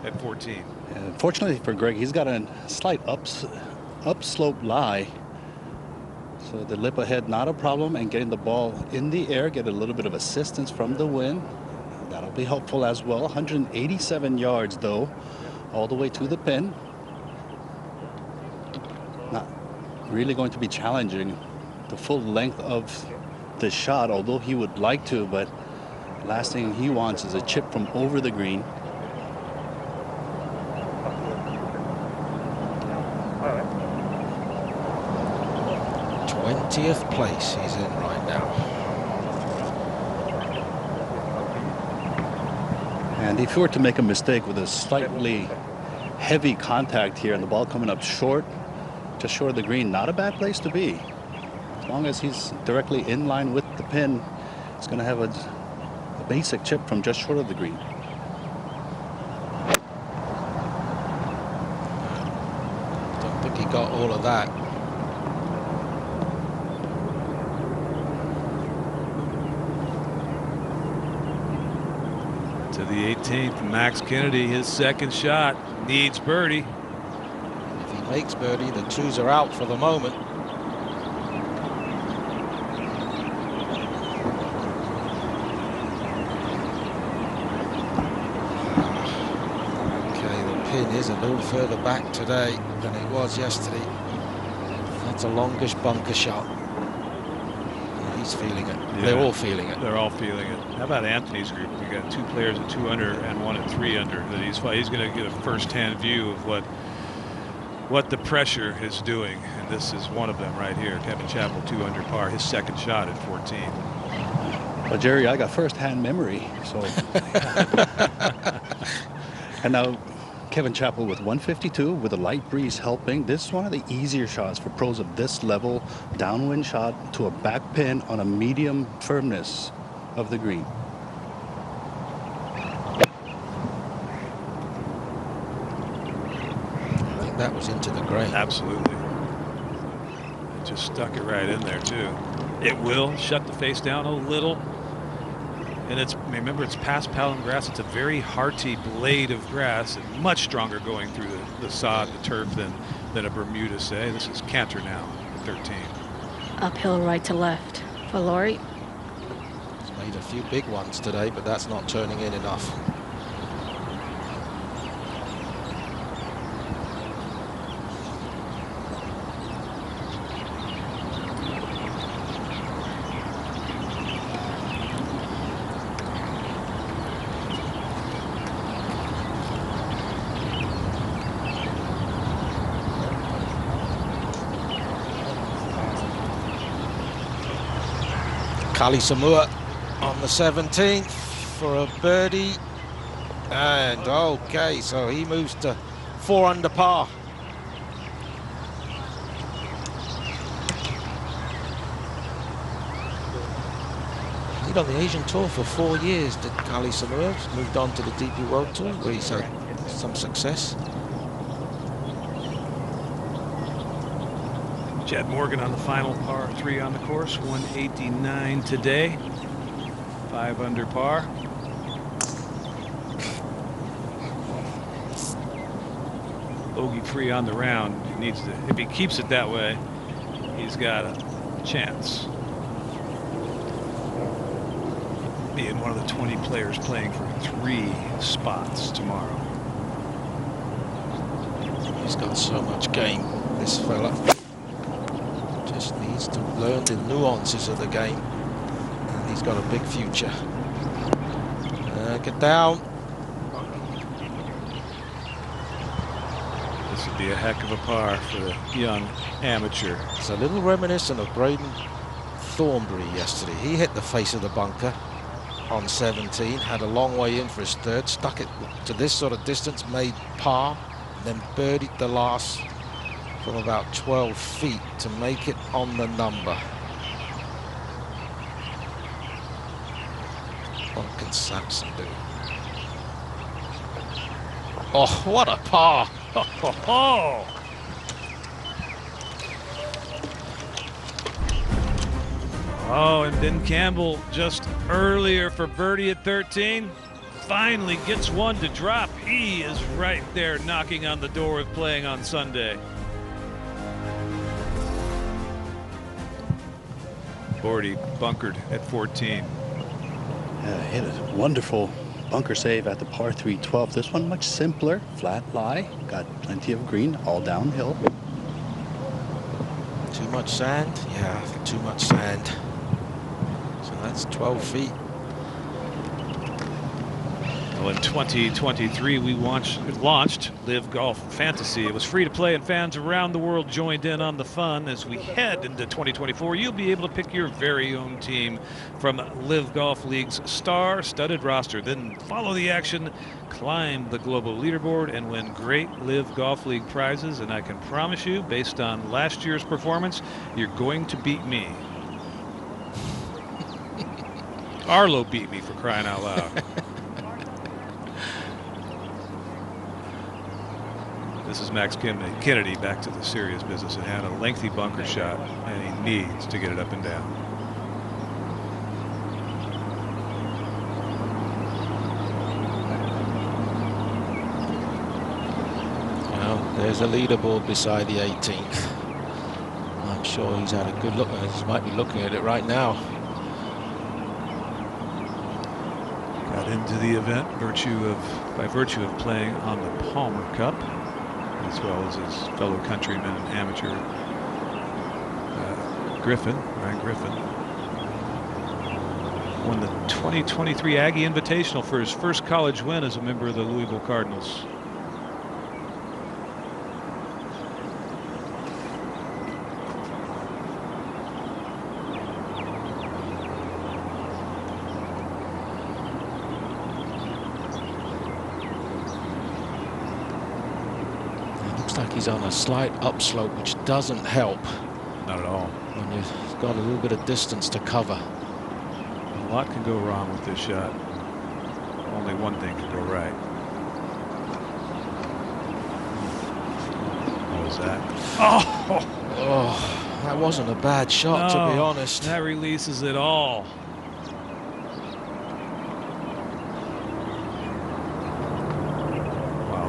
at 14. Fortunately for Greg, he's got a slight upslope lie. So the lip ahead, not a problem, and getting the ball in the air, get a little bit of assistance from the wind. That'll be helpful as well. 187 yards, though, all the way to the pin. Not really going to be challenging the full length of the shot, although he would like to, but last thing he wants is a chip from over the green. 20th place he's in right now. And if you were to make a mistake with a slightly heavy contact here and the ball coming up short, just short of the green, not a bad place to be. As long as he's directly in line with the pin, he's going to have a basic chip from just short of the green. Don't think he got all of that. To the 18th, Max Kennedy, his 2nd shot, needs birdie. If he makes birdie, the 2s are out for the moment. Okay, the pin is a little further back today than it was yesterday. That's a longish bunker shot. He's He's feeling it. Yeah. They're all feeling it. They're all feeling it. How about Anthony's group? We got 2 players at 2 under and 1 at 3 under. That he's going to get a first-hand view of what the pressure is doing, and this is one of them right here. Kevin Chappell 2 under par, his second shot at 14. Well, Jerry, I got first-hand memory, so. And now Kevin Chappell with 152 with a light breeze helping. This is one of the easier shots for pros of this level. Downwind shot to a back pin on a medium firmness of the green. I think that was into the grain. Absolutely. It just stuck it right in there too. It will shut the face down a little. And remember, it's past paddle grass. It's a very hearty blade of grass and much stronger going through the sod, the turf than a Bermuda, say. This is Cantor now, 13. Uphill right to left for Laurie. He's made a few big ones today, but that's not turning in enough. Kali Samua on the 17th for a birdie, and okay, so he moves to 4 under par. He'd on the Asian Tour for 4 years, did Kali Samua. Moved on to the DP World Tour where he's had some success. Chad Morgan on the final par 3 on the course, 189 today, 5 under par. Bogey free on the round. He needs to, if he keeps it that way, he's got a chance. Being one of the 20 players playing for 3 spots tomorrow. He's got so much game, this fella. Just needs to learn the nuances of the game, and he's got a big future. Get down. This would be a heck of a par for the young amateur. It's a little reminiscent of Braden Thornberry yesterday. He hit the face of the bunker on 17, had a long way in for his third, stuck it to this sort of distance, made par, then birdied the last from about 12 feet to make it on the number. What can Sampson do? Oh, what a par! Oh, and then Campbell just earlier for birdie at 13. Finally gets one to drop. He is right there knocking on the door of playing on Sunday. Bordy bunkered at 14. Yeah, hit a wonderful bunker save at the par 3 12. This one much simpler, flat lie, got plenty of green, all downhill. Too much sand? Yeah, too much sand. So that's 12 feet. Well, in 2023, we launched LIV Golf Fantasy. It was free to play, and fans around the world joined in on the fun. As we head into 2024, you'll be able to pick your very own team from LIV Golf League's star-studded roster. Then follow the action, climb the global leaderboard, and win great LIV Golf League prizes. And I can promise you, based on last year's performance, you're going to beat me. Arlo beat me, for crying out loud. This is Max Kennedy back to the serious business and had a lengthy bunker shot, and he needs to get it up and down. Well, there's a leaderboard beside the 18th. I'm sure he's had a good look. He might be looking at it right now. Got into the event by virtue of playing on the Palmer Cup, as well as his fellow countryman and amateur Ryan Griffin. Won the 2023 Aggie Invitational for his first college win as a member of the Louisville Cardinals. Like he's on a slight upslope, which doesn't help. Not at all. When you've got a little bit of distance to cover. A lot can go wrong with this shot. Only one thing can go right. What was that? Oh, that wasn't a bad shot, to be honest. That releases it all.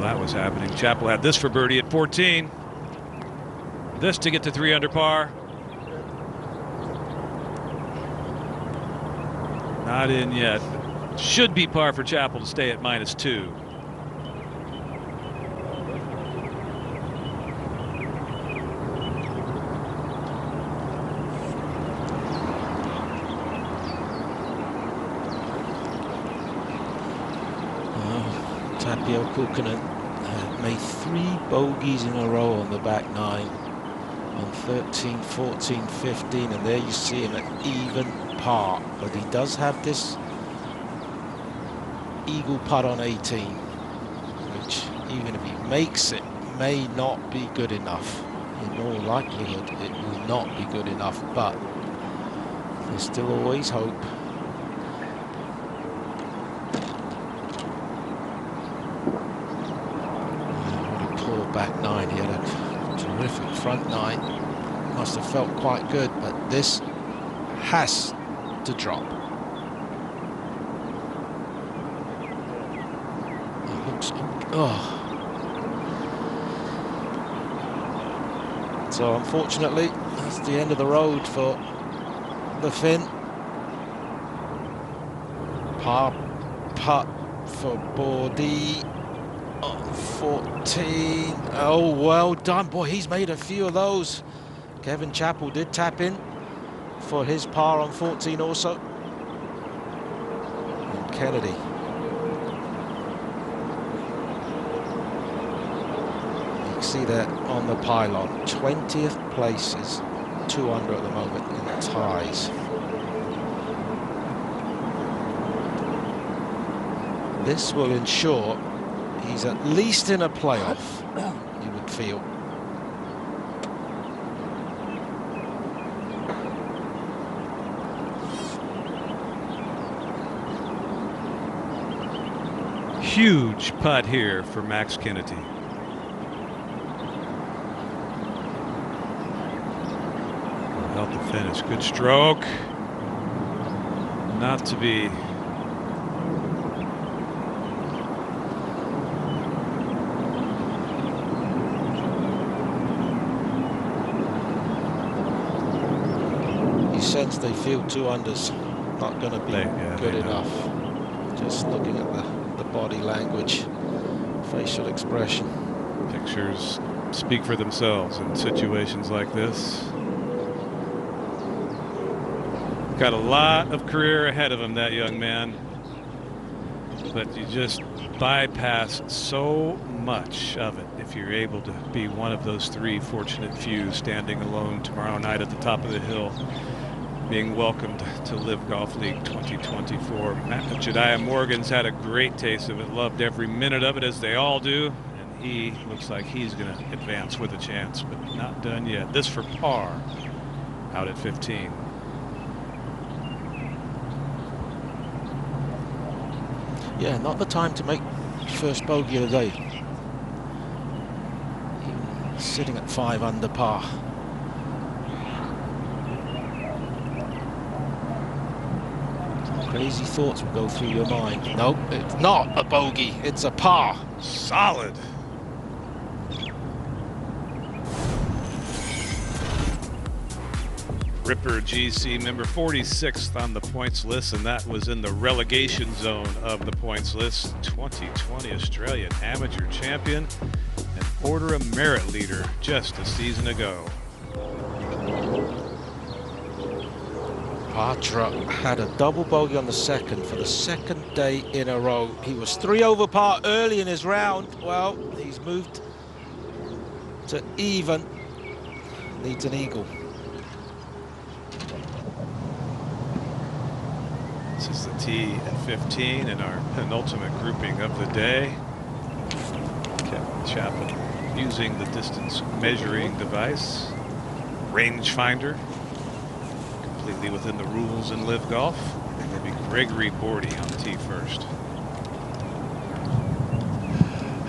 That was happening. Chappell had this for birdie at 14. This to get to 3 under par. Not in yet. Should be par for Chappell to stay at -2. Tapio Kukkonen made 3 bogeys in a row on the back 9 on 13, 14, 15, and there you see him at even par. But he does have this eagle putt on 18, which even if he makes it, may not be good enough. In all likelihood, it will not be good enough, but there's still always hope. Back 9, he had a terrific front 9, must have felt quite good, but this has to drop. So unfortunately, that's the end of the road for the Finn. Par putt for Bordy. 14. Oh, well done. Boy, he's made a few of those. Kevin Chappell did tap in for his par on 14 also. And Kennedy. You can see that on the pylon. 20th place is 2 under at the moment in the ties. This will ensure he's at least in a playoff, you would feel. Huge putt here for Max Kennedy. Held the finish. Good stroke. Not to be. Sense they feel 2 unders not going to be good enough. Just looking at the body language, facial expression. Pictures speak for themselves in situations like this. Got a lot of career ahead of him, that young man. But you just bypass so much of it if you're able to be one of those 3 fortunate few standing alone tomorrow night at the top of the hill, being welcomed to LIV Golf League 2024. Jediah Morgan's had a great taste of it, loved every minute of it, as they all do, and he looks like he's going to advance with a chance, but not done yet. This for par out at 15. Yeah, not the time to make first bogey of the day. Sitting at 5 under par. Crazy thoughts will go through your mind. Nope, it's not a bogey, it's a par. Solid. Ripper GC member, 46th on the points list, and that was in the relegation zone of the points list. 2020 Australian Amateur Champion and Order of Merit leader just a season ago. Bartra had a double bogey on the second for the second day in a row. He was 3 over par early in his round. Well, he's moved to even. Needs an eagle. This is the tee at 15 in our penultimate grouping of the day. Kevin Chappell using the distance measuring device, rangefinder, completely within the rules in LIV Golf. And it'll be Gregory Bordy on tee first.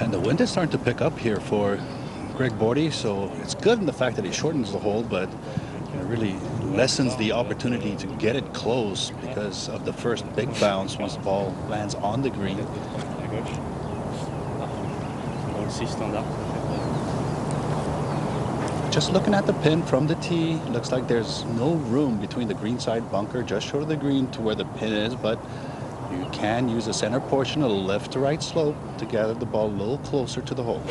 And the wind is starting to pick up here for Greg Bordy, so it's good in the fact that he shortens the hole, but it really lessens the opportunity to get it close because of the first big bounce once the ball lands on the green. Just looking at the pin from the tee, looks like there's no room between the greenside bunker just short of the green to where the pin is, but you can use the center portion of the left to right slope to gather the ball a little closer to the hole.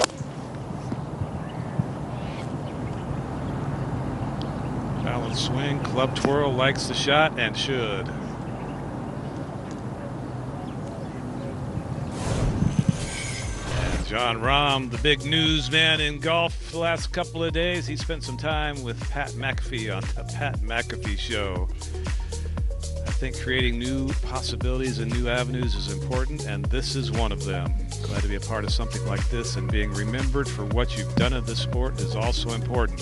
Balance swing, club twirl, likes the shot and should. John Rahm, the big newsman in golf the last couple of days. He spent some time with Pat McAfee on the Pat McAfee Show. I think creating new possibilities and new avenues is important, and this is one of them. Glad to be a part of something like this, and being remembered for what you've done in this sport is also important.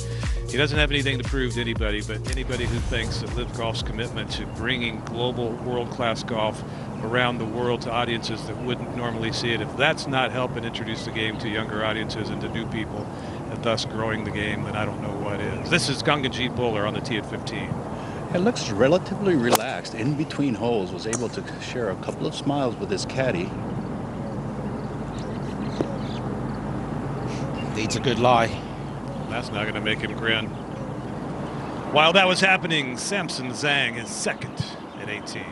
He doesn't have anything to prove to anybody, but anybody who thinks that LIV Golf's commitment to bringing global world-class golf around the world to audiences that wouldn't normally see it, if that's not helping introduce the game to younger audiences and to new people, and thus growing the game, then I don't know what is. This is Gangajeet Bhullar on the tee at 15. It looks relatively relaxed in between holes, was able to share a couple of smiles with his caddy. Needs a good lie. That's not going to make him grin. While that was happening, Samson Zhang is second at 18.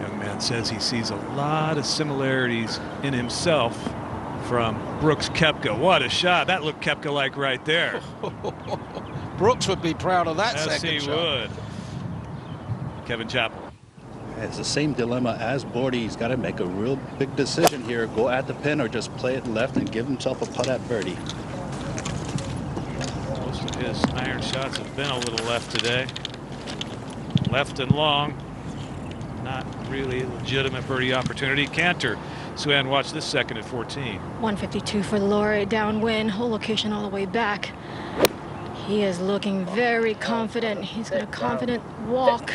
Young man says he sees a lot of similarities in himself from Brooks Koepka. What a shot. That looked Koepka-like right there. Brooks would be proud of that yes, second shot. Yes, he would. Kevin Chappell. It's the same dilemma as Bordy. He's got to make a real big decision here. Go at the pin or just play it left and give himself a putt at birdie. Most of his iron shots have been a little left today. Left and long. Not really a legitimate birdie opportunity. Cantor. Suan, watch this second at 14. 152 for Laurie, downwind, whole location all the way back. He is looking very confident. He's got a confident walk.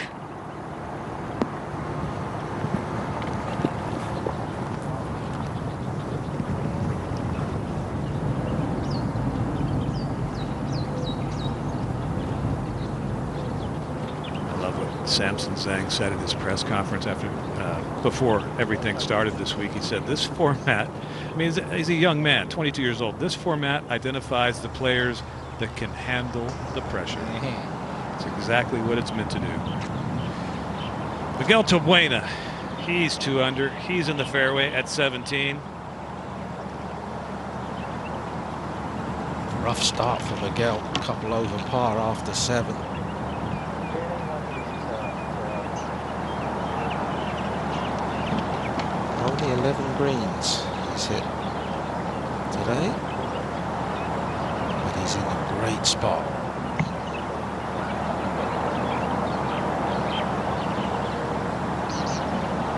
Samson Zhang said at his press conference after, before everything started this week, he said this format, I mean, he's a young man, 22 years old. This format identifies the players that can handle the pressure. It's exactly what it's meant to do. Miguel Tobuena, he's 2 under. He's in the fairway at 17. Rough start for Miguel, a couple over par after 7. Only 11 greens he's hit today, but he's in a great spot.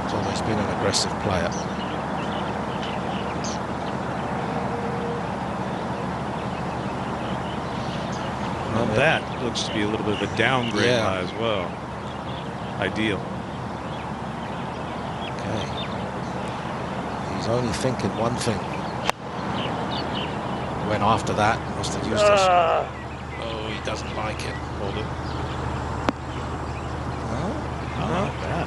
He's always been an aggressive player. Well, that looks to be a little bit of a downgrade as well. Ideal. He's only thinking one thing. Went after that, must have used us. Oh, he doesn't like it. Hold it. No? Not bad.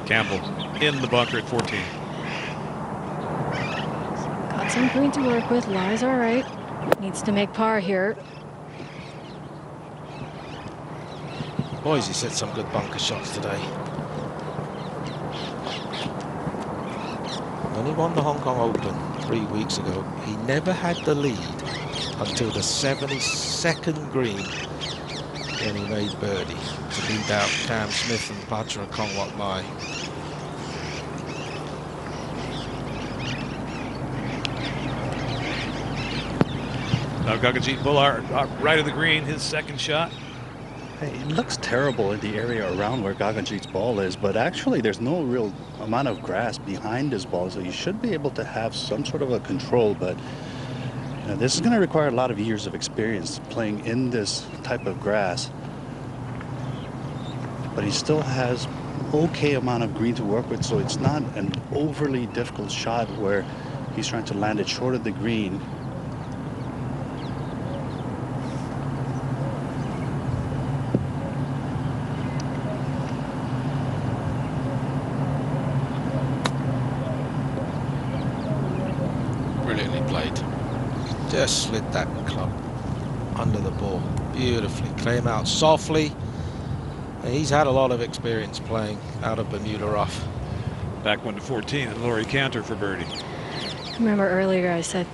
Campbell in the bunker at 14. Got some green to work with. Lie's all right. Needs to make par here. Boys, he's hit some good bunker shots today. When he won the Hong Kong Open 3 weeks ago, he never had the lead until the 72nd green when he made birdie to beat out Cam Smith and Patra Kongwak Mai. Now Gagajit Bullard right of the green, his second shot. Hey, it looks terrible in the area around where Gagajit's ball is, but actually there's no real amount of grass behind his ball, so you should be able to have some sort of a control. But you know, this is going to require a lot of years of experience playing in this type of grass. But he still has okay amount of green to work with, so it's not an overly difficult shot where he's trying to land it short of the green. Brilliantly played. Just slid that club under the ball beautifully. Came out softly. And he's had a lot of experience playing out of Bermuda rough. Back 1 to 14 and Laurie Cantor for birdie. Remember earlier I said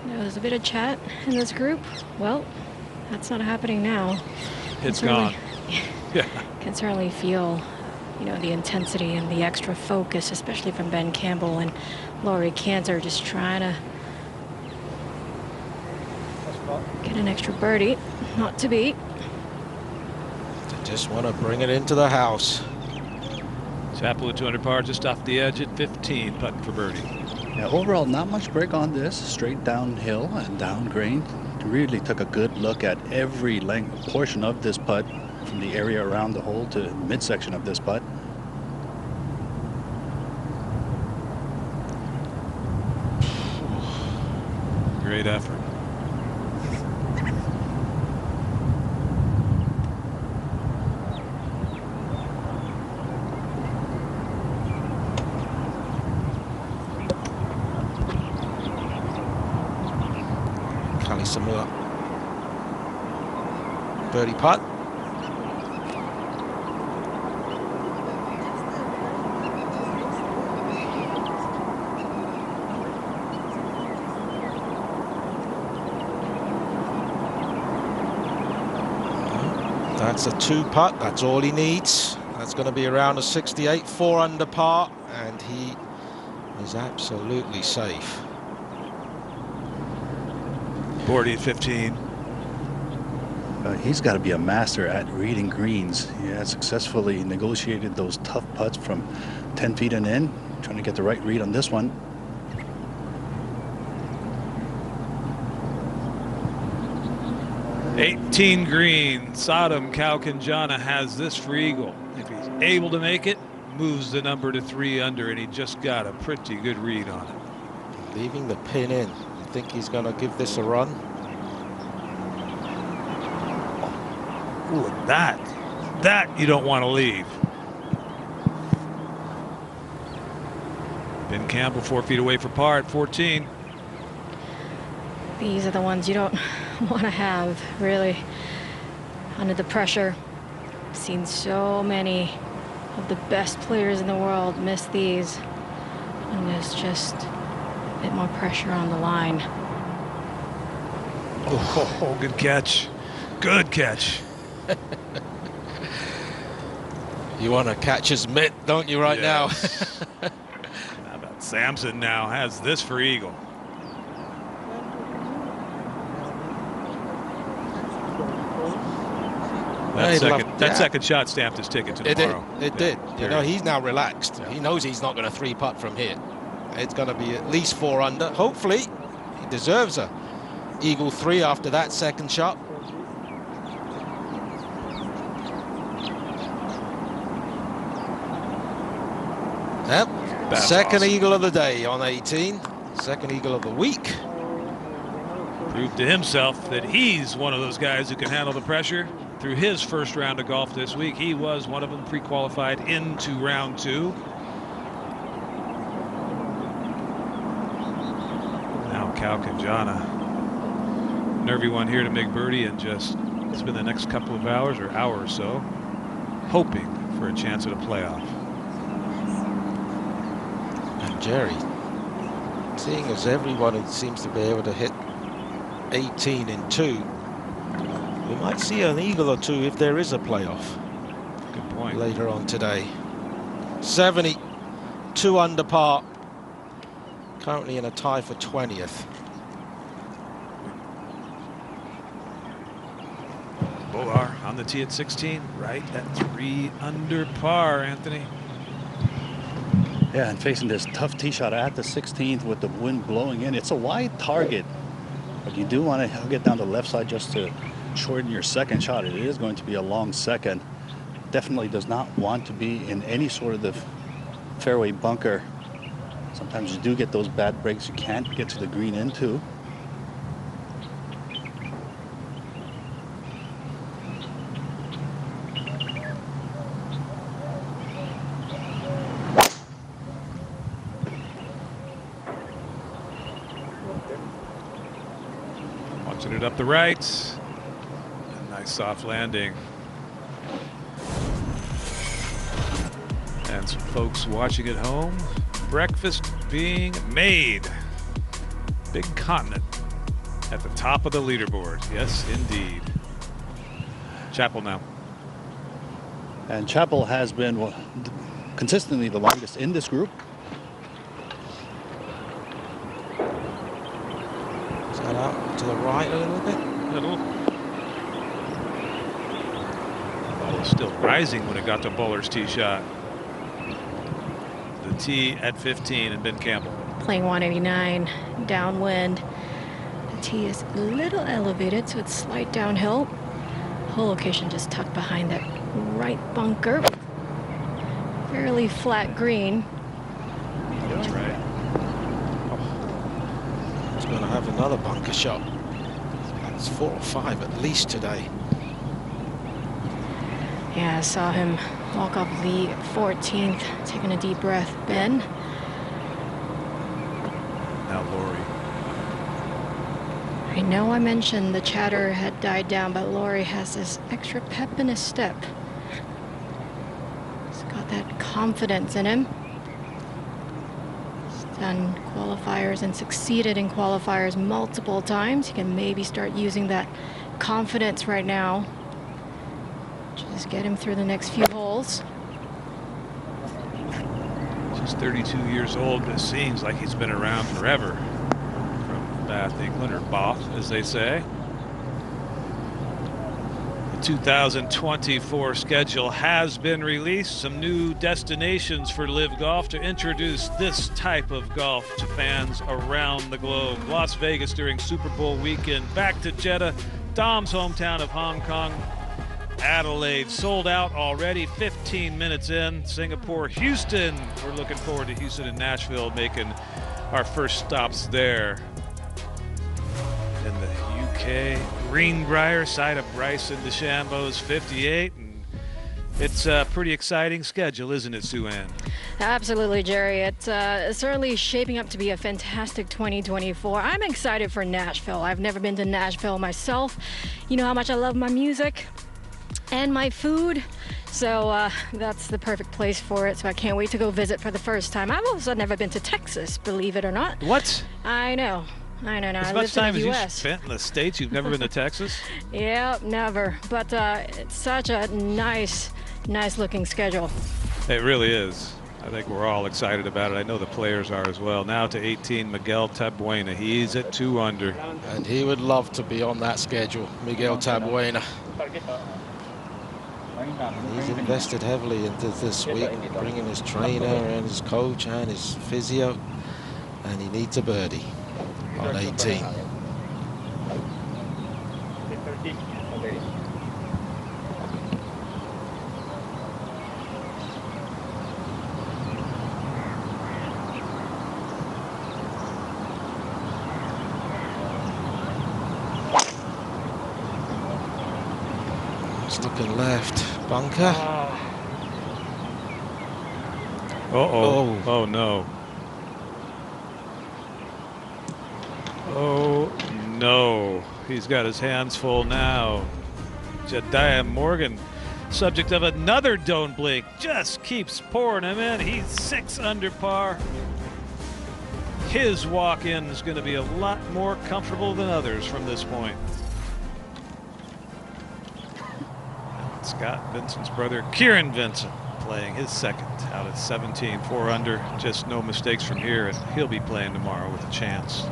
there was a bit of chat in this group. Well, that's not happening now. It's gone. Yeah. Can certainly feel, you know, the intensity and the extra focus, especially from Ben Campbell and Laurie Cantor, just trying to get an extra birdie, not to beat. Just want to bring it into the house. Chappell at 200 par, just off the edge at 15, putting for birdie. Yeah, overall, not much break on this. Straight downhill and down green. Really took a good look at every length portion of this putt, from the area around the hole to midsection of this putt. Great effort. Samua. Birdie putt. That's a 2 putt. That's all he needs. That's going to be around a 68, 4 under par, and he is absolutely safe. Birdie at 15. He's got to be a master at reading greens. He has successfully negotiated those tough putts from 10 feet and in, trying to get the right read on this one. '18 green. Sodom Kaukanjana has this for eagle. If he's able to make it, moves the number to 3 under, and he just got a pretty good read on it. Leaving the pin in. You think he's going to give this a run? Ooh, that you don't want to leave. Ben Campbell 4 feet away for par at 14. These are the ones you don't want to have, really, under the pressure. I've seen so many of the best players in the world miss these, and there's just a bit more pressure on the line. Oh, good catch. Good catch. You want a catcher's mitt, don't you, right yes. Now? How about Sampson now has this for eagle. That second shot stamped his ticket to tomorrow. It did. You know, he's now relaxed. Yeah. He knows he's not going to 3-putt from here. It's going to be at least 4 under. Hopefully, he deserves a eagle 3 after that second shot. Yep. That's second awesome. Eagle of the day on 18. Second eagle of the week. Proved to himself that he's one of those guys who can handle the pressure. Through his first round of golf this week, he was one of them, pre-qualified into round 2. Now Kaukanjana, nervy one here to make birdie, and just spend the next couple of hours or hour or so hoping for a chance at a playoff. And Jerry, Seeing as everyone seems to be able to hit 18 in 2, we might see an eagle or two if there is a playoff. Good point. Later on today. 70, 2 under par. Currently in a tie for 20th. Bolar on the tee at 16, right at 3 under par, Anthony. Yeah, and facing this tough tee shot at the 16th with the wind blowing in. It's a wide target, but you do want to get down the left side just to shorten your second shot. It is going to be a long second. Definitely does not want to be in any sort of the fairway bunker. Sometimes you do get those bad breaks you can't get to the green into. Watching it up the right. A nice soft landing. And some folks watching at home. Breakfast being made. Big continent at the top of the leaderboard. Yes, indeed. Chappell now. And Chappell has been consistently the longest in this group. Is that out to the right a little bit? Little. Ball was still rising when it got to Bowler's tee shot. The tee at 15 and Ben Campbell. Playing 189 downwind. The tee is a little elevated, so it's slight downhill. Whole location just tucked behind that right bunker. Fairly flat green. That's right. He's going to have another bunker shot. That's 4 or 5 at least today. Yeah, I saw him walk off the 14th, taking a deep breath. Ben. Now Laurie. I know I mentioned the chatter had died down, but Laurie has this extra pep in his step. He's got that confidence in him. He's done qualifiers and succeeded in qualifiers multiple times. He can maybe start using that confidence right now. Just get him through the next few holes. He's 32 years old, but it seems like he's been around forever. From Bath, England, or Bath, as they say. The 2024 schedule has been released. Some new destinations for LIV Golf to introduce this type of golf to fans around the globe. Las Vegas during Super Bowl weekend. Back to Jeddah, Dom's hometown of Hong Kong. Adelaide sold out already, 15 minutes in. Singapore, Houston. We're looking forward to Houston and Nashville making our first stops there. In the UK, Greenbrier, side of Bryson DeChambeau's 58. And it's a pretty exciting schedule, isn't it, Sue Ann? Absolutely, Jerry. It's certainly shaping up to be a fantastic 2024. I'm excited for Nashville. I've never been to Nashville myself. You know how much I love my music and my food, so that's the perfect place for it. So I can't wait to go visit for the first time. I've also never been to Texas, believe it or not. What? I know. Now, as much time as you spent in the States, you've never been to Texas? Yep, never. But it's such a nice looking schedule. It really is. I think we're all excited about it. I know the players are as well. Now to 18, Miguel Tabuena. He's at 2 under. And he would love to be on that schedule, Miguel Tabuena. He's invested heavily into this week, bringing his trainer and his coach and his physio, and he needs a birdie on 18. It's looking left. Bunker. Uh-oh. Oh, no. Oh, no. He's got his hands full now. Jediah Morgan, subject of another don't blink, just keeps pouring him in. He's 6 under par. his walk-in is going to be a lot more comfortable than others from this point. And Scott Vincent's brother, Kieran Vincent, playing his second out at 17, 4 under. Just no mistakes from here, and he'll be playing tomorrow with a chance.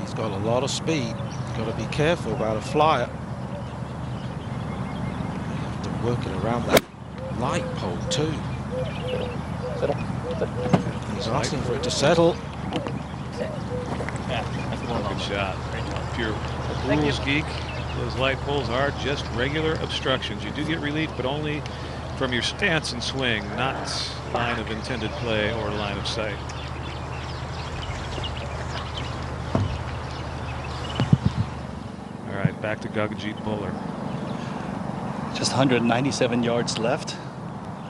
He's got a lot of speed. Got to be careful about a flyer. You have to work it around that light pole too. He's asking for it to settle. Good shot. Pure rules geek. Those light poles are just regular obstructions. You do get relief, but only from your stance and swing, not line of intended play or line of sight. All right, back to Gagajit Bowler. Just 197 yards left.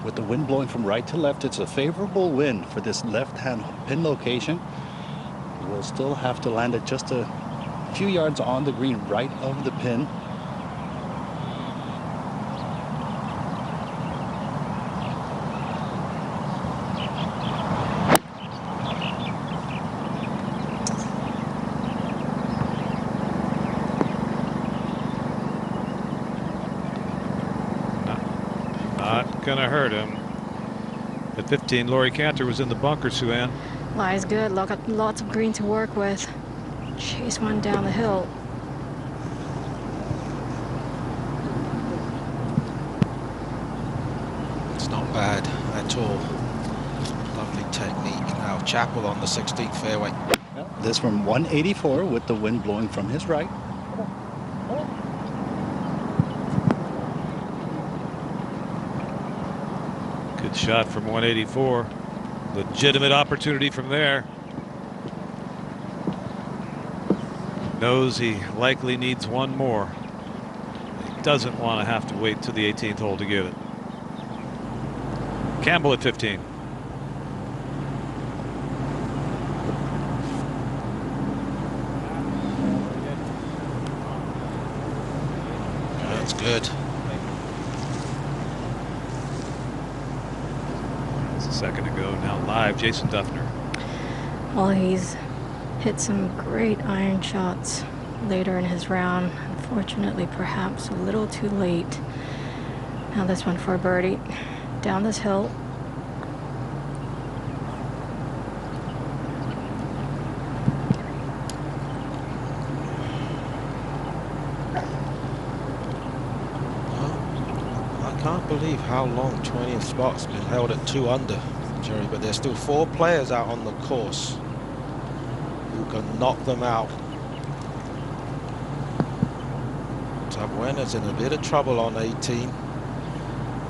With the wind blowing from right to left, it's a favorable wind for this left-hand pin location. We'll still have to land it just a few yards on the green right of the pin. Not gonna hurt him. At 15, Laurie Cantor was in the bunker, Sue-Ann. Lies good. Lots of green to work with. Chase one down the hill. It's not bad at all. Lovely technique. Now Chappell on the 16th fairway. This from 184 with the wind blowing from his right. Good shot from 184. Legitimate opportunity from there. Knows he likely needs one more. He doesn't want to have to wait to the 18th hole to get it. Campbell at 15. That's good. That's a second ago. Now live, Jason Duffner. Well, he's hit some great iron shots later in his round. Unfortunately, perhaps a little too late. Now this one for a birdie. Down this hill. I can't believe how long 20th spot's been held at 2 under, Jerry, but there's still 4 players out on the course who can knock them out. Tom Werner's in a bit of trouble on 18.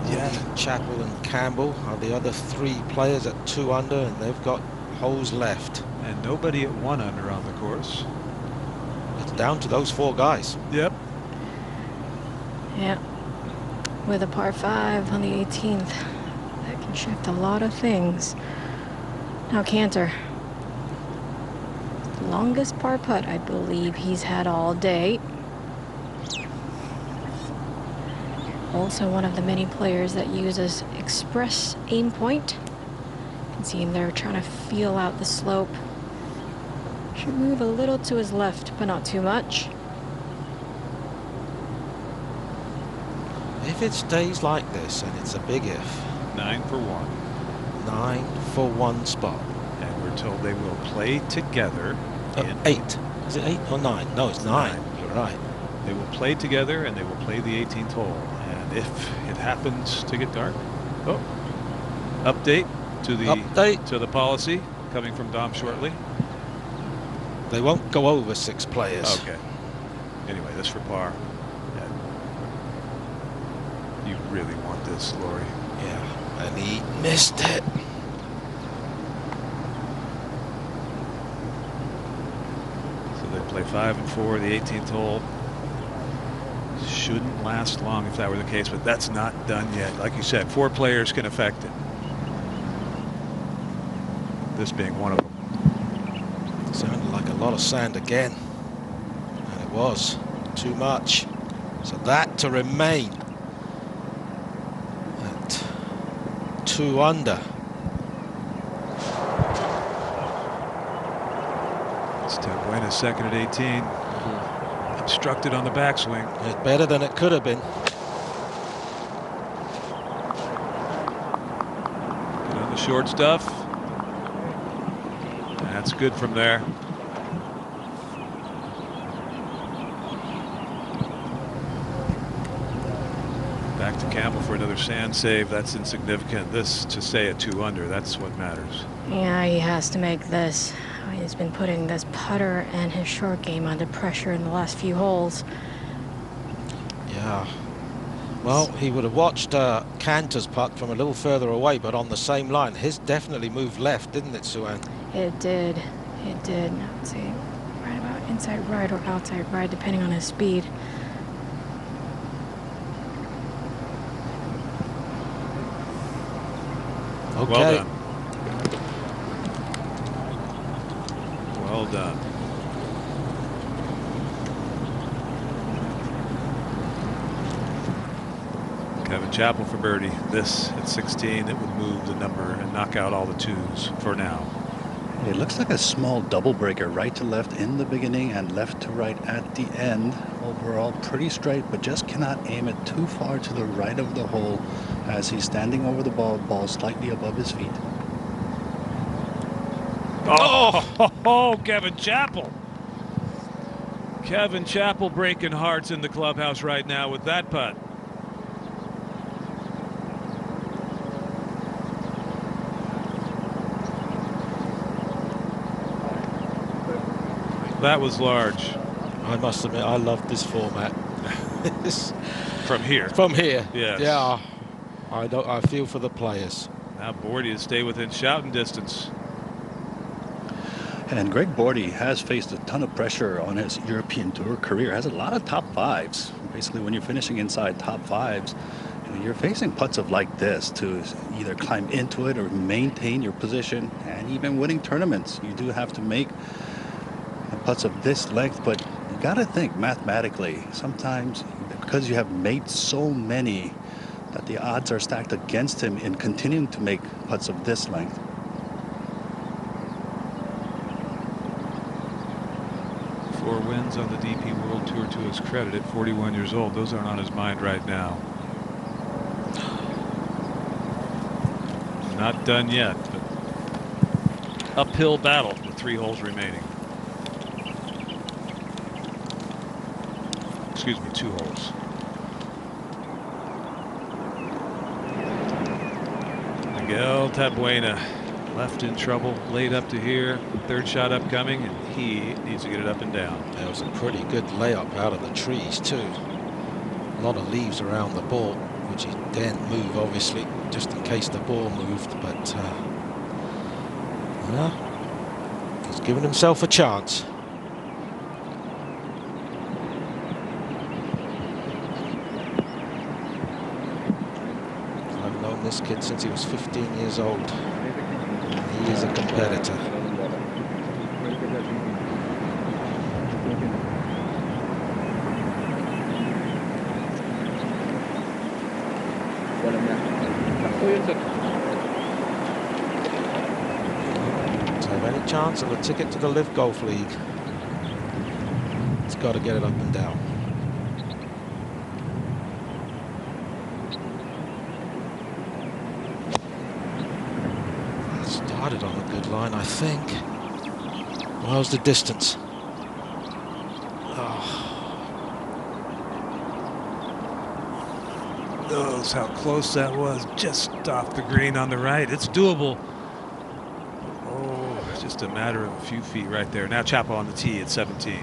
Yeah, Chappell and Campbell are the other 3 players at 2 under, and they've got holes left. And nobody at 1 under on the course. It's down to those 4 guys. Yep. Yeah. With a par 5 on the 18th. That can shift a lot of things. Now Cantor. Longest par putt I believe he's had all day. Also one of the many players that uses express aim point. You can see him there trying to feel out the slope. Should move a little to his left, but not too much. If it stays like this, and it's a big if. 9 for 1. 9 for 1 spot. And we're told they will play together. In 8. Is it 8 or 9? No, it's 9. You're right. They will play together and they will play the 18th hole. And if it happens to get dark, update to the policy coming from Dom shortly. They won't go over 6 players. Okay. Anyway, this for par. You really want this, Laurie. Yeah, and he missed it. So they play 5 and 4, the 18th hole. Shouldn't last long if that were the case, but that's not done yet. Like you said, 4 players can affect it. This being one of them. Sounded like a lot of sand again. And it was too much. So that to remain at 2 under. It's Buena's second at 18. Obstructed on the backswing. It's better than it could have been. Get on the short stuff. That's good from there. Back to Campbell for another sand save. That's insignificant. This to stay at 2 under. That's what matters. Yeah, he has to make this. He's been putting this putter and his short game under pressure in the last few holes. Yeah. Well, he would have watched Cantor's putt from a little further away, but on the same line. His definitely moved left, didn't it, Sue Ann? It did. It did. I would say right about inside right or outside right, depending on his speed. Okay. Well done. Well done. Kevin Chappell for birdie. This at 16, it would move the number and knock out all the 2s for now. It looks like a small double breaker, right to left in the beginning and left to right at the end. Overall pretty straight, but just cannot aim it too far to the right of the hole as he's standing over the ball slightly above his feet. Oh, Kevin Chappell. Kevin Chappell breaking hearts in the clubhouse right now with that putt. That was large. I must admit, I love this format. From here. From here. Yes. Yeah. I feel for the players. Now Bordy to stay within shouting distance. And Greg Bordy has faced a ton of pressure on his European Tour career. Has a lot of top 5s. Basically, when you're finishing inside top 5s, you're facing putts of like this to either climb into it or maintain your position, and even winning tournaments. You do have to make putts of this length, but you got to think mathematically. Sometimes, because you have made so many, that the odds are stacked against him in continuing to make putts of this length. Four wins on the DP World Tour to his credit at 41 years old. Those aren't on his mind right now. Not done yet, but uphill battle with 3 holes remaining. Excuse me, 2 holes. Miguel Tabuena left in trouble, laid up to here. 3rd shot upcoming, and he needs to get it up and down. That was a pretty good layup out of the trees too. A lot of leaves around the ball, which he didn't move, obviously, just in case the ball moved. But yeah, he's given himself a chance. I've known this kid since he was 15 years old. He is a competitor. To have any chance of a ticket to the LIV Golf League, it's got to get it up and down. Started on a good line, I think. How's the distance? Knows how close that was, just off the green on the right. It's doable. Oh, just a matter of a few feet right there. Now Chappell on the tee at 17.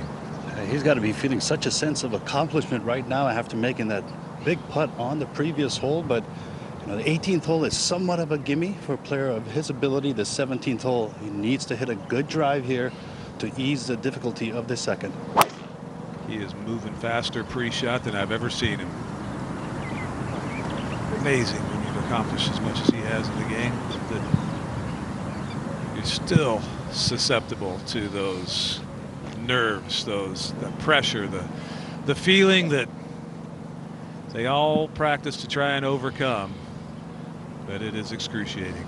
He's got to be feeling such a sense of accomplishment right now after making that big putt on the previous hole. But you know, the 18th hole is somewhat of a gimme for a player of his ability. The 17th hole, he needs to hit a good drive here to ease the difficulty of the second. He is moving faster pre-shot than I've ever seen him. Amazing when you've accomplished as much as he has in the game, that you're still susceptible to those nerves, the pressure, the feeling that they all practice to try and overcome, but it is excruciating.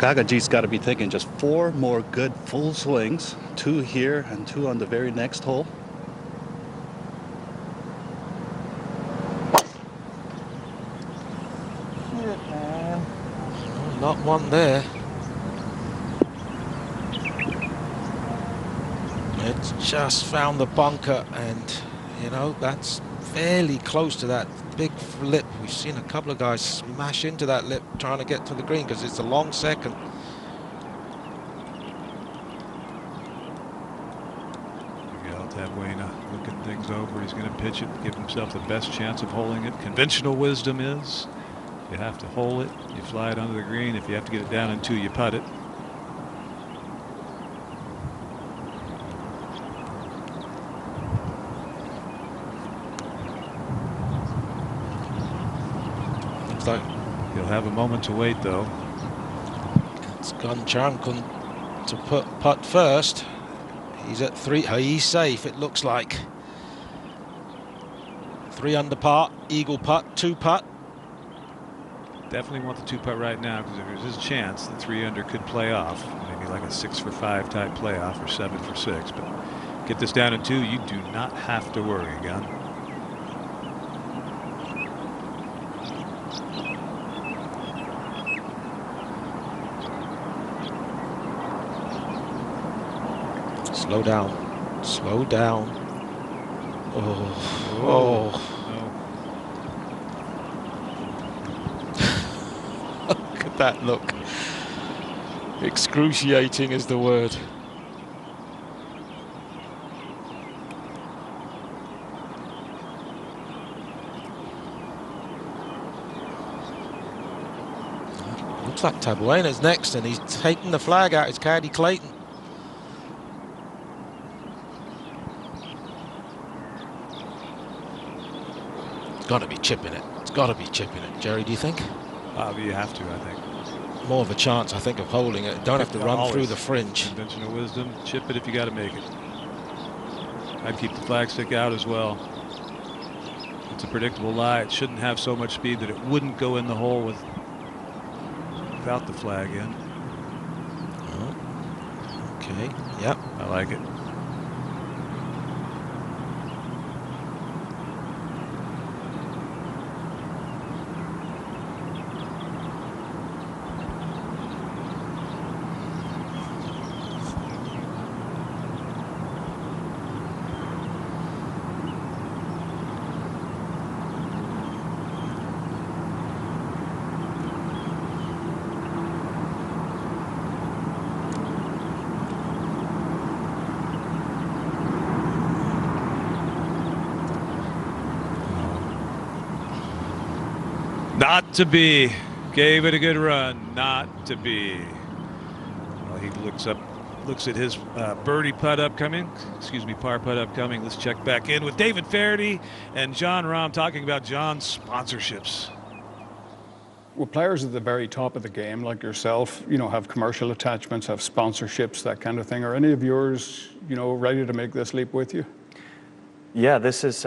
Takagaji's got to be taking just 4 more good full swings, 2 here and 2 on the very next hole. Not one there. It's just found the bunker, and you know, that's fairly close to that big lip. We've seen a couple of guys smash into that lip trying to get to the green because it's a long second. Tabuena looking things over. He's going to pitch it, give himself the best chance of holding it. Conventional wisdom is you have to hold it, you fly it under the green. If you have to get it down in 2, you putt it. Looks like he'll have a moment to wait, though. It's Gunchankun to putt first. He's at 3. He's safe, it looks like. 3 under par, eagle putt, 2 putt. Definitely want the 2 putt right now, because if there's a chance the 3 under could play off, maybe like a 6 for 5 type playoff or 7 for 6. But get this down in 2, you do not have to worry, Gun. Slow down. Slow down. Oh. Oh. Look at that look. Excruciating is the word. Looks like Tabuena's next, and he's taking the flag out. It's Caddy Clayton. Got to be chipping it. It's got to be chipping it. Jerry, do you think? You have to, I think. More of a chance, I think, of holding it. Don't have to run through the fringe. Conventional wisdom. Chip it if you got to make it. I'd keep the flag stick out as well. It's a predictable lie. It shouldn't have so much speed that it wouldn't go in the hole without the flag in. Oh. Okay. Yep. I like it. Not to be. Gave it a good run. Not to be. Well, he looks at his birdie putt upcoming. Excuse me, par putt upcoming. Let's check back in with David Faraday and Jon Rahm talking about John's sponsorships. Well, players at the very top of the game, like yourself, you know, have commercial attachments, have sponsorships, that kind of thing. Are any of yours, you know, ready to make this leap with you? Yeah, this is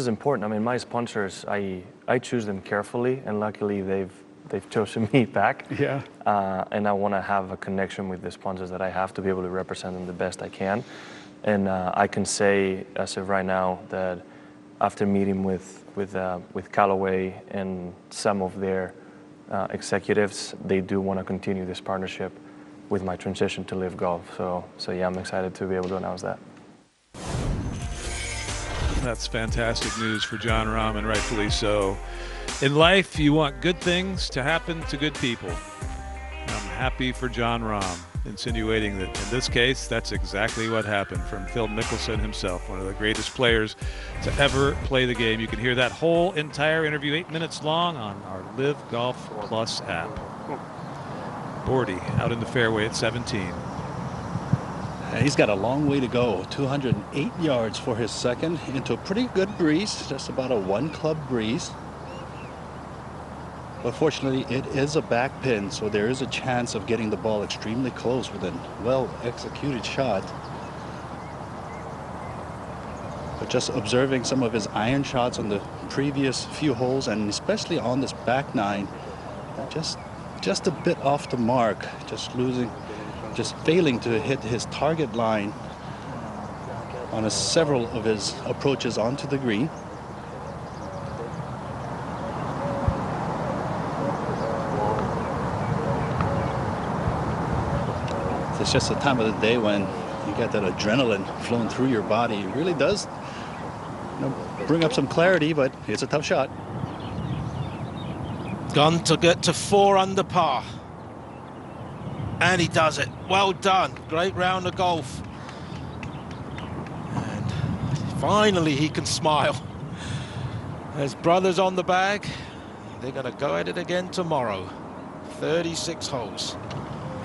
important. I mean, my sponsors, I choose them carefully, and luckily they've chosen me back. Yeah. And I want to have a connection with the sponsors that I have to be able to represent them the best I can. And I can say, as of right now, that after meeting with Callaway and some of their executives, they do want to continue this partnership with my transition to LIV Golf. So yeah, I'm excited to be able to announce that. That's fantastic news for Jon Rahm, and rightfully so. In life, you want good things to happen to good people. I'm happy for Jon Rahm, insinuating that in this case, that's exactly what happened from Phil Mickelson himself, one of the greatest players to ever play the game. You can hear that whole entire interview, 8 minutes long, on our LIV Golf Plus app. Bordy out in the fairway at 17. He's got a long way to go. 208 yards for his second into a pretty good breeze, just about a 1 club breeze. But fortunately, it is a back pin, so there is a chance of getting the ball extremely close with a well-executed shot. But just observing some of his iron shots on the previous few holes, and especially on this back 9, just just a bit off the mark, just failing to hit his target line on several of his approaches onto the green. It's just a time of the day when you get that adrenaline flowing through your body. It really does, you know, bring up some clarity, but it's a tough shot. Gone to get to 4 under par. And he does it. Well done. Great round of golf. And finally he can smile. His brother's on the bag. They're going to go at it again tomorrow. 36 holes.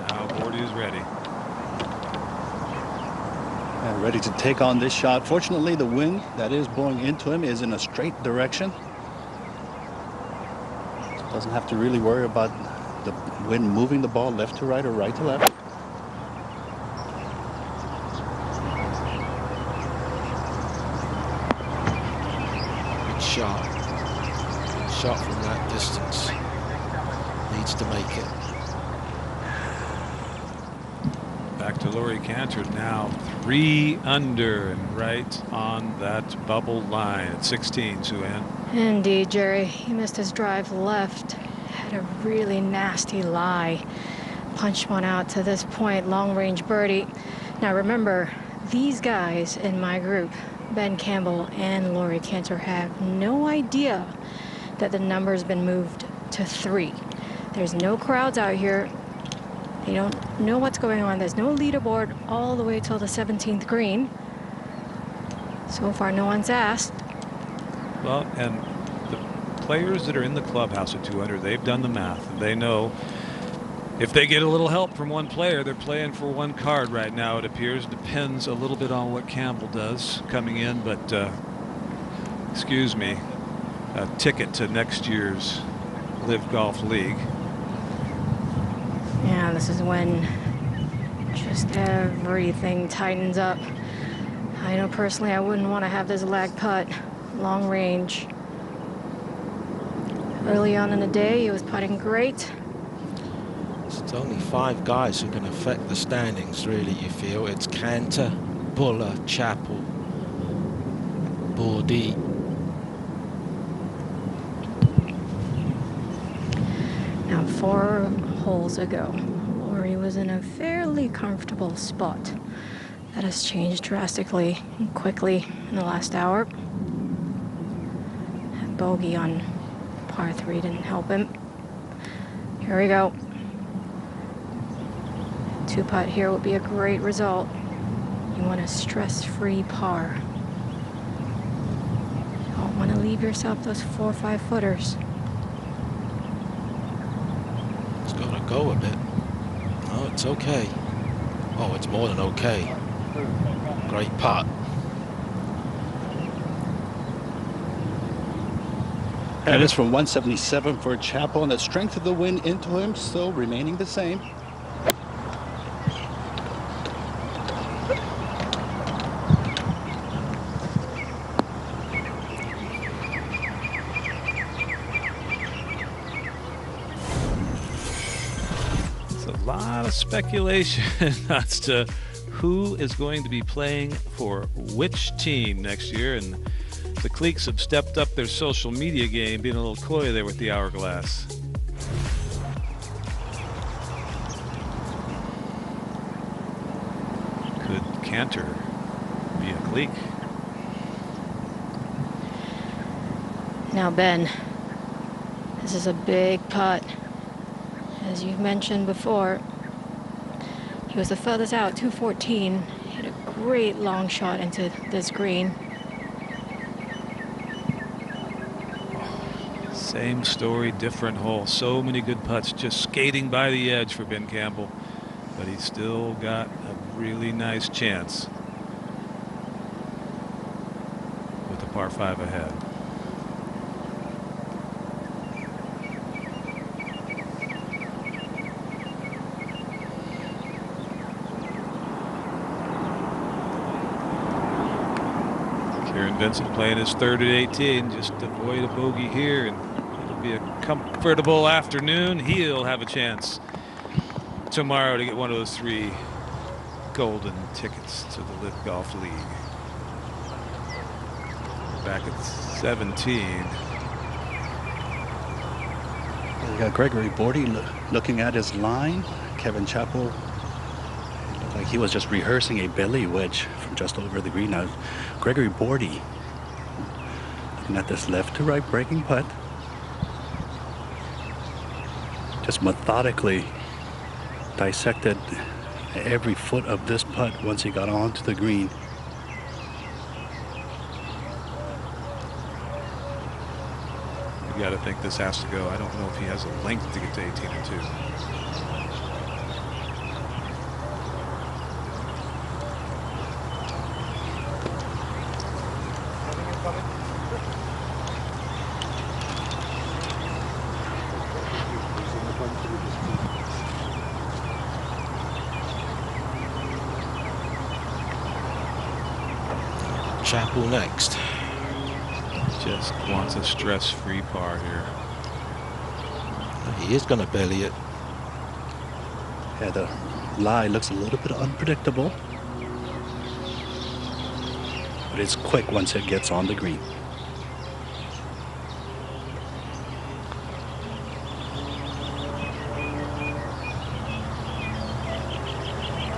Now Bordy is ready. And ready to take on this shot. Fortunately, the wind that is blowing into him is in a straight direction. Doesn't have to really worry about the wind moving the ball left to right or right to left. Good shot. Good shot from that distance. Needs to make it. Back to Laurie Cantor now, 3 under and right on that bubble line at 16, Sue-Ann. Indeed, Jerry. He missed his drive left. Had a really nasty lie. Punched one out to this point, long-range birdie. Now remember, these guys in my group, Ben Campbell and Laurie Cantor, have no idea that the number's been moved to 3. There's no crowds out here. They don't know what's going on. There's no leaderboard all the way till the 17th green. So far, no one's asked. Well, and the players that are in the clubhouse at 200, they've done the math. They know if they get a little help from one player, they're playing for 1 card right now, it appears. Depends a little bit on what Campbell does coming in, but excuse me, a ticket to next year's LIV Golf League. Yeah, this is when just everything tightens up. I know personally I wouldn't want to have this lag putt, long range. Early on in the day, he was putting great. It's only 5 guys who can affect the standings, really, you feel. It's Cantor, Buller, Chappell, Bordy. Now 4 holes ago, Laurie was in a fairly comfortable spot. That has changed drastically and quickly in the last hour. That bogey on par 3 didn't help him. Here we go. 2-putt here would be a great result. You want a stress-free par. You don't want to leave yourself those 4 or 5 footers. It's gonna go a bit. Oh, it's okay. Oh, it's more than okay. Great putt. And it's from 177 for Chappell, and the strength of the wind into him still remaining the same. A lot of speculation as to who is going to be playing for which team next year, and the cliques have stepped up their social media game, being a little coy there with the hourglass. Could Cantor be a clique? Now, Ben, this is a big putt. As you've mentioned before, he was the furthest out, 214. Hit a great long shot into this green. Same story, different hole. So many good putts, just skating by the edge for Ben Campbell. But he's still got a really nice chance with the par 5 ahead. Vincent playing his 3rd at 18, just avoid a bogey here and it'll be a comfortable afternoon. He'll have a chance tomorrow to get one of those 3 golden tickets to the LIV Golf League. Back at 17. We got Gregory Bordy looking at his line. Kevin Chappell looked like he was just rehearsing a belly wedge from just over the green. Now, Gregory Bordy looking at this left to right breaking putt. Just methodically dissected every foot of this putt once he got onto the green. You got to think this has to go. I don't know if he has a length to get to 18 or 2. Chappell next. Just wants a stress-free par here. He is going to belly it. Yeah, the lie looks a little bit unpredictable, but it's quick once it gets on the green.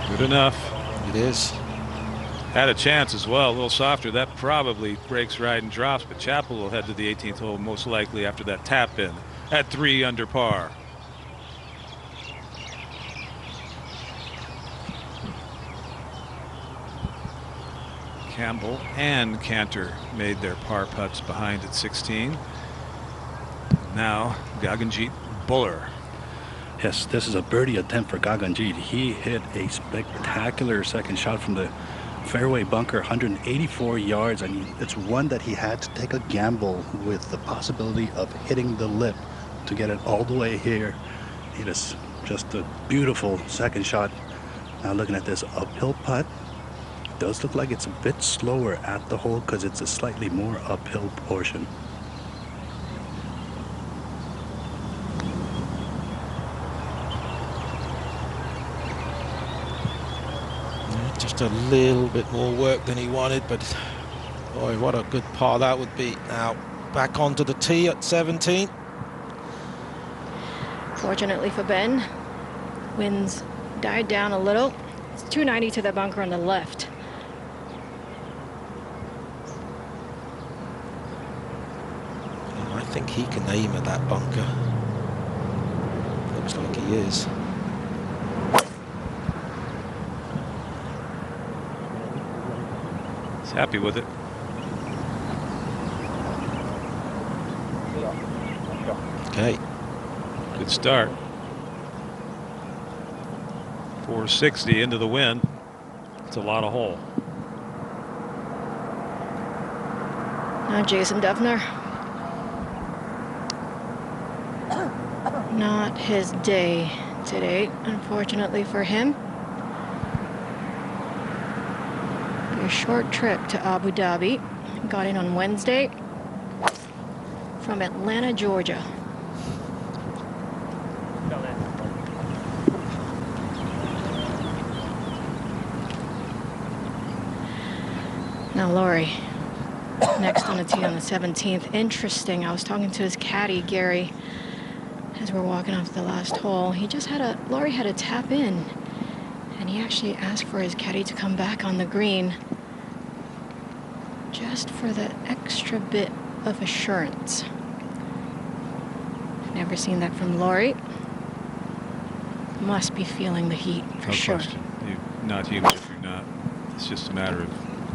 Good enough. It is. Had a chance as well, a little softer. That probably breaks right and drops, but Chappell will head to the 18th hole most likely after that tap in at 3 under par. Campbell and Cantor made their par putts behind at 16. Now Gaganjeet Bhullar. Yes, this is a birdie attempt for Gaganjeet. He hit a spectacular second shot from the fairway bunker, 184 yards, and it's one that he had to take a gamble with the possibility of hitting the lip to get it all the way here. It is just a beautiful second shot. Now looking at this uphill putt, it does look like it's a bit slower at the hole because it's a slightly more uphill portion. Just a little bit more work than he wanted, but boy, what a good par that would be. Now back onto the tee at 17. Fortunately for Ben, winds died down a little. It's 290 to the bunker on the left. I think he can aim at that bunker. Looks like he is. He's happy with it. Okay. Good start. 460 into the wind. It's a lot of hole. Now Jason Duffner. Not his day today, unfortunately for him. Be a short trip to Abu Dhabi. Got in on Wednesday from Atlanta, Georgia. Now Laurie, next on the tee on the 17th. Interesting, I was talking to his caddy, Gary, as we're walking off the last hole. He just had Laurie had a tap in, and he actually asked for his caddy to come back on the green just for the extra bit of assurance. Never seen that from Laurie. Must be feeling the heat for sure. No question. You're not human if you're not. It's just a matter of,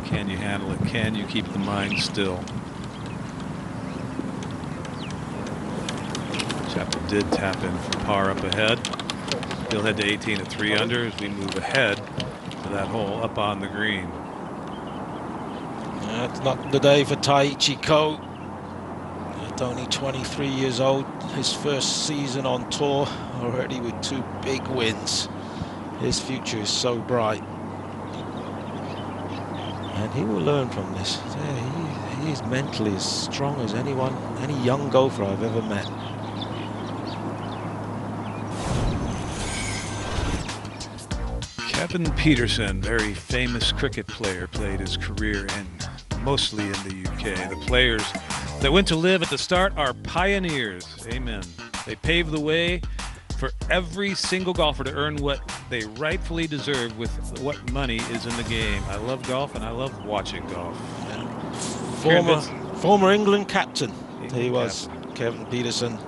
can you handle it? Can you keep the mind still? Chappell did tap in for par up ahead. He'll head to 18 at 3 under as we move ahead to that hole up on the green. It's not the day for Taichi Ko. At only 23 years old, his first season on tour, already with 2 big wins. His future is so bright. And he will learn from this. Yeah, he is mentally as strong as anyone, any young golfer I've ever met. Kevin Peterson, very famous cricket player, played his career mostly in the UK. The players that went to LIV at the start are pioneers. Amen. They paved the way for every single golfer to earn what they rightfully deserve with what money is in the game. I love golf and I love watching golf. Former England captain. He was Kevin Peterson.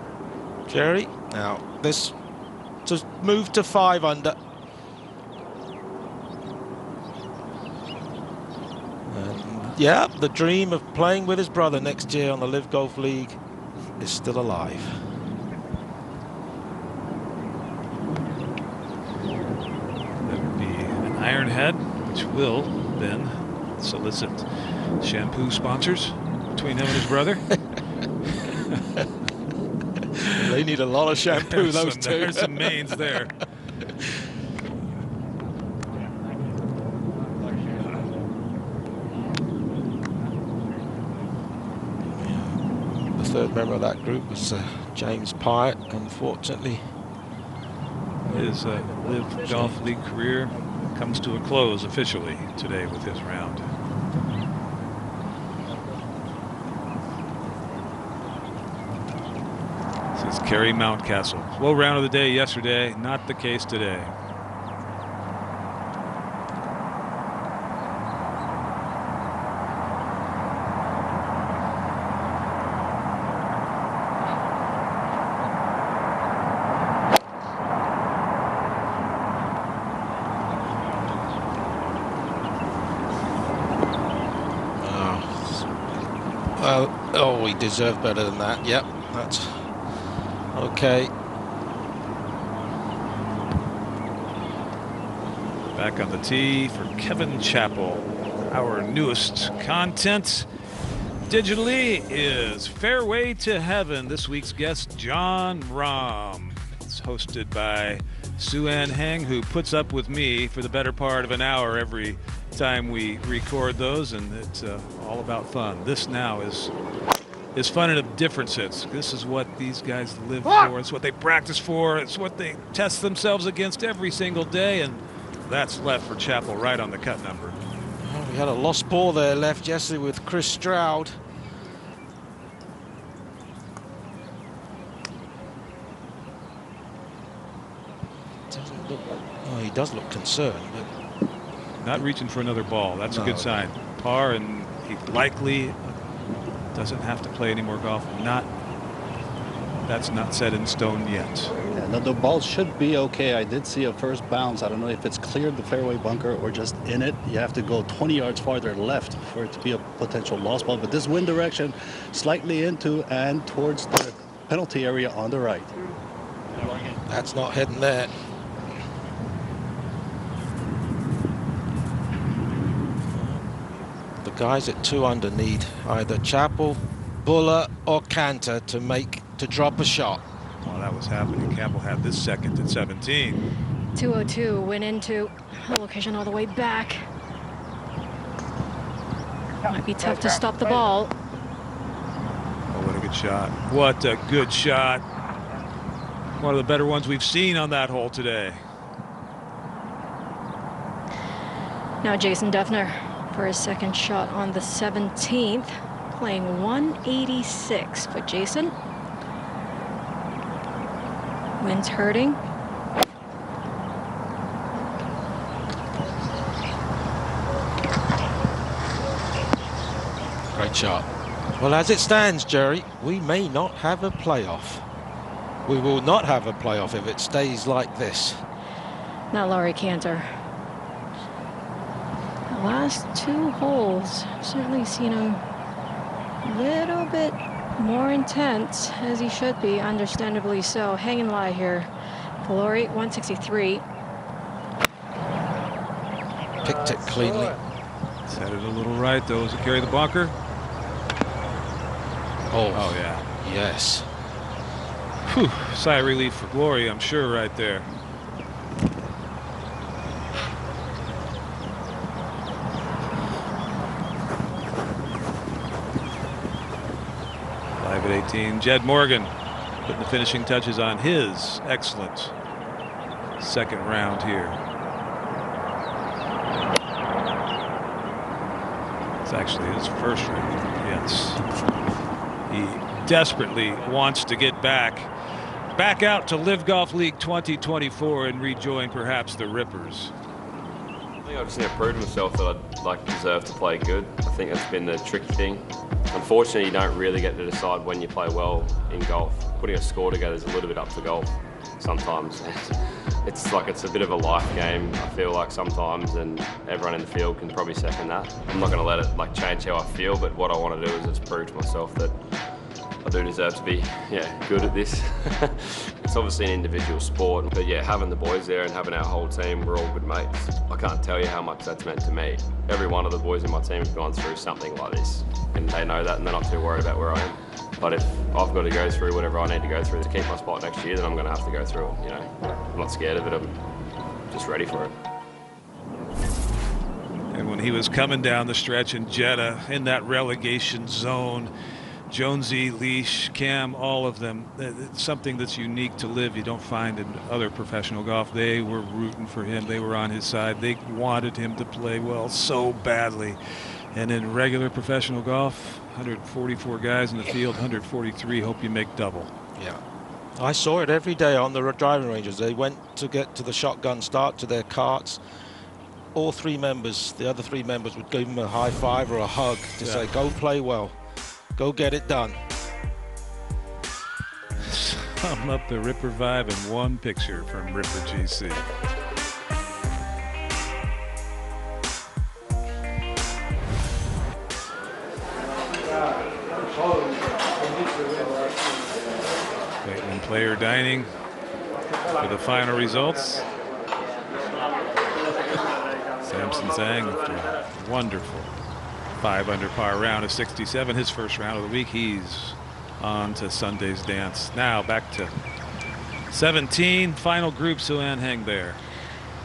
Jerry, now this to move to 5 under. Yeah, the dream of playing with his brother next year on the LIV Golf League is still alive. That would be an iron head, which will then solicit shampoo sponsors between him and his brother. They need a lot of shampoo, those two. There's some mains there. Third member of that group was James Pyatt. Unfortunately, his LIV Golf League career comes to a close officially today with his round. This is Kerry Mountcastle. Low round of the day yesterday, not the case today. Oh, we deserve better than that. Yep, that's okay. Back on the tee for Kevin Chappell. Our newest content digitally is Fairway to Heaven. This week's guest, Jon Rahm. It's hosted by Sue-Ann Heng, who puts up with me for the better part of an hour every time we record those, and it's all about fun. This now is fun in a different sense. This is what these guys live for. It's what they practice for. It's what they test themselves against every single day, and that's left for Chappell right on the cut number. Well, we had a lost ball there left yesterday with Chris Stroud. Doesn't look, oh, he does look concerned, but not reaching for another ball. That's a good sign. Par, and he likely doesn't have to play any more golf. That's not set in stone yet. Yeah, no, the ball should be okay. I did see a first bounce. I don't know if it's cleared the fairway bunker or just in it. You have to go 20 yards farther left for it to be a potential lost ball. But this wind direction slightly into and towards the penalty area on the right. That's not heading there. The guys at 2 under need either Chappell, Buller or Cantor to drop a shot. Well, that was happening. Campbell had this second at 17. 202 went into a location all the way back. Might be tough to stop the ball. Oh, what a good shot. What a good shot. One of the better ones we've seen on that hole today. Now Jason Duffner for his second shot on the 17th, playing 186 for Jason. Wind's hurting. Great shot. Well, as it stands, Jerry, we may not have a playoff. We will not have a playoff if it stays like this. Now Laurie Cantor. The last 2 holes certainly seen him a little bit more intense, as he should be, understandably so. Hang and lie here. Laurie, 163. Picked it cleanly. Set it a little right, though. Does it carry the bunker? Oh yeah. Yes. Whew. Sigh of relief for Glory, I'm sure, right there. Live at 18. Jed Morgan putting the finishing touches on his excellent second round here. It's actually his first round. Yes. He desperately wants to get back out to LIV Golf League 2024 and rejoin perhaps the Rippers. I think I just need to prove to myself that I deserve to play good. I think that's been the tricky thing. Unfortunately, you don't really get to decide when you play well in golf. Putting a score together is a little bit up to golf sometimes. It's a bit of a life game, I feel like sometimes, and everyone in the field can probably second that. I'm not going to let it change how I feel, but what I want to do is just prove to myself that I do deserve to be good at this. It's obviously an individual sport, but having the boys there and having our whole team, we're all good mates. I can't tell you how much that's meant to me. Every one of the boys in my team have gone through something like this, and they know that, and they're not too worried about where I am. But if I've got to go through whatever I need to go through to keep my spot next year, then I'm going to have to go through it. I'm not scared of it. I'm just ready for it. And when he was coming down the stretch in Jeddah in that relegation zone, Jonesy, Leash, Cam, all of them, it's something that's unique to LIV. You don't find in other professional golf. They were rooting for him. They were on his side. They wanted him to play well so badly. And in regular professional golf, 144 guys in the field, 143 hope you make double. Yeah. I saw it every day on the driving ranges. They went to get to the shotgun start to their carts. All three members, the other three members, would give them a high five or a hug to say, go play well. Go get it done. Sum up the Ripper vibe in one picture from Ripper GC. Waiting and player dining for the final results. Samson Zhang, after a wonderful 5 under par round of 67, his first round of the week, he's on to Sunday's dance. Now back to 17, final group. Suan, hang there.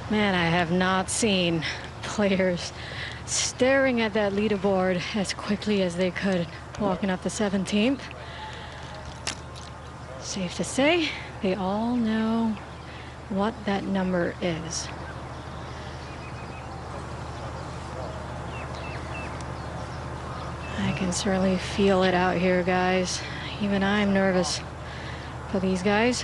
Man, I have not seen players staring at that leaderboard as quickly as they could walking up the 17th. Safe to say, they all know what that number is. I can certainly feel it out here, guys. Even I'm nervous for these guys.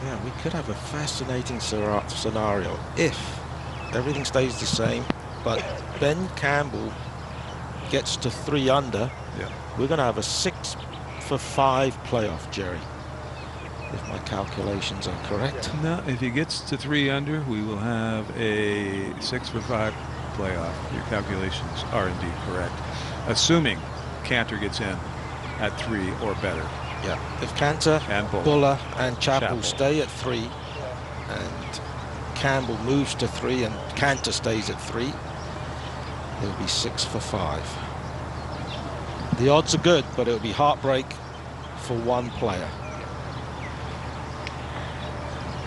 Yeah, we could have a fascinating scenario if everything stays the same, but Ben Campbell gets to 3 under. Yeah. We're going to have a 6 for 5 playoff, Jerry, if my calculations are correct. No, if he gets to 3 under, we will have a 6 for 5 playoff. Your calculations are indeed correct, assuming Cantor gets in at 3 or better. Yeah, if Cantor, and Buller and Chappell stay at 3 and Campbell moves to 3 and Cantor stays at 3, it'll be 6 for 5. The odds are good, but it'll be heartbreak for one player.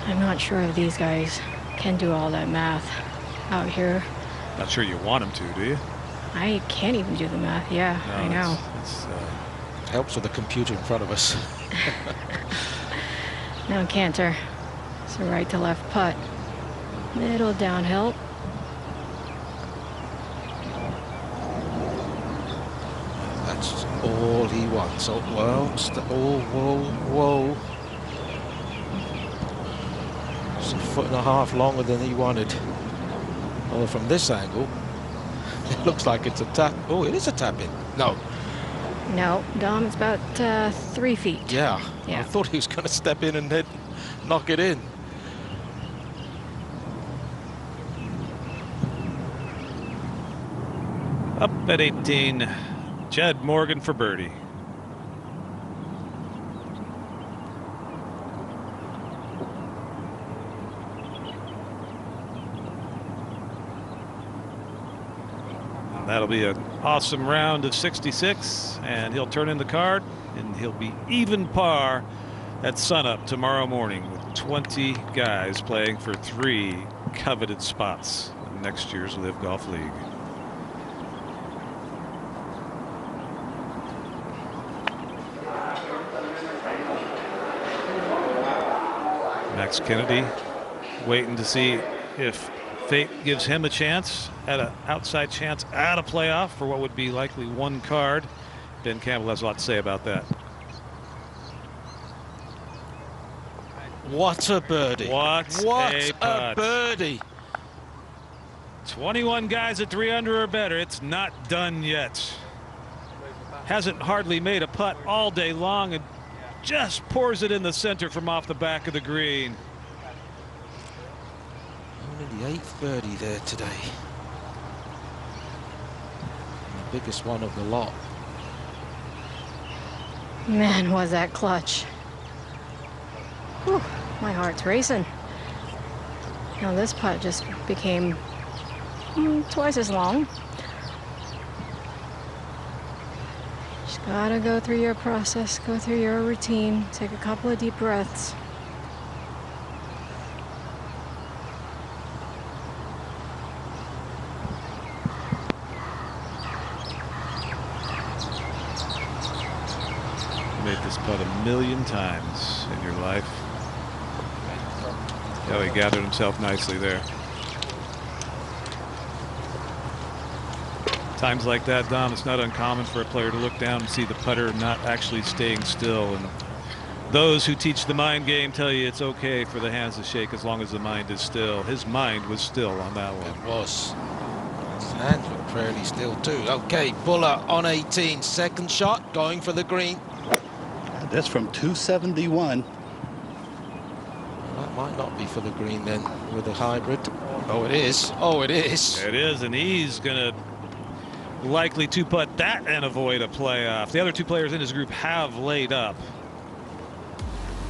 I'm not sure if these guys can do all that math out here. Not sure you want them to, do you? I can't even do the math. Yeah, no, I know. Helps with the computer in front of us. Now Cantor. It's a right to left putt. Middle downhill. That's all he wants. Oh, well, whoa. It's a 1.5 foot longer than he wanted. Although from this angle, it looks like it's a tap. Oh, it is a tap in. No. No, Dom, it's about 3 feet. Yeah. I thought he was going to step in and then knock it in. Up at 18, Jed Morgan for birdie. That'll be an awesome round of 66, and he'll turn in the card, and he'll be even par at sunup tomorrow morning with 20 guys playing for 3 coveted spots in next year's LIV Golf League. Max Kennedy waiting to see if fate gives him a chance at an outside chance at a playoff for what would be likely one card. Ben Campbell has a lot to say about that. What a birdie. What a birdie. 21 guys at 3 under or better. It's not done yet. Hasn't hardly made a putt all day long and just pours it in the center from off the back of the green. Only the 8th birdie there today. And the biggest one of the lot. Man, was that clutch. Whew, my heart's racing. Now this putt just became twice as long. Just gotta go through your process, go through your routine, take a couple of deep breaths. Made this putt 1,000,000 times in your life. Oh, he gathered himself nicely there. Times like that, Dom, it's not uncommon for a player to look down and see the putter not actually staying still. And those who teach the mind game tell you it's okay for the hands to shake as long as the mind is still. His mind was still on that one. It was. His hands were fairly still too. Okay, Buller on 18. Second shot, going for the green. That's from 271. That might not be for the green then with a hybrid. Oh, it is. Oh, it is. It is, and he's going to likely two-putt that and avoid a playoff. The other two players in his group have laid up.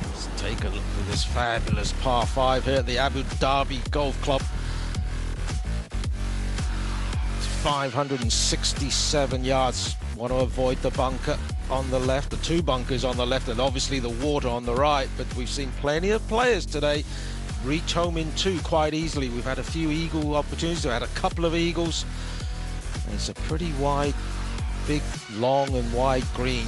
Let's take a look at this fabulous par 5 here at the Abu Dhabi Golf Club. It's 567 yards. Want to avoid the bunker on the left, the 2 bunkers on the left, and obviously the water on the right. But we've seen plenty of players today reach home in 2 quite easily. We've had a few eagle opportunities. We've had a couple of eagles. And it's a pretty wide, big, long and wide green.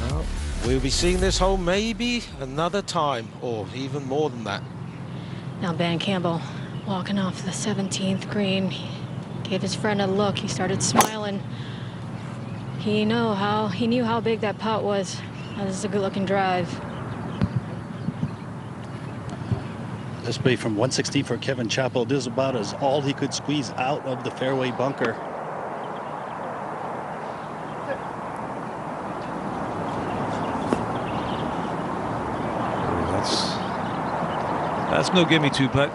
Well, we'll be seeing this hole maybe another time, or even more than that. Now Ben Campbell walking off the 17th green. He gave his friend a look. He started smiling. He knew how big that putt was. Now, this is a good-looking drive. This will be from 160 for Kevin Chappell. This is about as all he could squeeze out of the fairway bunker. That's no gimme 2 putt.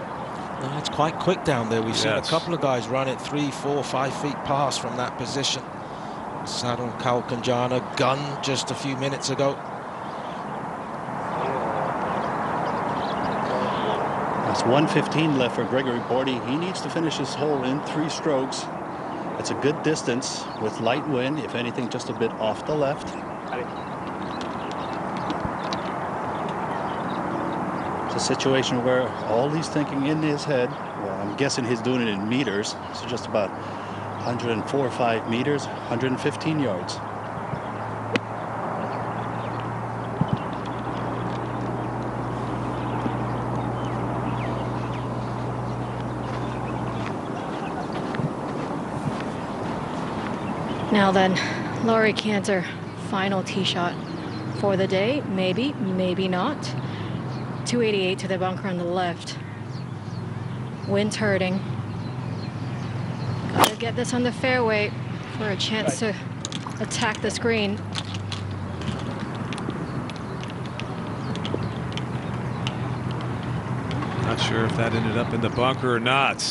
No, it's quite quick down there. We've seen a couple of guys run it 3, 4, 5 feet past from that position. Sadon Kalkanjana gun just a few minutes ago. That's 115 left for Gregory Bordy. He needs to finish his hole in 3 strokes. It's a good distance with light wind, if anything, just a bit off the left. It's a situation where all he's thinking in his head, well, I'm guessing he's doing it in meters, so just about 104 or 5 meters, 115 yards. Now then, Laurie Cantor, final tee shot for the day. Maybe, maybe not. 288 to the bunker on the left. Wind's hurting. Gotta get this on the fairway for a chance to attack the screen. Not sure if that ended up in the bunker or not.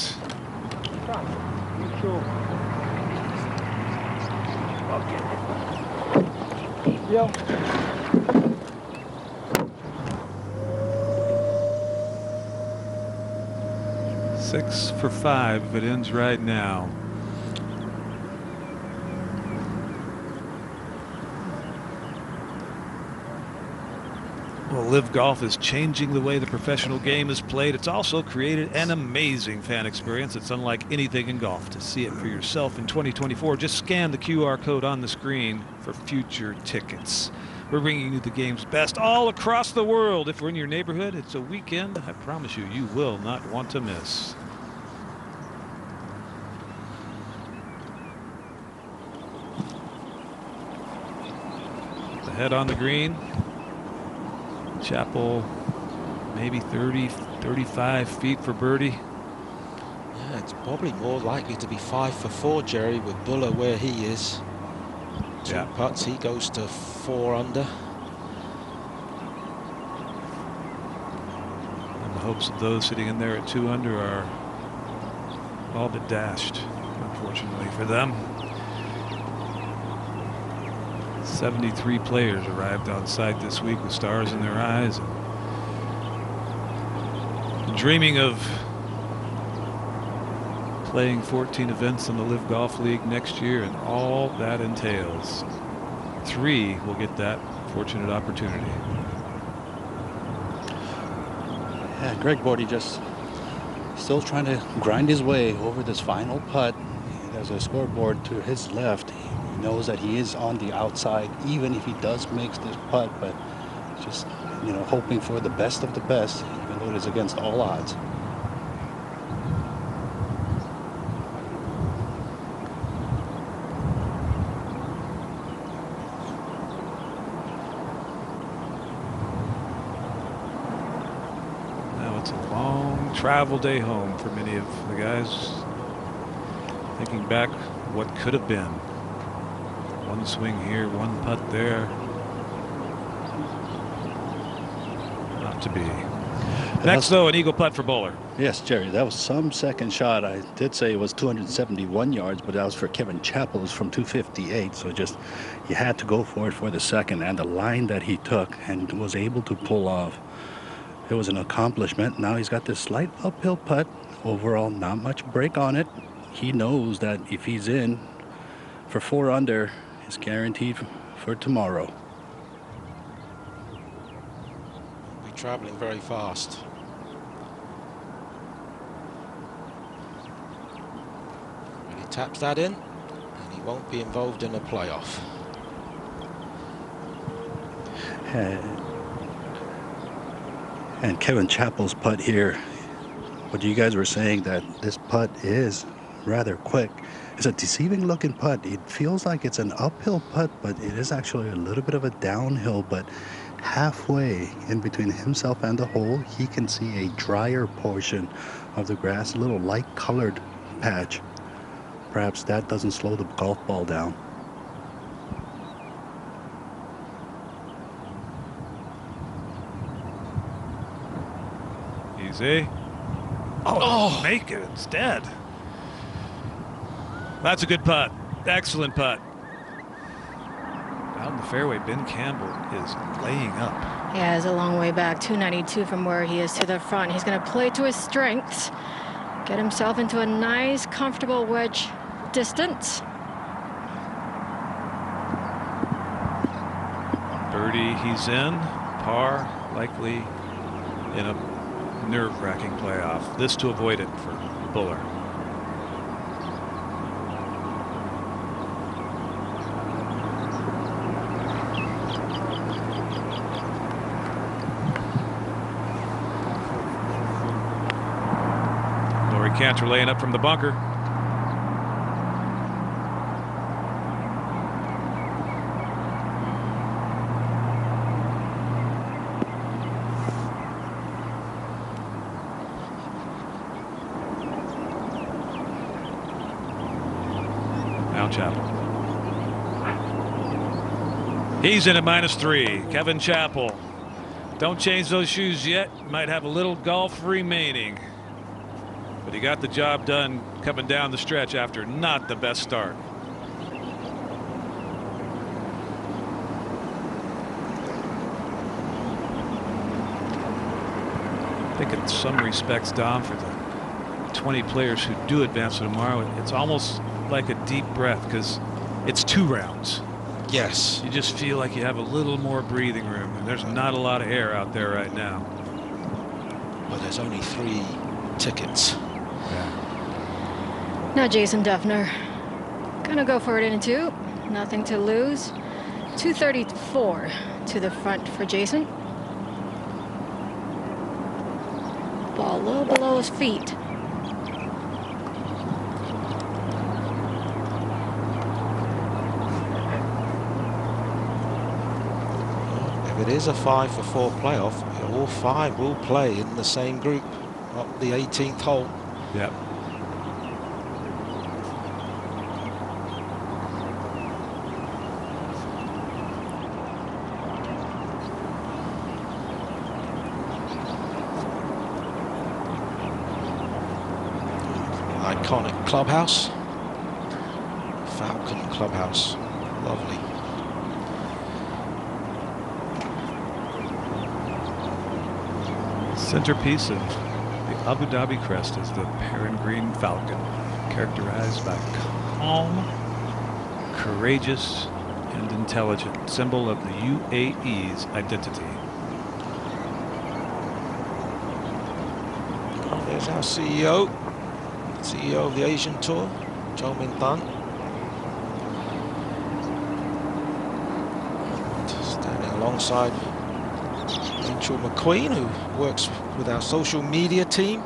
Yeah. 6 for 5 if it ends right now. Well, LIV Golf is changing the way the professional game is played. It's also created an amazing fan experience. It's unlike anything in golf. To see it for yourself in 2024, just scan the QR code on the screen for future tickets. We're bringing you the game's best all across the world. If we're in your neighborhood, it's a weekend I promise you, you will not want to miss. The head on the green. Chappell, maybe 30, 35 feet for birdie. Yeah, it's probably more likely to be 5 for 4, Jerry, with Buller where he is. 2 putts, he goes to 4 under. And the hopes of those sitting in there at 2 under are all but dashed, unfortunately for them. 73 players arrived on site this week with stars in their eyes, and dreaming of playing 14 events in the LIV Golf League next year and all that entails. 3 will get that fortunate opportunity. Yeah, Greg Bordy just still trying to grind his way over this final putt. There's a scoreboard to his left. He knows that he is on the outside, even if he does make this putt, but just, you know, hoping for the best of the best, even though it is against all odds. Now it's a long travel day home for many of the guys. Thinking back what could have been. One swing here, one putt there. Not to be. Next, though, an eagle putt for Bowler. Yes, Jerry, that was some second shot. I did say it was 271 yards, but that was for Kevin Chappell. It was from 258, so just he had to go for it for the second, and the line that he took and was able to pull off, it was an accomplishment. Now he's got this slight uphill putt. Overall, not much break on it. He knows that if he's in for 4 under, it's guaranteed for tomorrow. We're traveling very fast. And he taps that in, and he won't be involved in a playoff. And Kevin Chappell's putt here, what you guys were saying, that this putt is rather quick. It's a deceiving looking putt. It feels like it's an uphill putt, but it is actually a little bit of a downhill. But halfway in between himself and the hole, he can see a drier portion of the grass, a little light colored patch. Perhaps that doesn't slow the golf ball down. Easy. Oh, make it instead. That's a good putt. Excellent putt. Out in the fairway, Ben Campbell is laying up. Yeah, it's a long way back, 292 from where he is to the front. He's going to play to his strengths, get himself into a nice, comfortable wedge distance. Birdie, he's in. Par, likely in a nerve-wracking playoff. This to avoid it for Buller. Cantor laying up from the bunker. Now Chappell. He's in at -3. Kevin Chappell. Don't change those shoes yet. Might have a little golf remaining. But he got the job done coming down the stretch after not the best start. I think in some respects, Dom, for the 20 players who do advance to tomorrow, it's almost like a deep breath because it's 2 rounds. Yes. You just feel like you have a little more breathing room, and there's not a lot of air out there right now. But there's only 3 tickets. Now Jason Duffner gonna go for it in 2. Nothing to lose. 234 to the front for Jason. Ball a little below his feet. If it is a 5-for-4 playoff, all 5 will play in the same group up the 18th hole. Yep. Iconic clubhouse. Falcon Clubhouse. Lovely. Centerpiece of the Abu Dhabi crest is the peregrine falcon, characterized by calm, courageous, and intelligent, symbol of the UAE's identity. There's our CEO of the Asian Tour, Joe Mintan. Standing alongside Rachel McQueen, who works with our social media team.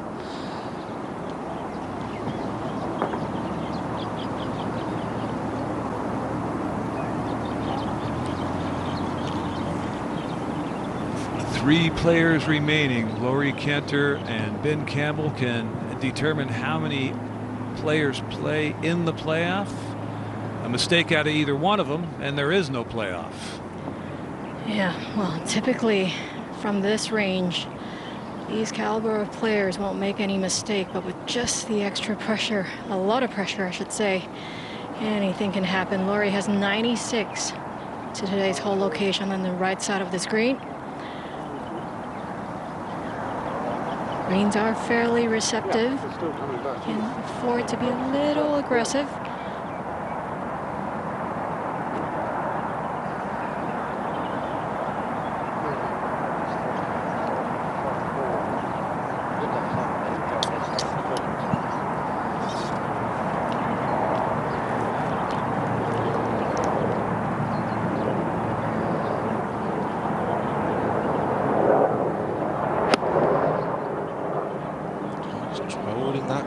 Three players remaining. Laurie Cantor and Ben Campbell can determine how many players play in the playoff. A mistake out of either one of them, and there is no playoff. Yeah, well, typically from this range, these caliber of players won't make any mistake, but with just the extra pressure, a lot of pressure, I should say, anything can happen. Laurie has 96 to today's hole location on the right side of this green. Greens are fairly receptive. Can afford to be a little aggressive.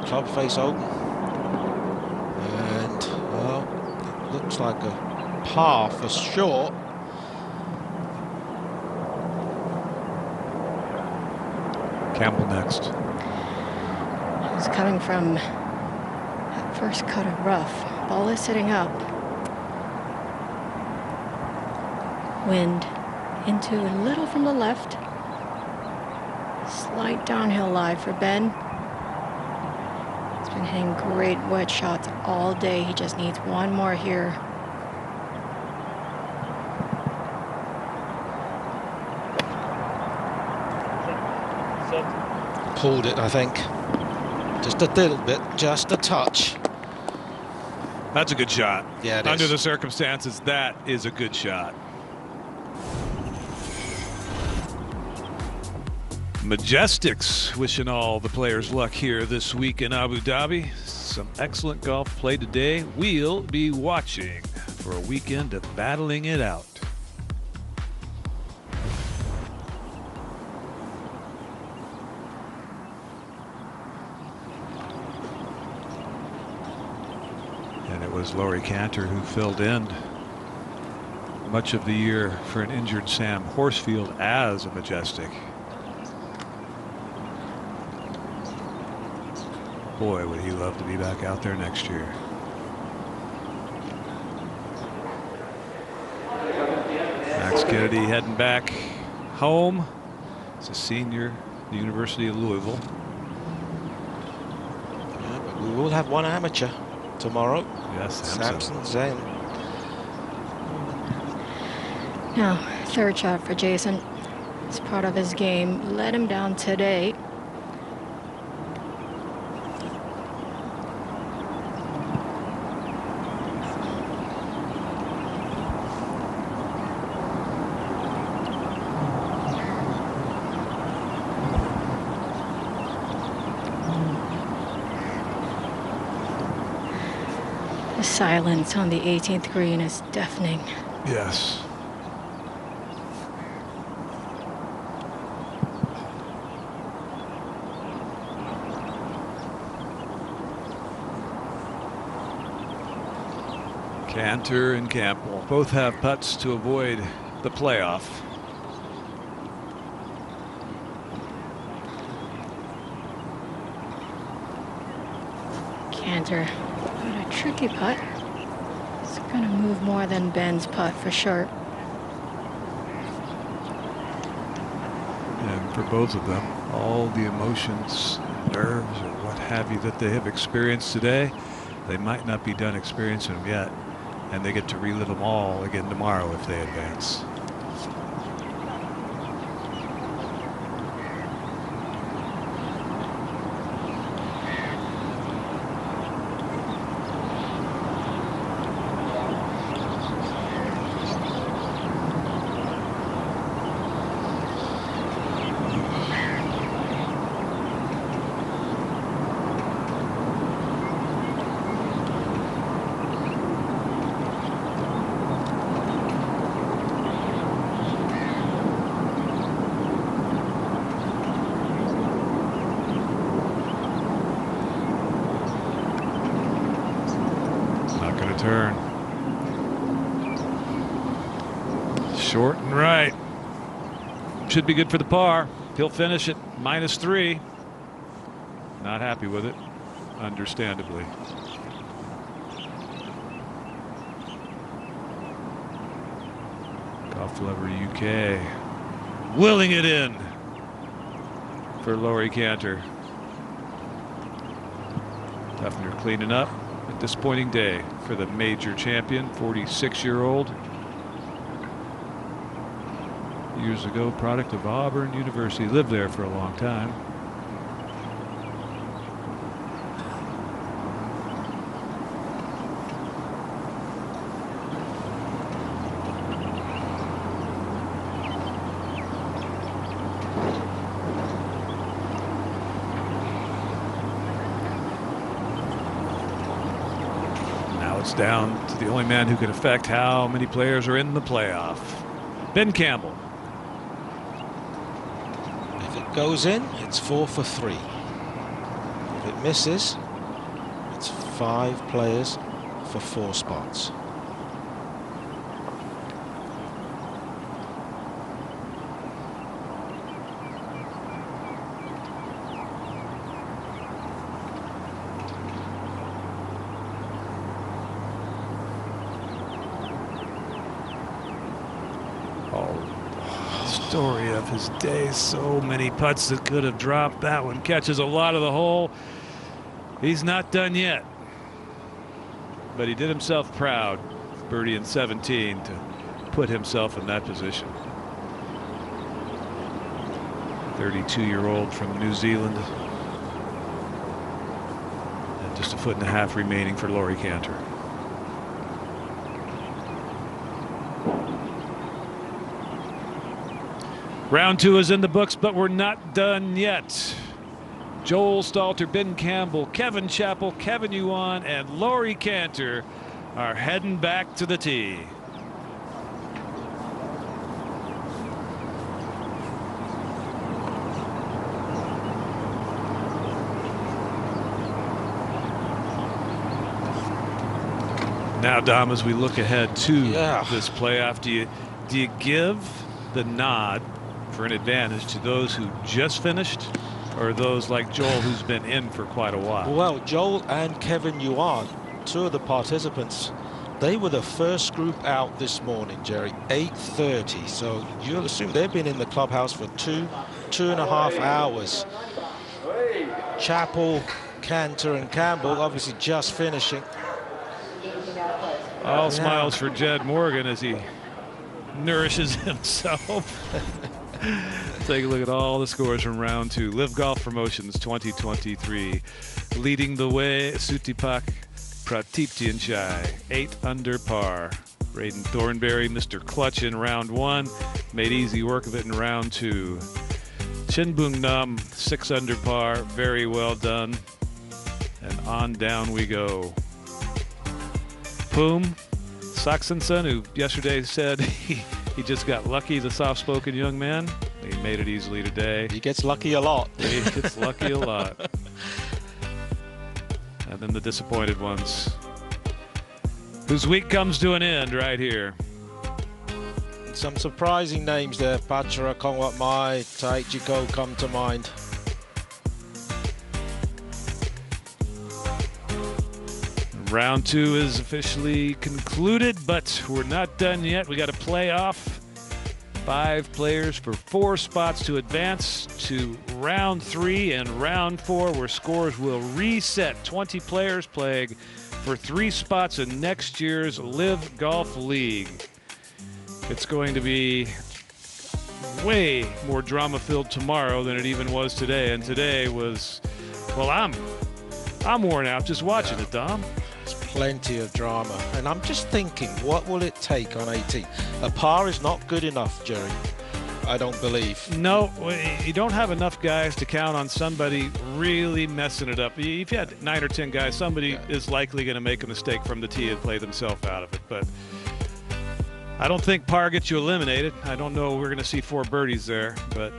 Club face open, and well, it looks like a par for sure. Campbell next. It's coming from that first cut of rough. Ball is sitting up. Wind into a little from the left. Slight downhill lie for Ben. Been hitting great wedge shots all day. He just needs one more here. Pulled it, I think. Just a little bit, just a touch. That's a good shot. Yeah, it Under is. the circumstances, that is a good shot. Majestics wishing all the players luck here this week in Abu Dhabi. Some excellent golf played today. We'll be watching for a weekend of battling it out. And it was Laurie Cantor who filled in much of the year for an injured Sam Horsfield as a Majestic. Boy, would he love to be back out there next year. Max Kennedy heading back home as a senior at the University of Louisville. Yeah, but we will have one amateur tomorrow. Yes, Samson Zen. Now, third shot for Jason. It's part of his game. Let him down today. The silence on the 18th green is deafening. Yes. Cantor and Campbell both have putts to avoid the playoff. Cantor, what a tricky putt. It's going to move more than Ben's putt for sure. And for both of them, all the emotions, nerves, or what have you that they have experienced today, they might not be done experiencing them yet. And they get to relive them all again tomorrow if they advance. Turn. Short and right. Should be good for the par. He'll finish at -3. Not happy with it, understandably. Golf Lover UK willing it in for Laurie Cantor. Duffner cleaning up. A disappointing day for the major champion, 46-year-old. Years ago, product of Auburn University. Lived there for a long time. It's down to the only man who can affect how many players are in the playoff. Ben Campbell. If it goes in, it's 4 for 3. If it misses, it's 5 players for 4 spots. Story of his day. So many putts that could have dropped. That one catches a lot of the hole. He's not done yet, but he did himself proud, birdie in 17, to put himself in that position. 32-year-old from New Zealand, and just a foot and a half remaining for Laurie Cantor. Round 2 is in the books, but we're not done yet. Joel Stalter, Ben Campbell, Kevin Chappell, Kevin Yuan, and Laurie Cantor are heading back to the tee. Now, Dom, as we look ahead to this playoff, do you give the nod for an advantage to those who just finished, or those like Joel who's been in for quite a while? Well, Joel and Kevin Yuan, 2 of the participants, they were the first group out this morning, Jerry, 8:30. So you'll assume they've been in the clubhouse for 2.5 hours. Chappell, Cantor, and Campbell obviously just finishing. All smiles for Jed Morgan as he nourishes himself. Take a look at all the scores from round 2. Live Golf Promotions 2023. Leading the way, Sutipak Pratiptianchai, 8 under par. Braden Thornberry, Mr. Clutch in round 1. Made easy work of it in round 2. Chin Boong Nam, 6 under par. Very well done. And on down we go. Poom Saxonson, who yesterday said he just got lucky, the soft-spoken young man. He made it easily today. He gets lucky a lot. He gets lucky a lot. And then the disappointed ones. Whose week comes to an end right here. Some surprising names there. Pachara, Kongwat Mai, Taichiko come to mind. Round 2 is officially concluded, but we're not done yet. We got to play off 5 players for 4 spots to advance to round 3 and round 4, where scores will reset. 20 players playing for 3 spots in next year's LIV Golf League. It's going to be way more drama-filled tomorrow than it even was today. And today was, well, I'm worn out just watching it, Dom. There's plenty of drama. And I'm just thinking, what will it take on 18? A par is not good enough, Jerry. I don't believe. No, you don't have enough guys to count on somebody really messing it up. If you had 9 or 10 guys, somebody is likely going to make a mistake from the tee and play themselves out of it. But I don't think par gets you eliminated. I don't know we're going to see 4 birdies there, but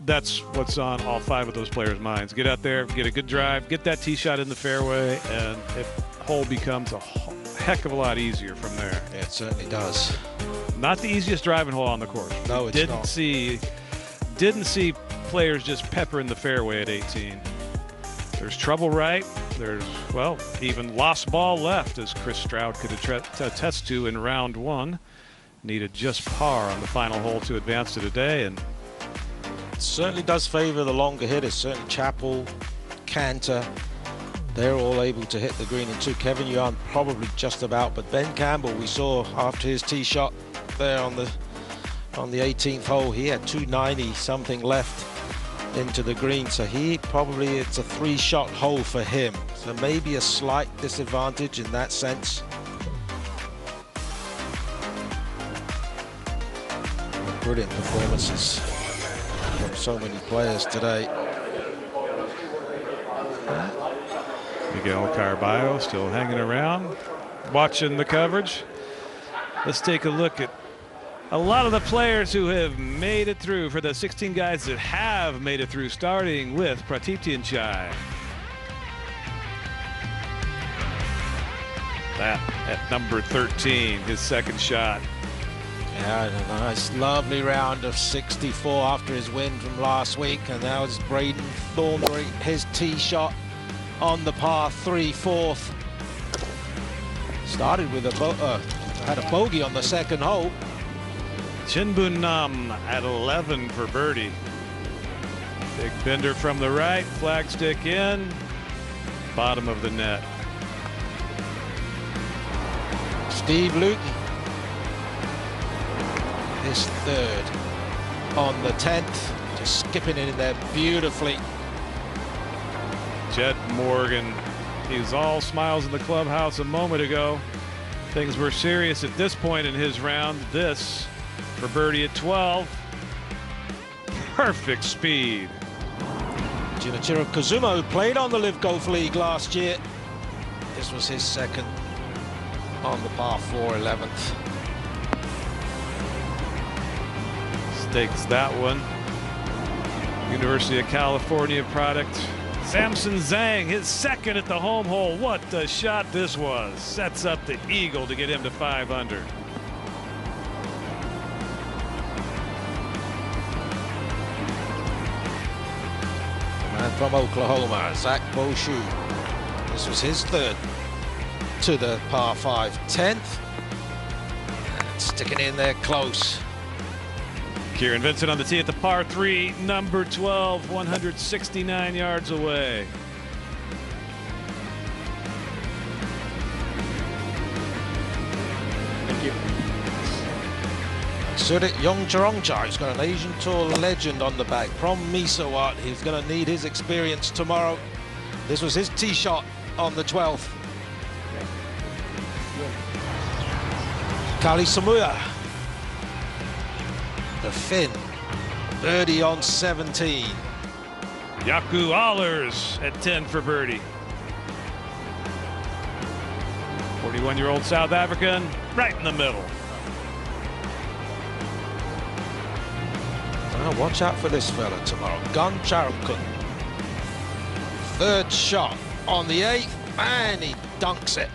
that's what's on all 5 of those players' minds. Get out there, get a good drive, get that tee shot in the fairway, and the hole becomes a heck of a lot easier from there. Yeah, it certainly does. Not the easiest driving hole on the course. No, it's not. Didn't see players just peppering the fairway at 18. There's trouble right. There's, well, even lost ball left, as Chris Stroud could attest to in round 1. Needed just par on the final hole to advance to today, and it certainly does favor the longer hitters. Certainly Chappell, Cantor, they're all able to hit the green in 2. Kevin Yuan probably just about, but Ben Campbell, we saw after his tee shot there on the 18th hole, he had 290 something left into the green, so he probably, it's a 3-shot hole for him, so maybe a slight disadvantage in that sense. Brilliant performances from so many players today. Miguel Carballo still hanging around, watching the coverage. Let's take a look at a lot of the players who have made it through, for the 16 guys that have made it through, starting with Pratiptianchai. That at number 13, his second shot. Yeah, a nice, lovely round of 64 after his win from last week, and now it's Braden Thornbury, his tee shot on the par 3 4th. Started with had a bogey on the second hole. Chinbun Nam at 11 for birdie. Big bender from the right, flagstick in, bottom of the net. Steve Luton, his 3rd on the 10th, just skipping it in there beautifully. Jed Morgan, he was all smiles in the clubhouse a moment ago. Things were serious at this point in his round. This for birdie at 12. Perfect speed. Junichiro Kazuma, who played on the LIV Golf League last year. This was his 2nd on the par 4 11th. Stakes that one. University of California product. Samson Zhang, his 2nd at the home hole. What a shot this was. Sets up the eagle to get him to 5 under. Man from Oklahoma, Zach Boshu. This was his 3rd to the par 5 10th. And sticking in there close. Kieran Vincent on the tee at the par 3, number 12, 169 yards away. Thank you. Surit Yongcharongcha, he's got an Asian Tour legend on the back from Misawat. He's going to need his experience tomorrow. This was his tee shot on the 12th. Kali Samuya, the Finn, birdie on 17. Yaku Allers at 10 for birdie. 41-year-old South African, right in the middle. Now watch out for this fella tomorrow, Gun Charunkun. 3rd shot on the 8th, and he dunks it.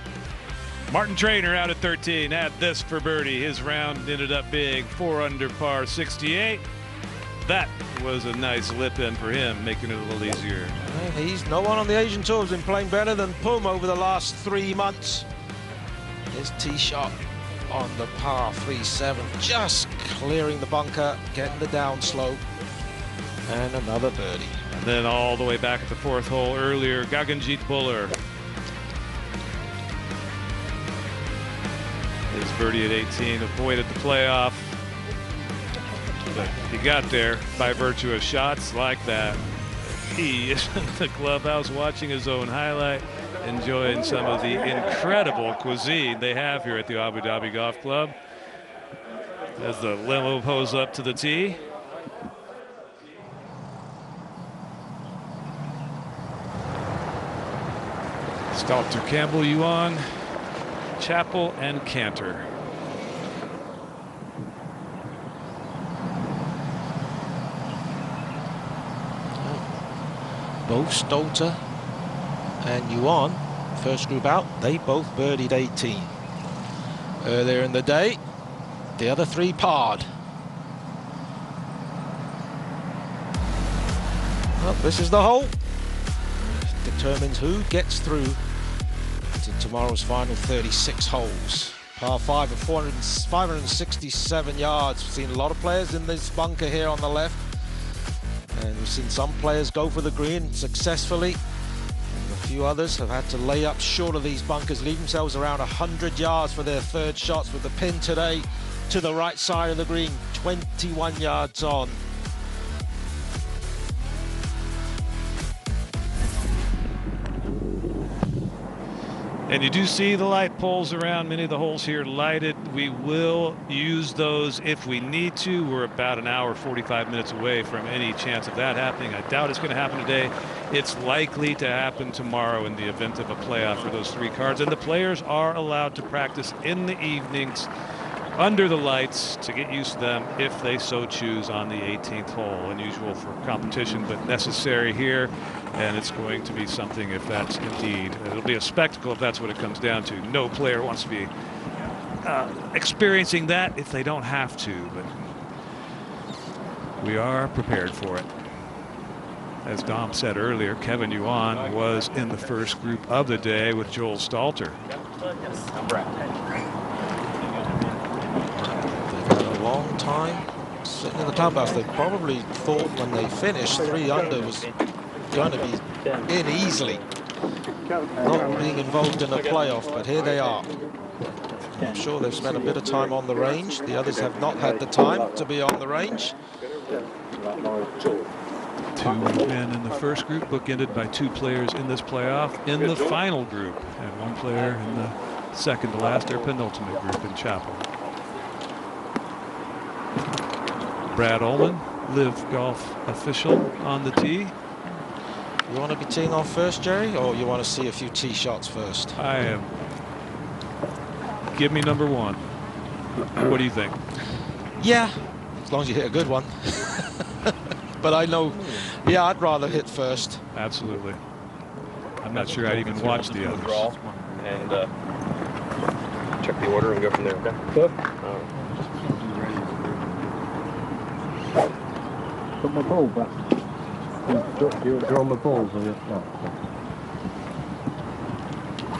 Martin Traynor out at 13, had this for birdie. His round ended up big, 4 under par, 68. That was a nice lip in for him, making it a little easier. He's no one on the Asian Tour has been playing better than Pum over the last 3 months. His tee shot on the par 3-7, just clearing the bunker, getting the downslope, and another birdie. And then all the way back at the 4th hole earlier, Gaganjeet Bhullar. His birdie at 18 avoided the playoff, but he got there by virtue of shots like that. He is in the clubhouse watching his own highlight, enjoying some of the incredible cuisine they have here at the Abu Dhabi Golf Club. As the limo pulls up to the tee. Stalter, Campbell, Yuan, Chappell, and Cantor. Both Stalter and Yuan, first group out, they both birdied 18. Earlier in the day, the other 3 parred. Well, this is the hole. It determines who gets through to tomorrow's final 36 holes. Par 5 of 567 yards. We've seen a lot of players in this bunker here on the left. And we've seen some players go for the green successfully. And a few others have had to lay up short of these bunkers, leave themselves around 100 yards for their third shots, with the pin today to the right side of the green, 21 yards on. And you do see the light poles around many of the holes here lighted. We will use those if we need to. We're about an hour, 45 minutes away from any chance of that happening. I doubt it's going to happen today. It's likely to happen tomorrow in the event of a playoff for those 3 cards. And the players are allowed to practice in the evenings under the lights to get used to them if they so choose on the 18th hole. Unusual for competition, but necessary here. And it's going to be something if that's indeed, it'll be a spectacle if that's what it comes down to. No player wants to be experiencing that if they don't have to, but we are prepared for it. As Dom said earlier, Kevin Yuan was in the first group of the day with Joel Stalter. Long time sitting in the clubhouse. They probably thought when they finished 3 under was going to be in easily, not being involved in a playoff, but here they are. I'm sure they've spent a bit of time on the range. The others have not had the time to be on the range. 2 men in the first group, bookended by 2 players in this playoff in the final group, and 1 player in the second to last or penultimate group in Chappell. Brad Ullman, LIV Golf official, on the tee. You want to be teeing off first, Jerry, or you want to see a few tee shots first? I am. Give me number 1. What do you think? Yeah, as long as you hit a good one. But I know, yeah, I'd rather hit first. Absolutely. I'm not sure I'd even watch the others. And check the order and go from there, okay? Good. Put my ball back. You're on the balls, are you? No.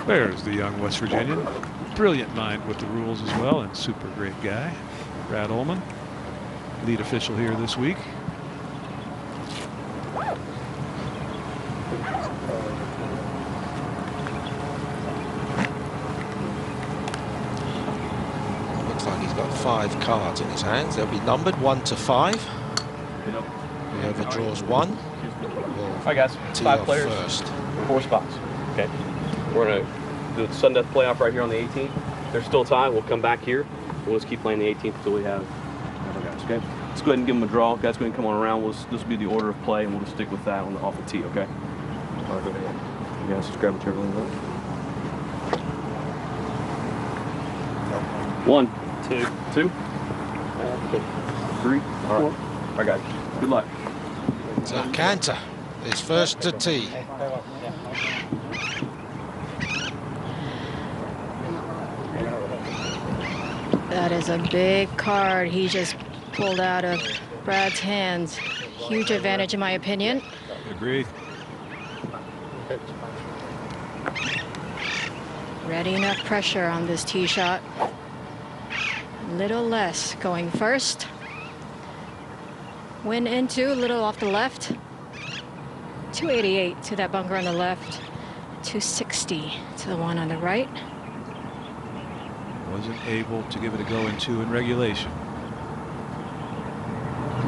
There's the young West Virginian. Brilliant mind with the rules as well, and super great guy. Brad Ullman, lead official here this week. Looks like he's got 5 cards in his hands. They'll be numbered 1 to 5. Whoever draws 1 will Hi guys, 5 players, first. 4 spots. Okay, we're gonna do the sudden death playoff right here on the 18th. There's still time. We'll come back here. We'll just keep playing the 18th until we have our guys. Okay, let's go ahead and give them a draw. Guys, go ahead and come on around. This will be the order of play, and we'll just stick with that off the tee. Okay. All right, go ahead. You guys just grab whichever one you want. 1, 2, 2, 3. All right. All right, guys. Good luck. So Cantor is first to tee. That is a big card he just pulled out of Brad's hands. Huge advantage in my opinion. Agreed. Ready enough pressure on this tee shot. Little less going first. Wind into, a little off the left. 288 to that bunker on the left. 260 to the one on the right. Wasn't able to give it a go in two in regulation.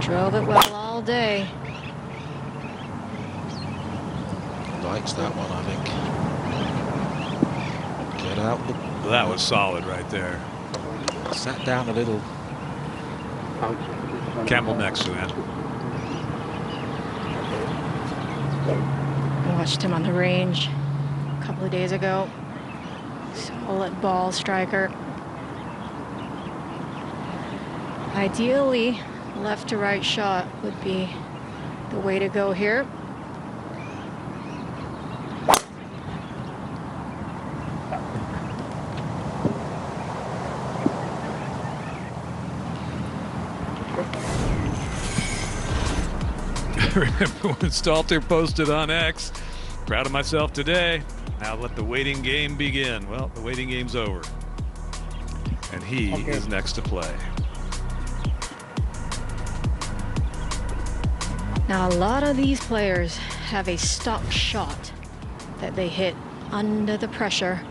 Drove it well all day. Likes that one, I think. Get out. That was solid right there. Sat down a little. Campbell next to that. I watched him on the range a couple of days ago. Solid ball striker. Ideally, left to right shot would be the way to go here. Remember when Stalter posted on X, proud of myself today. Now let the waiting game begin. Well, the waiting game's over. And he is next to play. Now, a lot of these players have a stock shot that they hit under the pressure.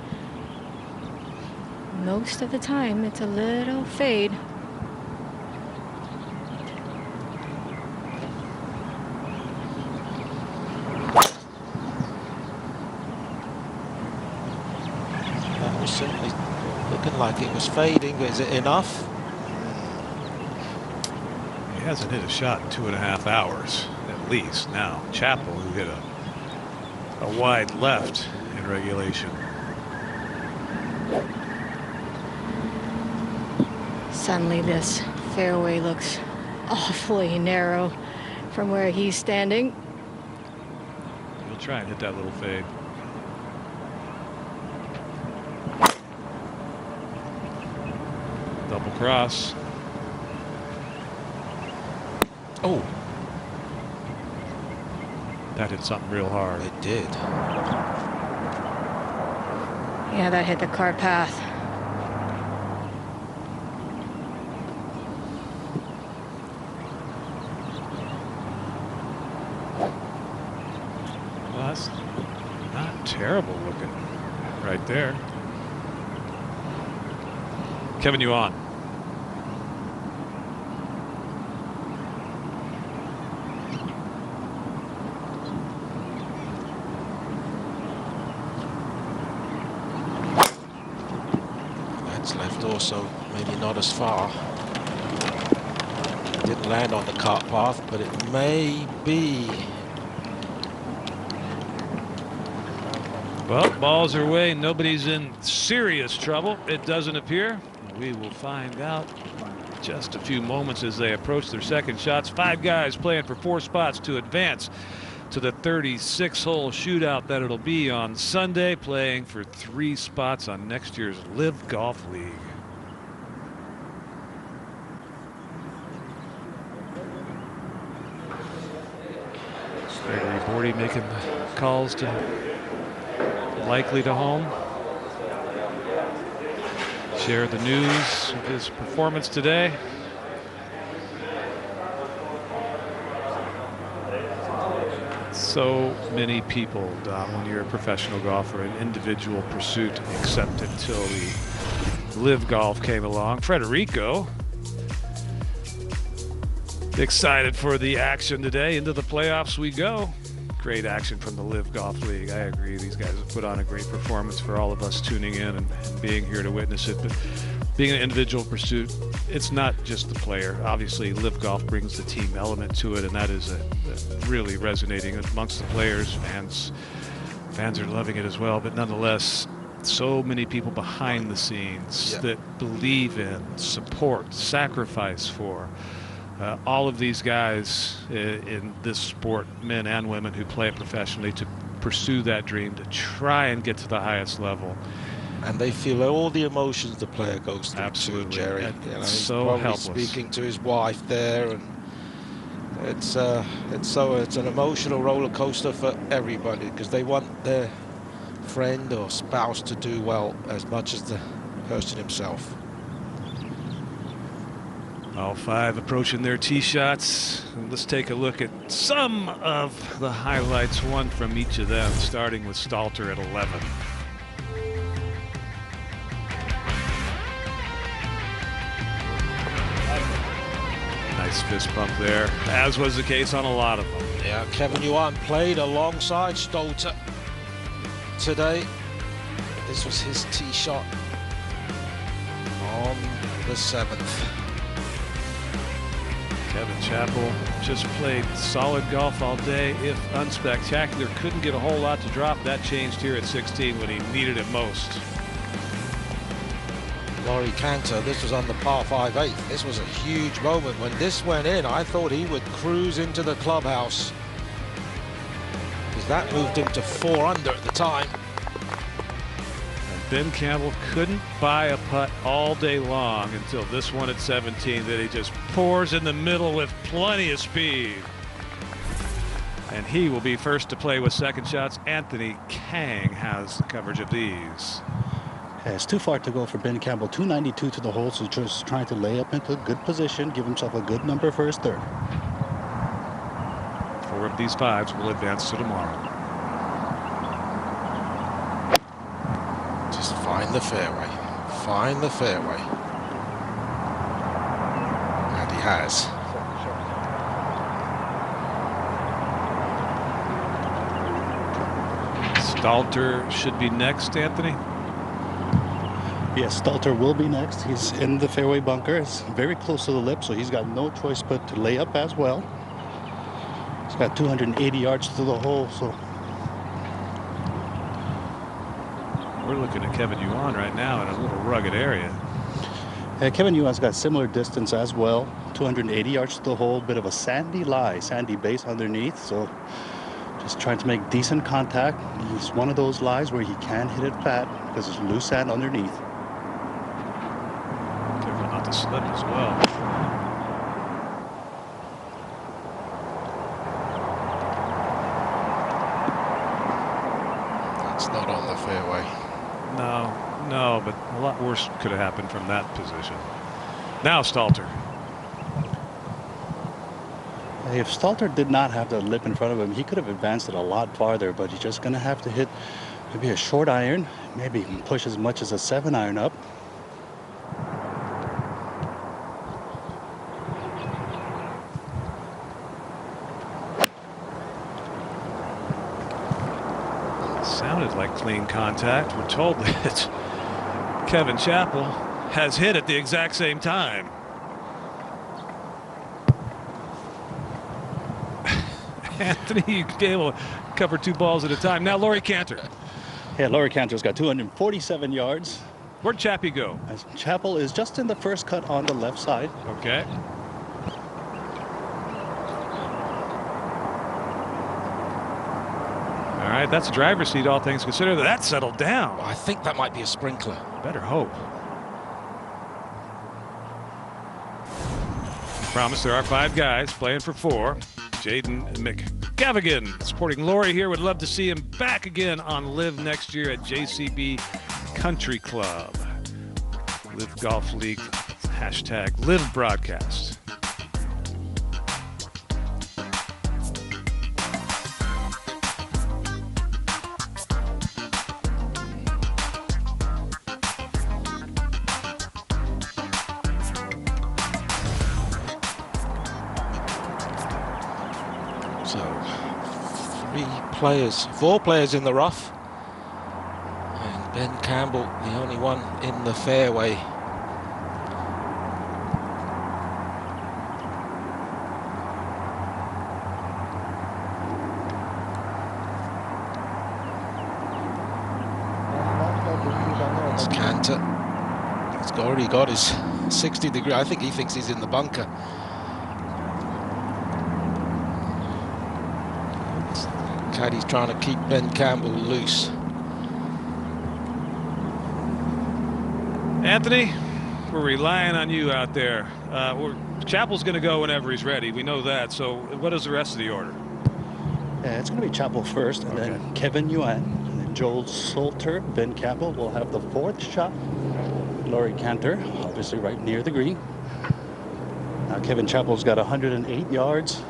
Most of the time, it's a little fade. That was certainly looking like it was fading, but is it enough? He hasn't hit a shot in 2.5 hours, at least. Now, Chappell, who hit a wide left in regulation. Suddenly, this fairway looks awfully narrow from where he's standing. He'll try and hit that little fade. Double cross. Oh. That hit something real hard. It did. Yeah, that hit the cart path. Well, that's not terrible looking right there. Kevin, you on? That's left also, maybe not as far. Didn't land on the cart path, but it may be. Well, balls are away. Nobody's in serious trouble, it doesn't appear. We will find out just a few moments as they approach their second shots. 5 guys playing for 4 spots to advance to the 36-hole shootout that it'll be on Sunday, playing for 3 spots on next year's LIV Golf League. Gregory Bordy making the calls to likely to home. Share the news of his performance today. So many people, Dom, when you're a professional golfer, an individual pursuit, except until the LIV Golf came along. Federico, excited for the action today. Into the playoffs we go. Great action from the LIV Golf League. I agree. These guys have put on a great performance for all of us tuning in and being here to witness it. But being an individual pursuit, it's not just the player. Obviously, LIV Golf brings the team element to it, and that is really resonating amongst the players. Fans are loving it as well. But nonetheless, so many people behind the scenes that believe in, support, sacrifice for. All of these guys in this sport, men and women who play it professionally, to pursue that dream, to try and get to the highest level. and they feel all the emotions the player goes through. Absolutely. Too, Jerry. And He's so probably helpless. speaking to his wife there, and it's an emotional roller coaster for everybody, because they want their friend or spouse to do well as much as the person himself. All five approaching their tee shots. And let's take a look at some of the highlights, one from each of them, starting with Stalter at 11. Nice fist bump there, as was the case on a lot of them. Yeah, Kevin Yuan played alongside Stalter today. This was his tee shot on the 7th. Kevin Chappell just played solid golf all day, if unspectacular. Couldn't get a whole lot to drop. That changed here at 16 when he needed it most. Laurie Cantor, this was on the par 5/8. This was a huge moment. When this went in, I thought he would cruise into the clubhouse, because that moved him to 4 under at the time. And Ben Campbell couldn't buy a putt all day long until this one at 17 that he just pours in the middle with plenty of speed. And he will be first to play with second shots. Anthony Kang has the coverage of these. Yeah, it's too far to go for Ben Campbell. 292 to the hole, so just trying to lay up into a good position, give himself a good number for his third. 4 of these 5s will advance to tomorrow. Just find the fairway. Find the fairway. And he has. Stalter should be next, Anthony. Yes, Stalter will be next. He's in the fairway bunker. It's very close to the lip, so he's got no choice but to lay up as well. He's got 280 yards to the hole, so. We're looking at Kevin Yuan right now in a little rugged area. Yeah, Kevin Yuan's got similar distance as well. 280 yards to the hole, bit of a sandy base underneath, so just trying to make decent contact. He's one of those lies where he can hit it flat because there's loose sand underneath. Careful not to slip as well. That's not on the fairway. No, but a lot worse could have happened from that position. Now Stalter. If Stalter did not have the lip in front of him, he could have advanced it a lot farther, but he's just going to have to hit maybe a short iron, maybe push as much as a 7-iron up. Sounded like clean contact. We're told that Kevin Chappell has hit at the exact same time. Anthony, you could be able to cover 2 balls at a time. Now Laurie Cantor. Yeah, Laurie Cantor's got 247 yards. Where'd Chappie go? Chappell is just in the first cut on the left side. Okay. All right, that's a driver's seat, all things considered. That settled down. I think that might be a sprinkler. Better hope. I promise there are 5 guys playing for 4. Jaden McGavigan supporting Laurie here. Would love to see him back again on LIV next year at JCB Country Club. LIV Golf League, hashtag LIV broadcast. So 4 players in the rough, and Ben Campbell the only one in the fairway. It's Cantor. He's already got his 60-degree. I think he thinks he's in the bunker. Caddy's trying to keep Ben Campbell loose. Anthony, we're relying on you out there. Chappell's going to go whenever he's ready. We know that. So what is the rest of the order? Yeah, it's going to be Chappell first, and then Kevin Yuan, and then Joel Salter, Ben Campbell will have the fourth shot. Laurie Cantor, obviously right near the green. Now Kevin Chappell's got 108 yards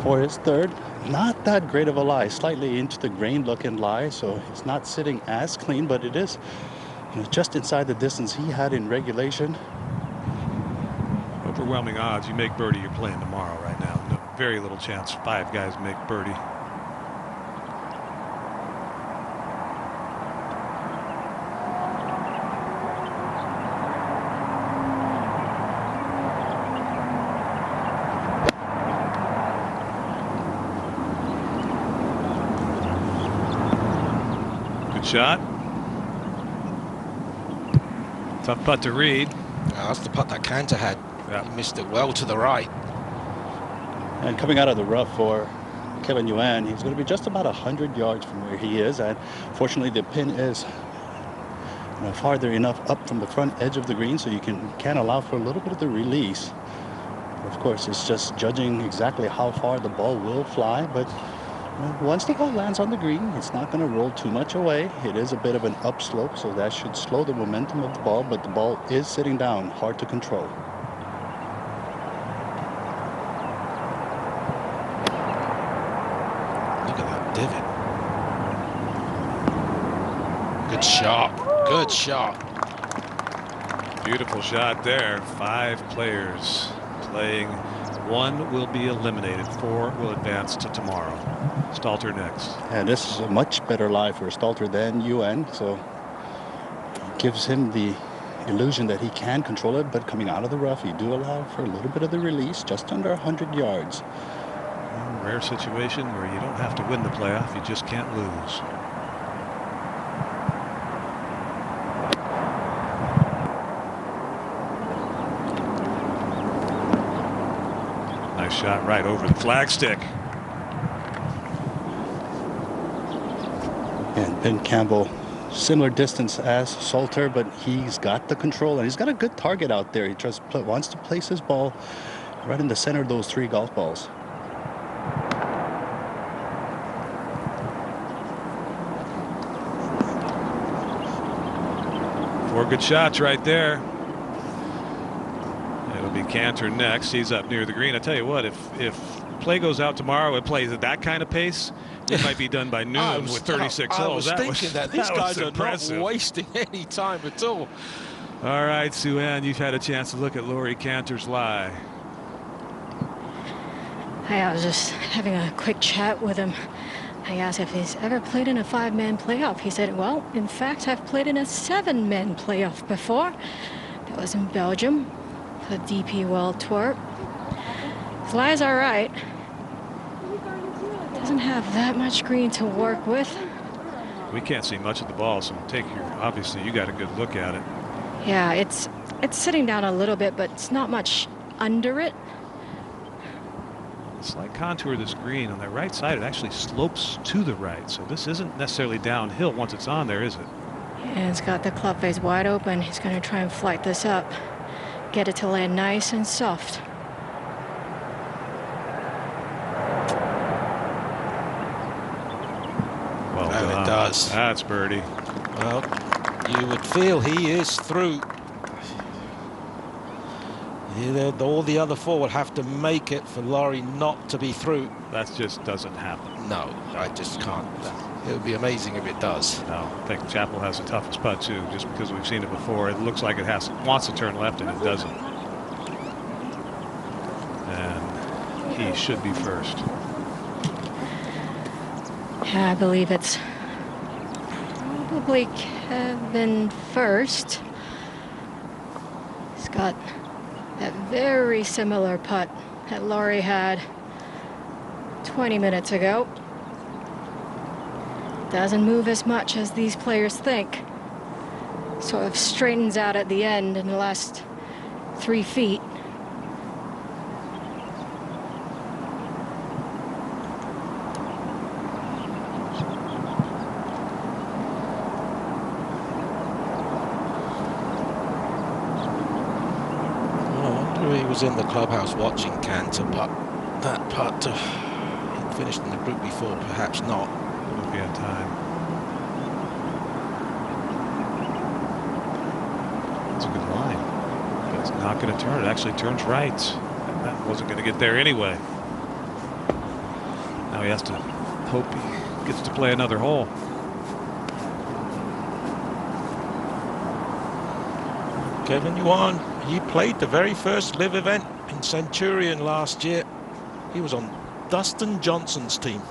for his third. Not that great of a lie, slightly into the grain looking lie, so it's not sitting as clean, but it is just inside the distance he had in regulation. Overwhelming odds you make birdie, you're playing tomorrow right now. No, very little chance 5 guys make birdie. Good shot. Tough putt to read. That's the putt that Cantor had. Yeah. He missed it well to the right. And coming out of the rough for Kevin Yuan, he's going to be just about 100 yards from where he is. And fortunately, the pin is farther enough up from the front edge of the green, so you can allow for a little bit of the release. Of course, it's just judging exactly how far the ball will fly. But once the ball lands on the green, it's not going to roll too much away. It is a bit of an upslope, so that should slow the momentum of the ball. But the ball is sitting down, hard to control. Divot. Good shot. Good shot. Beautiful shot there. 5 players playing. 1 will be eliminated. 4 will advance to tomorrow. Stalter next. And this is a much better lie for Stalter than Yuan, so gives him the illusion that he can control it. But coming out of the rough, you do allow for a little bit of the release, just under 100 yards. Rare situation where you don't have to win the playoff, you just can't lose. Nice shot right over the flagstick. And Ben Campbell, similar distance as Salter, but he's got the control and he's got a good target out there. He just wants to place his ball right in the center of those 3 golf balls. 4 good shots right there. It'll be Cantor next. He's up near the green. I tell you what, if play goes out tomorrow and plays at that kind of pace, it might be done by noon with 36 holes. I was thinking that these guys are impressive. not wasting any time at all. All right, Sue-Ann, you've had a chance to look at Laurie Cantor's lie. Hey, I was just having a quick chat with him. I asked if he's ever played in a 5-man playoff. He said, well, in fact, I've played in a 7-man playoff before. That was in Belgium for the DP World Tour. His lie's all right. Doesn't have that much green to work with. We can't see much of the ball, so obviously you got a good look at it. Yeah, it's sitting down a little bit, but it's not much under it. Slight contour of this green on the right side, it actually slopes to the right, so this isn't necessarily downhill once it's on there, is it? And it's got the club face wide open. He's going to try and flight this up, get it to land nice and soft. Well and done. it does. That's birdie. Well, you would feel he is through. All the other 4 would have to make it for Laurie not to be through. That just doesn't happen. No, I just can't. It would be amazing if it does. No, I think Chappell has the toughest putt too, just because we've seen it before. It looks like it wants to turn left and it doesn't. And he should be first. Yeah, I believe it's probably Kevin first. He's got that very similar putt that Laurie had 20 minutes ago. Doesn't move as much as these players think. Sort of straightens out at the end in the last 3 feet. was in the clubhouse watching Cantor putt that putt. He'd finished in the group before, perhaps not. Won't be on time. It's a good line. But it's not going to turn. It actually turns right. That wasn't going to get there anyway. Now he has to hope he gets to play another hole. Kevin Yuan, he played the very first LIV event in Centurion last year. He was on Dustin Johnson's team.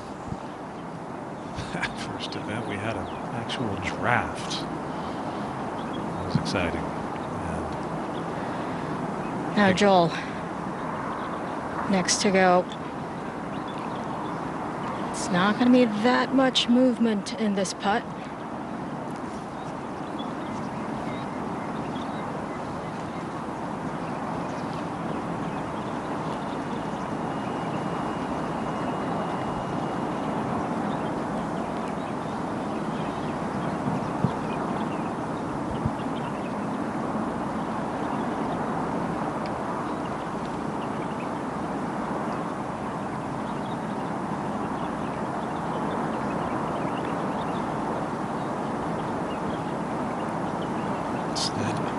First event, we had an actual draft. That was exciting. Now Joel, next to go. It's not going to be that much movement in this putt.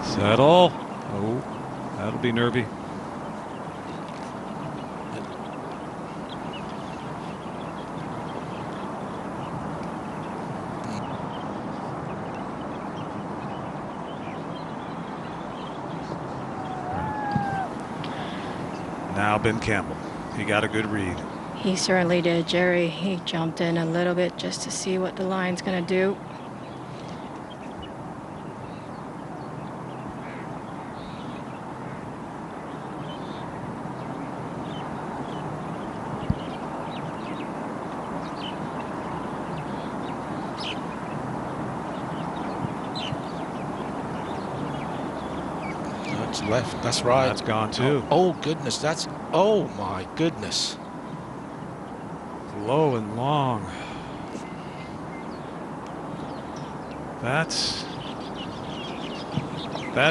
Settle. Oh, that'll be nervy. Now Ben Campbell. He got a good read. He certainly did, Jerry. He jumped in a little bit just to see what the line's going to do. Left, that's right. That's gone too. Oh goodness, that's, oh my goodness. Low and long. That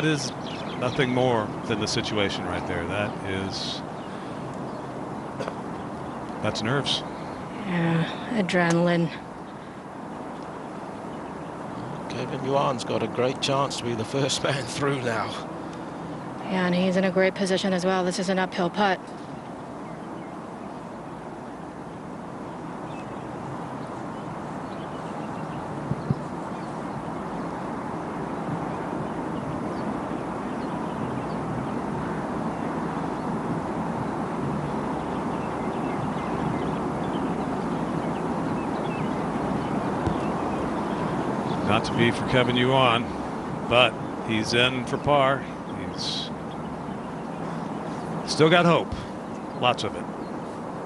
is nothing more than the situation right there. That's nerves. Yeah, adrenaline. Kevin Yuan's got a great chance to be the first man through now. Yeah, and he's in a great position as well. This is an uphill putt. Not to be for Kevin Yuan, but he's in for par. He's still got hope. Lots of it.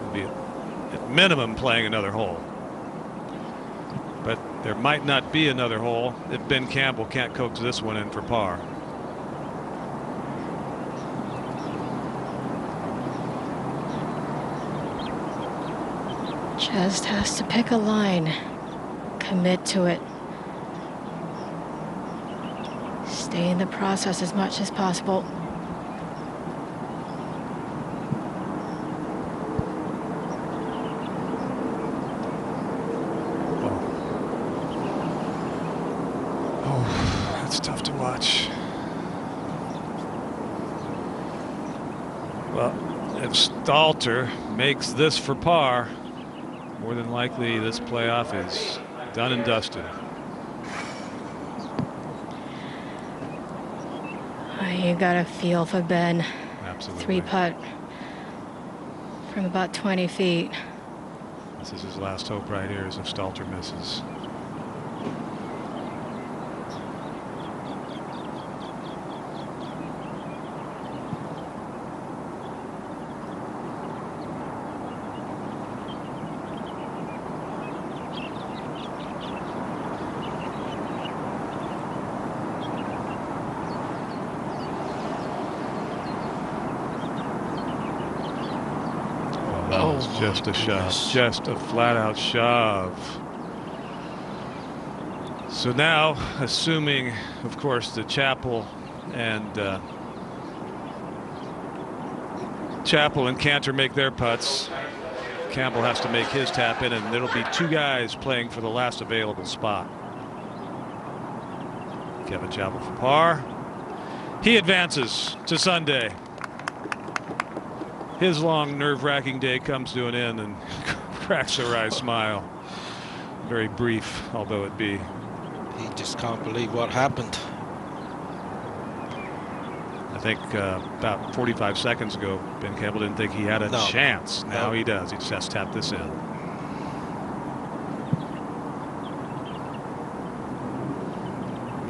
He'll be at minimum playing another hole. But there might not be another hole if Ben Campbell can't coax this one in for par. Just has to pick a line. Commit to it. Stay in the process as much as possible. Well, if Stalter makes this for par, more than likely this playoff is done and dusted. You got a feel for Ben. Absolutely. 3-putt from about 20 feet. This is his last hope right here, is if Stalter misses. Just a shove, just a flat-out shove. So now, assuming, of course, the Chapel and Chappell and Cantor make their putts. Campbell has to make his tap in, and there'll be 2 guys playing for the last available spot. Kevin Chappell for par. He advances to Sunday. His long, nerve-wracking day comes to an end and cracks a wry smile. Very brief, although it be. He just can't believe what happened. I think about 45 seconds ago, Ben Campbell didn't think he had a chance. Now he does. He just has to tap this in.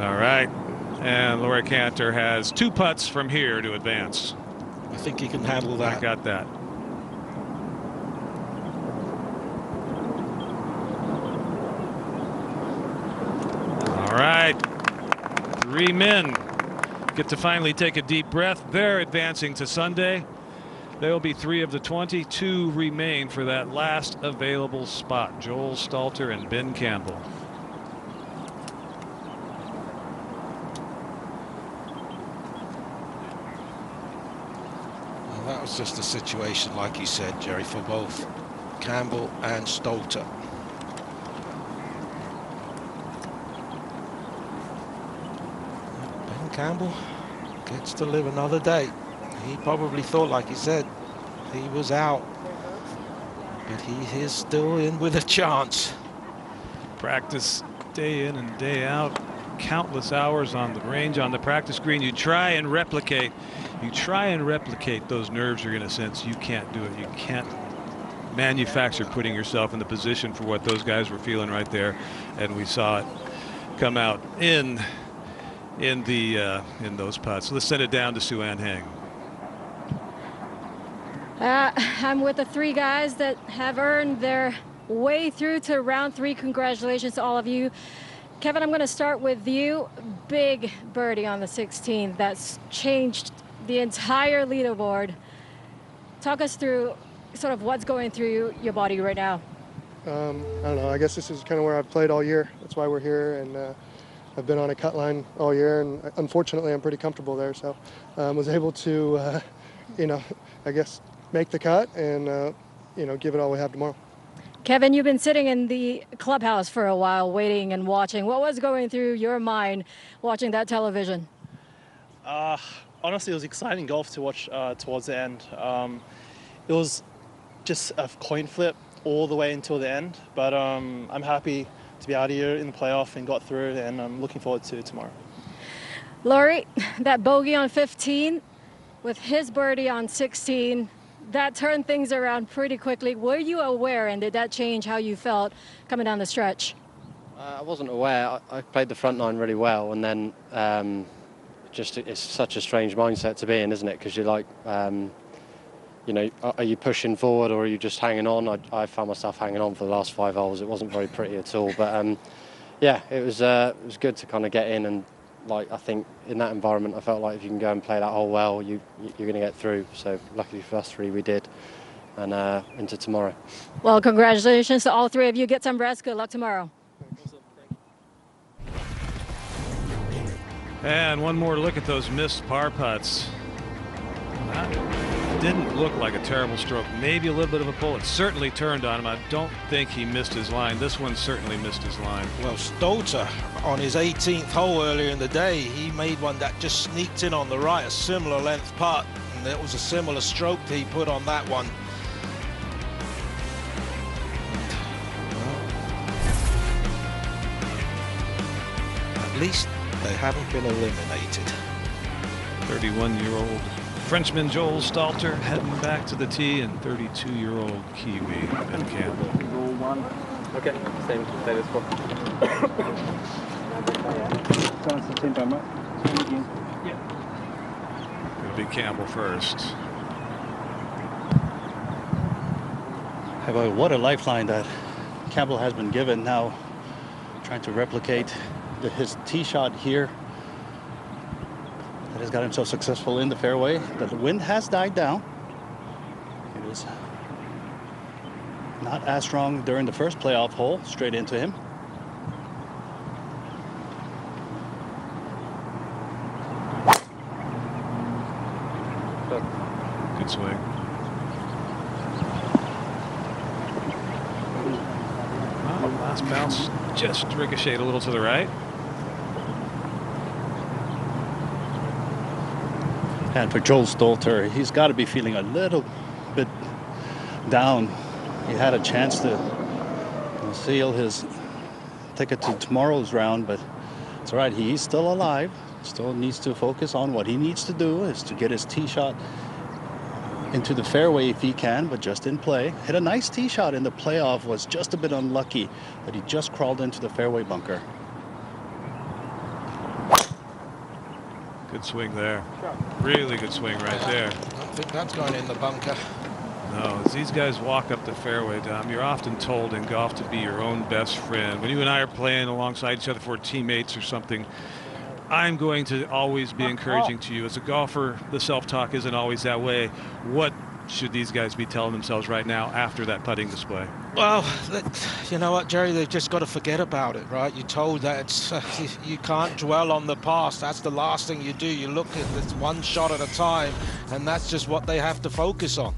All right. And Laurie Cantor has 2 putts from here to advance. I think he can handle that. I got that. All right. 3 men get to finally take a deep breath. They're advancing to Sunday. There will be 3 of the 20. 2 remain for that last available spot. Joel Stalter and Ben Campbell. Well, that was just a situation, like you said, Jerry, for both Campbell and Stalter. Ben Campbell gets to live another day. He probably thought, like he said, he was out, but he is still in with a chance. Practice day in and day out, countless hours on the range, on the practice green. You try and replicate those nerves you're going to sense. You can't do it. You can't manufacture putting yourself in the position for what those guys were feeling right there, and we saw it come out in those putts. Let's send it down to Sue Ann Heng. I'm with the 3 guys that have earned their way through to round 3. Congratulations to all of you. Kevin, I'm going to start with you. Big birdie on the 16th. That's changed the entire leaderboard. Talk us through sort of what's going through your body right now. I don't know. I guess this is kind of where I've played all year. That's why we're here. And I've been on a cut line all year. And unfortunately, I'm pretty comfortable there. So I was able to, I guess, make the cut and, give it all we have tomorrow. Kevin, you've been sitting in the clubhouse for a while, waiting and watching. What was going through your mind watching that television? Honestly, it was exciting golf to watch towards the end. It was just a coin flip all the way until the end, but I'm happy to be out here in the playoff and got through, and I'm looking forward to tomorrow. Laurie, that bogey on 15 with his birdie on 16, that turned things around pretty quickly. Were you aware, and did that change how you felt coming down the stretch? I wasn't aware. I played the front nine really well, and then it's such a strange mindset to be in, isn't it? Because you're like, are you pushing forward or are you just hanging on? I found myself hanging on for the last 5 holes. It wasn't very pretty at all, but yeah, it was good to kind of get in, and like I think in that environment, I felt like if you can go and play that hole well, you're going to get through. So luckily for us 3, we did, and into tomorrow. Well, congratulations to all 3 of you. Get some rest. Good luck tomorrow. And one more look at those missed par putts. That didn't look like a terrible stroke. Maybe a little bit of a pull. It certainly turned on him. I don't think he missed his line. This one certainly missed his line. Well, Stalter on his 18th hole earlier in the day, he made one that just sneaked in on the right, a similar length putt, and it was a similar stroke that he put on that one. At least they haven't been eliminated. 31-year-old Frenchman Joel Stalter heading back to the tee, and 32-year-old Kiwi Ben Campbell. Okay, same status quo. It'll be Campbell first. Hey, boy, what a lifeline that Campbell has been given now, trying to replicate his tee shot here that has got him so successful in the fairway. The wind has died down. It was not as strong during the first playoff hole, straight into him. Good swing. bounce just ricocheted a little to the right. And for Joel Stolter, he's got to be feeling a little bit down. He had a chance to seal his ticket to tomorrow's round, but it's all right. He's still alive. Still needs to focus on what he needs to do, is to get his tee shot into the fairway if he can, but just in play. Hit a nice tee shot in the playoff, was just a bit unlucky that he just crawled into the fairway bunker. Good swing there. Really good swing right there. I don't think that's going in the bunker. No, as these guys walk up the fairway, Dom, you're often told in golf to be your own best friend. When you and I are playing alongside each other for teammates or something, I'm going to always be encouraging to you. As a golfer, the self-talk isn't always that way. What should these guys be telling themselves right now after that putting display? Well, you know what, Jerry, they've just got to forget about it, right? You're told that it's, you can't dwell on the past. That's the last thing you do. You look at this one shot at a time, and that's just what they have to focus on.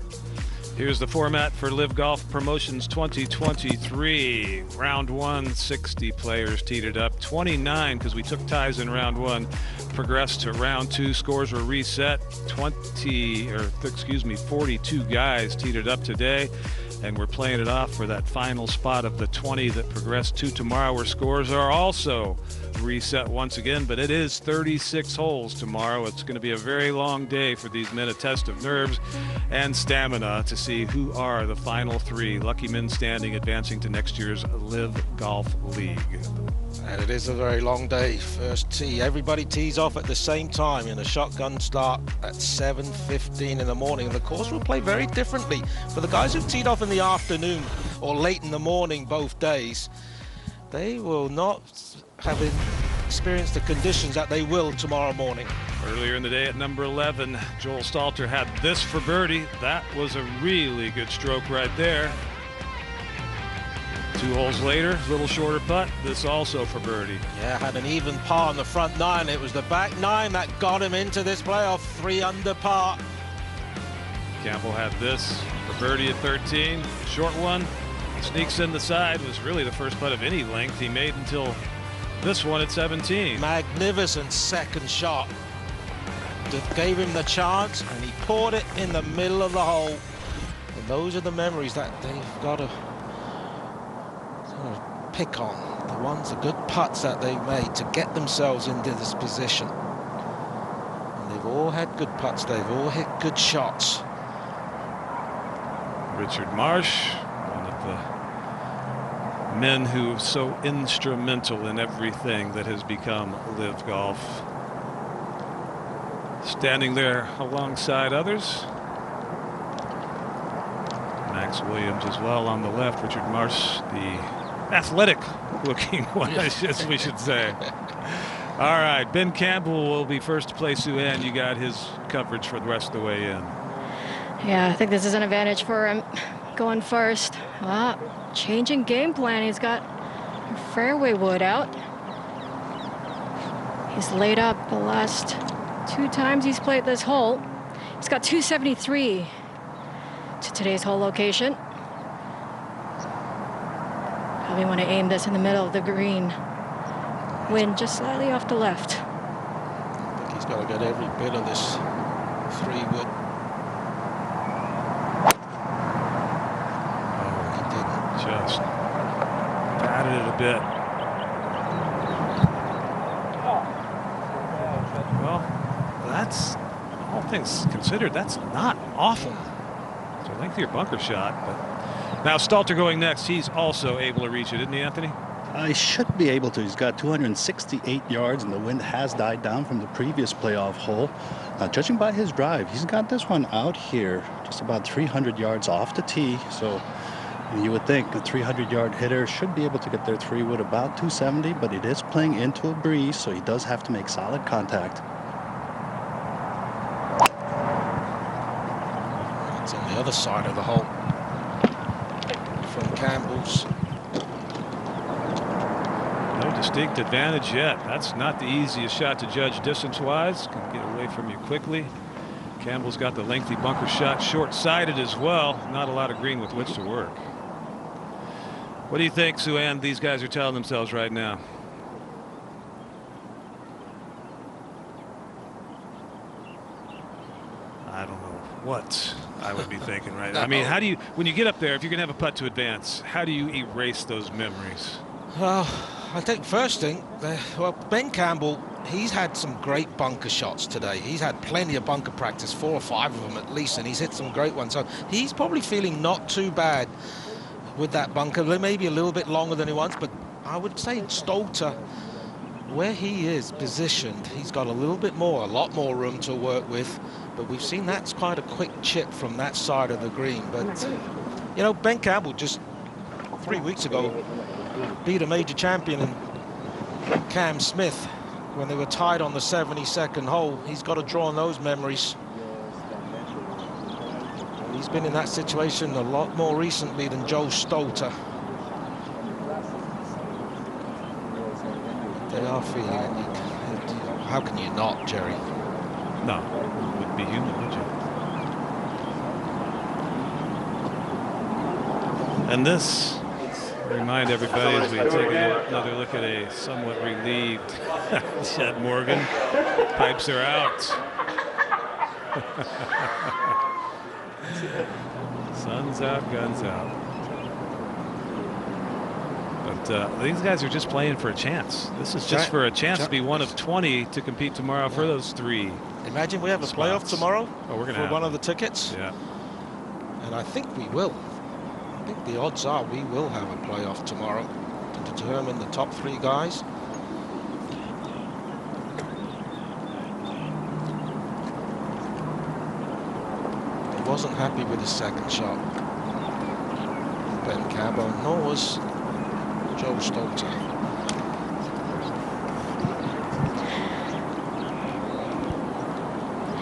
Here's the format for LIV Golf Promotions 2023. Round 1, 60 players teed it up. 29, because we took ties in round 1, progressed to round 2. Scores were reset. 42 guys teed it up today. And we're playing it off for that final spot of the 20 that progressed to tomorrow, where scores are also reset once again. But it is 36 holes tomorrow. It's going to be a very long day for these men, a test of nerves and stamina to see who are the final 3 lucky men standing, advancing to next year's LIV Golf League. And it is a very long day. First tee, everybody tees off at the same time in a shotgun start at 7:15 in the morning. And the course will play very differently. For the guys who've teed off in the afternoon or late in the morning both days, they will not have experienced the conditions that they will tomorrow morning. Earlier in the day at number 11, Joel Stalter had this for birdie. That was a really good stroke right there. 2 holes later, a little shorter putt. This also for birdie. Yeah, had an even par on the front 9. It was the back 9 that got him into this playoff. 3 under par. Campbell had this for birdie at 13. Short one. Sneaks in the side. Was really the first putt of any length he made until this one at 17. Magnificent second shot. That gave him the chance, and he poured it in the middle of the hole. And those are the memories that they've got to pick on, the ones, the good putts that they've made to get themselves into this position. And they've all had good putts, they've all hit good shots. Richard Marsh, one of the men who are so instrumental in everything that has become LIV Golf. Standing there alongside others. Max Williams as well on the left. Richard Marsh, the athletic looking one, as we should say. All right, Ben Campbell will be first to play Sue-Ann. You got his coverage for the rest of the way in. Yeah, I think this is an advantage for him going first. Changing game plan. He's got fairway wood out. He's laid up the last 2 times he's played this hole. He's got 273 to today's hole location. Probably want to aim this in the middle of the green. Wind just slightly off the left. I think he's got to get every bit of this 3-wood. Oh, he didn't. Just batted it a bit. Well, that's, all things considered, that's not awful. It's a lengthier bunker shot, but now Stalter going next. He's also able to reach it, isn't he, Anthony? I should be able to. He's got 268 yards, and the wind has died down from the previous playoff hole. Now, judging by his drive, he's got this one out here, just about 300 yards off the tee. So you would think a 300-yard hitter should be able to get their 3-wood about 270, but it is playing into a breeze, so he does have to make solid contact. It's on the other side of the hole from Campbell's. No distinct advantage yet. That's not the easiest shot to judge distance-wise. Can get away from you quickly. Campbell's got the lengthy bunker shot, short-sided as well. Not a lot of green with which to work. What do you think, Sue-Ann, these guys are telling themselves right now? I don't know what I would be thinking right now. I mean, how do you, when you get up there, if you're going to have a putt to advance, how do you erase those memories? I think first thing, well, Ben Campbell, he's had some great bunker shots today. He's had plenty of bunker practice, 4 or 5 of them at least, and he's hit some great ones. So he's probably feeling not too bad with that bunker. Maybe a little bit longer than he wants, but I would say Stolter, where he is positioned, he's got a lot more room to work with. But we've seen that's quite a quick chip from that side of the green. But, you know, Ben Campbell just 3 weeks ago beat a major champion in Cam Smith when they were tied on the 72nd hole. He's got to draw on those memories. He's been in that situation a lot more recently than Joe Stolter. They are feeling it. How can you not, Jerry? No, it wouldn't be human, would you? And this, remind everybody as we take another look at a somewhat relieved Chet Morgan. Pipes are out. Sun's out, guns out. But these guys are just playing for a chance. This is just for a chance to be one of 20 to compete tomorrow for those 3. Imagine we have a playoff tomorrow for one of the tickets. Yeah. And I think we will. I think the odds are we will have a playoff tomorrow to determine the top 3 guys. He wasn't happy with his second shot, Ben Campbell, nor was Joe Stolter.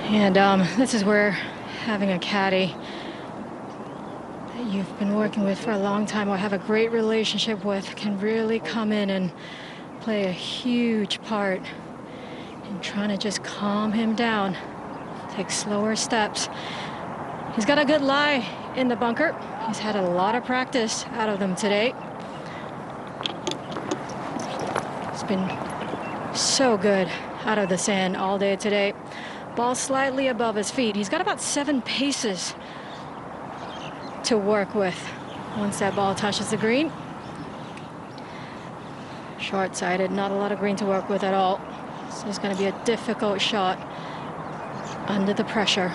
And this is where having a caddy that you've been working with for a long time or have a great relationship with can really come in and play a huge part in trying to just calm him down, take slower steps. He's got a good lie in the bunker. He's had a lot of practice out of them today. It's been so good out of the sand all day today. Ball slightly above his feet. He's got about 7 paces to work with once that ball touches the green. Short-sighted, not a lot of green to work with at all. So it's going to be a difficult shot under the pressure.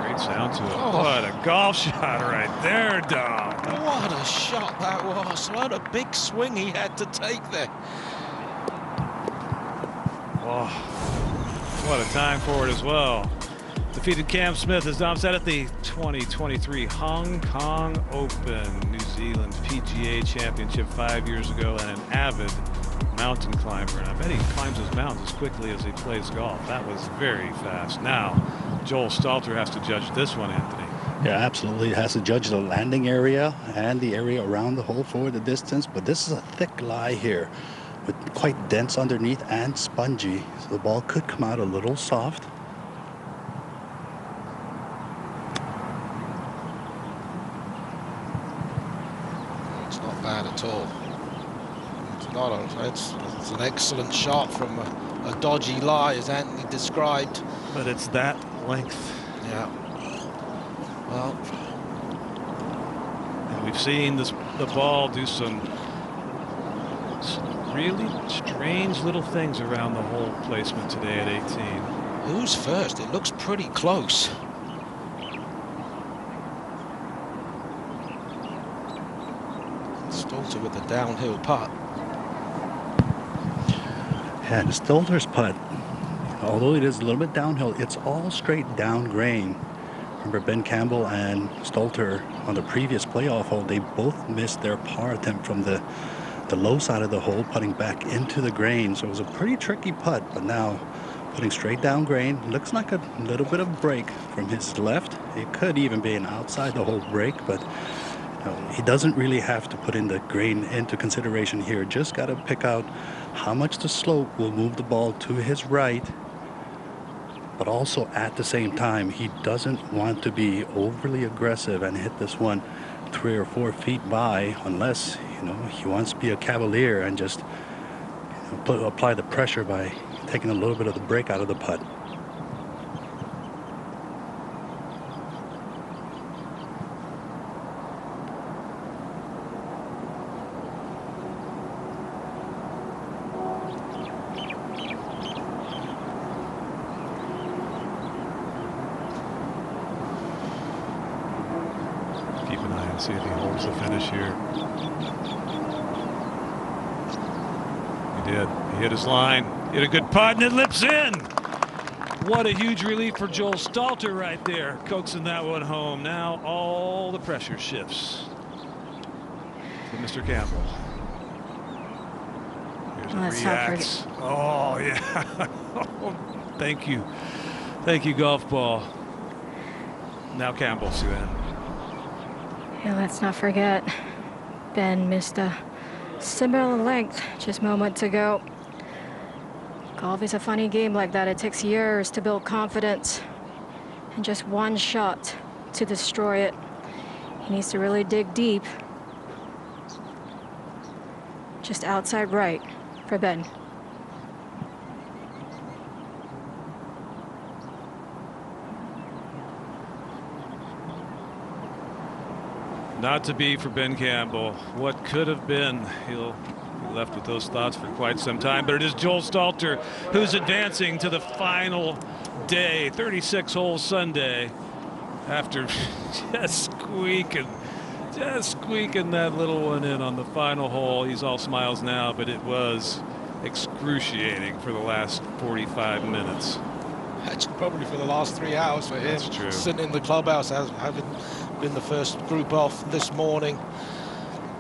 Great sound to it. Oh, what a golf shot right there, Dom. What a shot that was. What a big swing he had to take there. Oh, what a time for it as well. Defeated Cam Smith, as Dom said, at the 2023 Hong Kong Open, New Zealand PGA Championship 5 years ago, and an avid mountain climber. And I bet he climbs his mountains as quickly as he plays golf. That was very fast. Now, Joel Stolter has to judge this one, Anthony. Yeah, absolutely. It has to judge the landing area and the area around the hole for the distance. But this is a thick lie here with quite dense underneath and spongy. So the ball could come out a little soft. It's not bad at all. It's not. It's an excellent shot from a dodgy lie, as Anthony described. But it's that length. Yeah. Well, and we've seen the ball do some really strange little things around the hole placement today at 18. Who's first? It looks pretty close. Stolter with the downhill putt. Yeah, and Stolter's putt, although it is a little bit downhill, it's all straight down grain. Remember, Ben Campbell and Stolter on the previous playoff hole, they both missed their par attempt from the low side of the hole, putting back into the grain. So it was a pretty tricky putt, but now putting straight down grain. Looks like a little bit of break from his left. It could even be an outside the hole break, but he doesn't really have to put in the grain into consideration here. Just got to pick out how much the slope will move the ball to his right but also at the same time, he doesn't want to be overly aggressive and hit this one 3 or 4 feet by, unless, you know, he wants to be a cavalier and just, you know, apply the pressure by taking a little bit of the break out of the putt. See if he holds the finish here. He did. He hit his line. Hit a good putt, and it lips in. What a huge relief for Joel Stalter right there, coaxing that one home. Now all the pressure shifts to Mr. Campbell. Here's a react. Oh, yeah. Oh, thank you. Thank you, golf ball. Now Campbell, Sue-Ann. Yeah, let's not forget, Ben missed a similar length just moments ago. Golf is a funny game like that. It takes years to build confidence, and just one shot to destroy it. He needs to really dig deep. Just outside right for Ben. Not to be for Ben Campbell. What could have been? He'll be left with those thoughts for quite some time. But it is Joel Stalter who's advancing to the final day, 36-hole Sunday, after just squeaking that little one in on the final hole. He's all smiles now, but it was excruciating for the last 45 minutes. Actually, probably for the last 3 hours for him. That's true. Sitting in the clubhouse, having been the first group off this morning.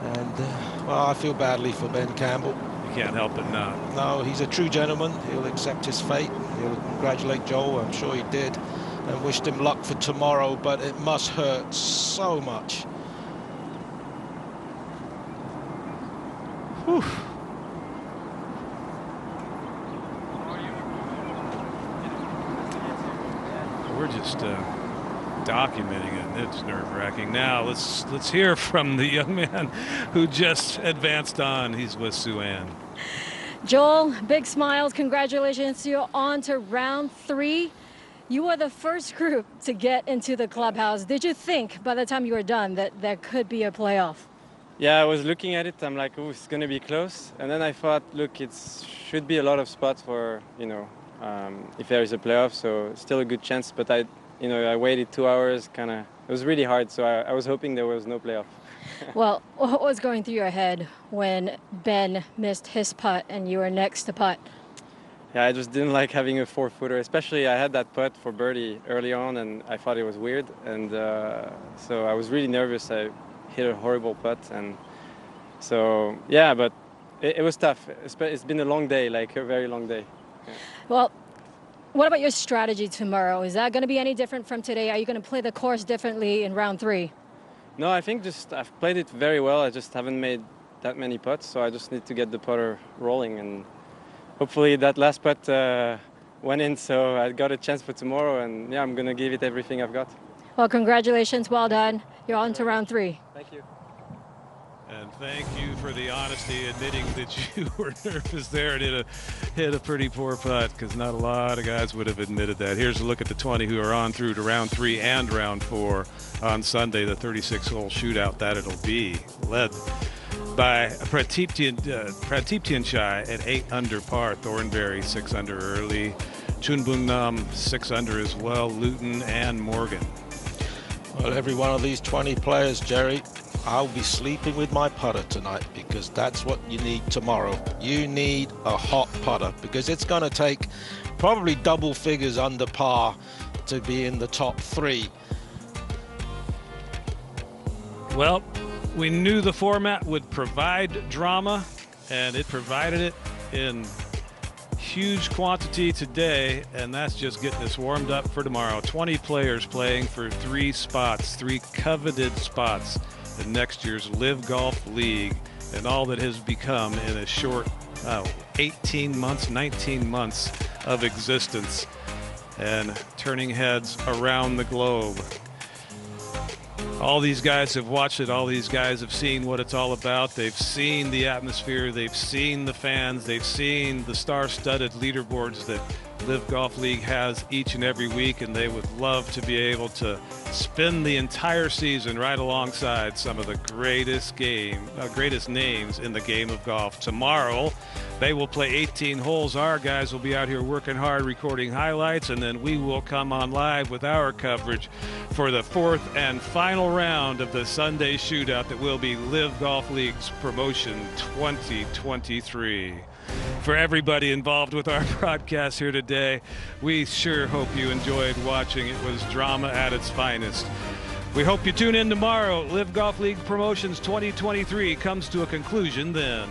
And, well, I feel badly for Ben Campbell. You can't help it not. No, he's a true gentleman. He'll accept his fate. He'll congratulate Joel. I'm sure he did. And wished him luck for tomorrow, but it must hurt so much. Whew. We're just documenting it, and it's nerve-wracking. Now let's hear from the young man who just advanced on. He's with Sue-Ann. Joel, big smiles. Congratulations. You're on to round 3. You are the first group to get into the clubhouse. Did you think by the time you were done that there could be a playoff? Yeah, I was looking at it. I'm like, oh, it's going to be close. And then I thought, look, it should be a lot of spots for, you know, if there is a playoff, so still a good chance. But I waited 2 hours, it was really hard, so I was hoping there was no playoff. Well, what was going through your head when Ben missed his putt and you were next to putt? Yeah, I just didn't like having a 4-footer, especially I had that putt for birdie early on, and I thought it was weird, and so I was really nervous. I hit a horrible putt, and so, yeah, but it was tough. It's been a long day, like a very long day. Yeah. Well, what about your strategy tomorrow? Is that going to be any different from today? Are you going to play the course differently in round 3? No, I think I've played it very well. I just haven't made that many putts, so I just need to get the putter rolling, and hopefully that last putt went in, so I got a chance for tomorrow, and yeah, I'm going to give it everything I've got. Well, congratulations. Well done. You're on to round 3. Thank you. And thank you for the honesty, admitting that you were nervous there and hit a pretty poor putt, because not a lot of guys would have admitted that. Here's a look at the 20 who are on through to round 3 and round 4 on Sunday, the 36-hole shootout that it'll be, led by Pradeep Tianchai at 8 under par, Thornberry 6 under early, Chunbung Nam 6 under as well, Luton and Morgan. Well, every one of these 20 players, Jerry, I'll be sleeping with my putter tonight, because that's what you need tomorrow. You need a hot putter, because it's going to take probably double figures under par to be in the top 3. Well, we knew the format would provide drama, and it provided it in huge quantity today, and that's just getting us warmed up for tomorrow. 20 players playing for 3 spots, 3 coveted spots in next year's LIV Golf League, and all that has become in a short 18 months, 19 months of existence. and turning heads around the globe. All these guys have watched it. All these guys have seen what it's all about. They've seen the atmosphere. They've seen the fans. They've seen the star-studded leaderboards that LIV Golf League has each and every week, and they would love to be able to spend the entire season right alongside some of the greatest names in the game of golf. Tomorrow, they will play 18 holes. Our guys will be out here working hard, recording highlights, and then we will come on live with our coverage for the 4th and final round of the Sunday shootout that will be LIV Golf League's Promotion 2023. For everybody involved with our broadcast here today, we sure hope you enjoyed watching. It was drama at its finest. We hope you tune in tomorrow. LIV Golf League Promotions 2023 comes to a conclusion then.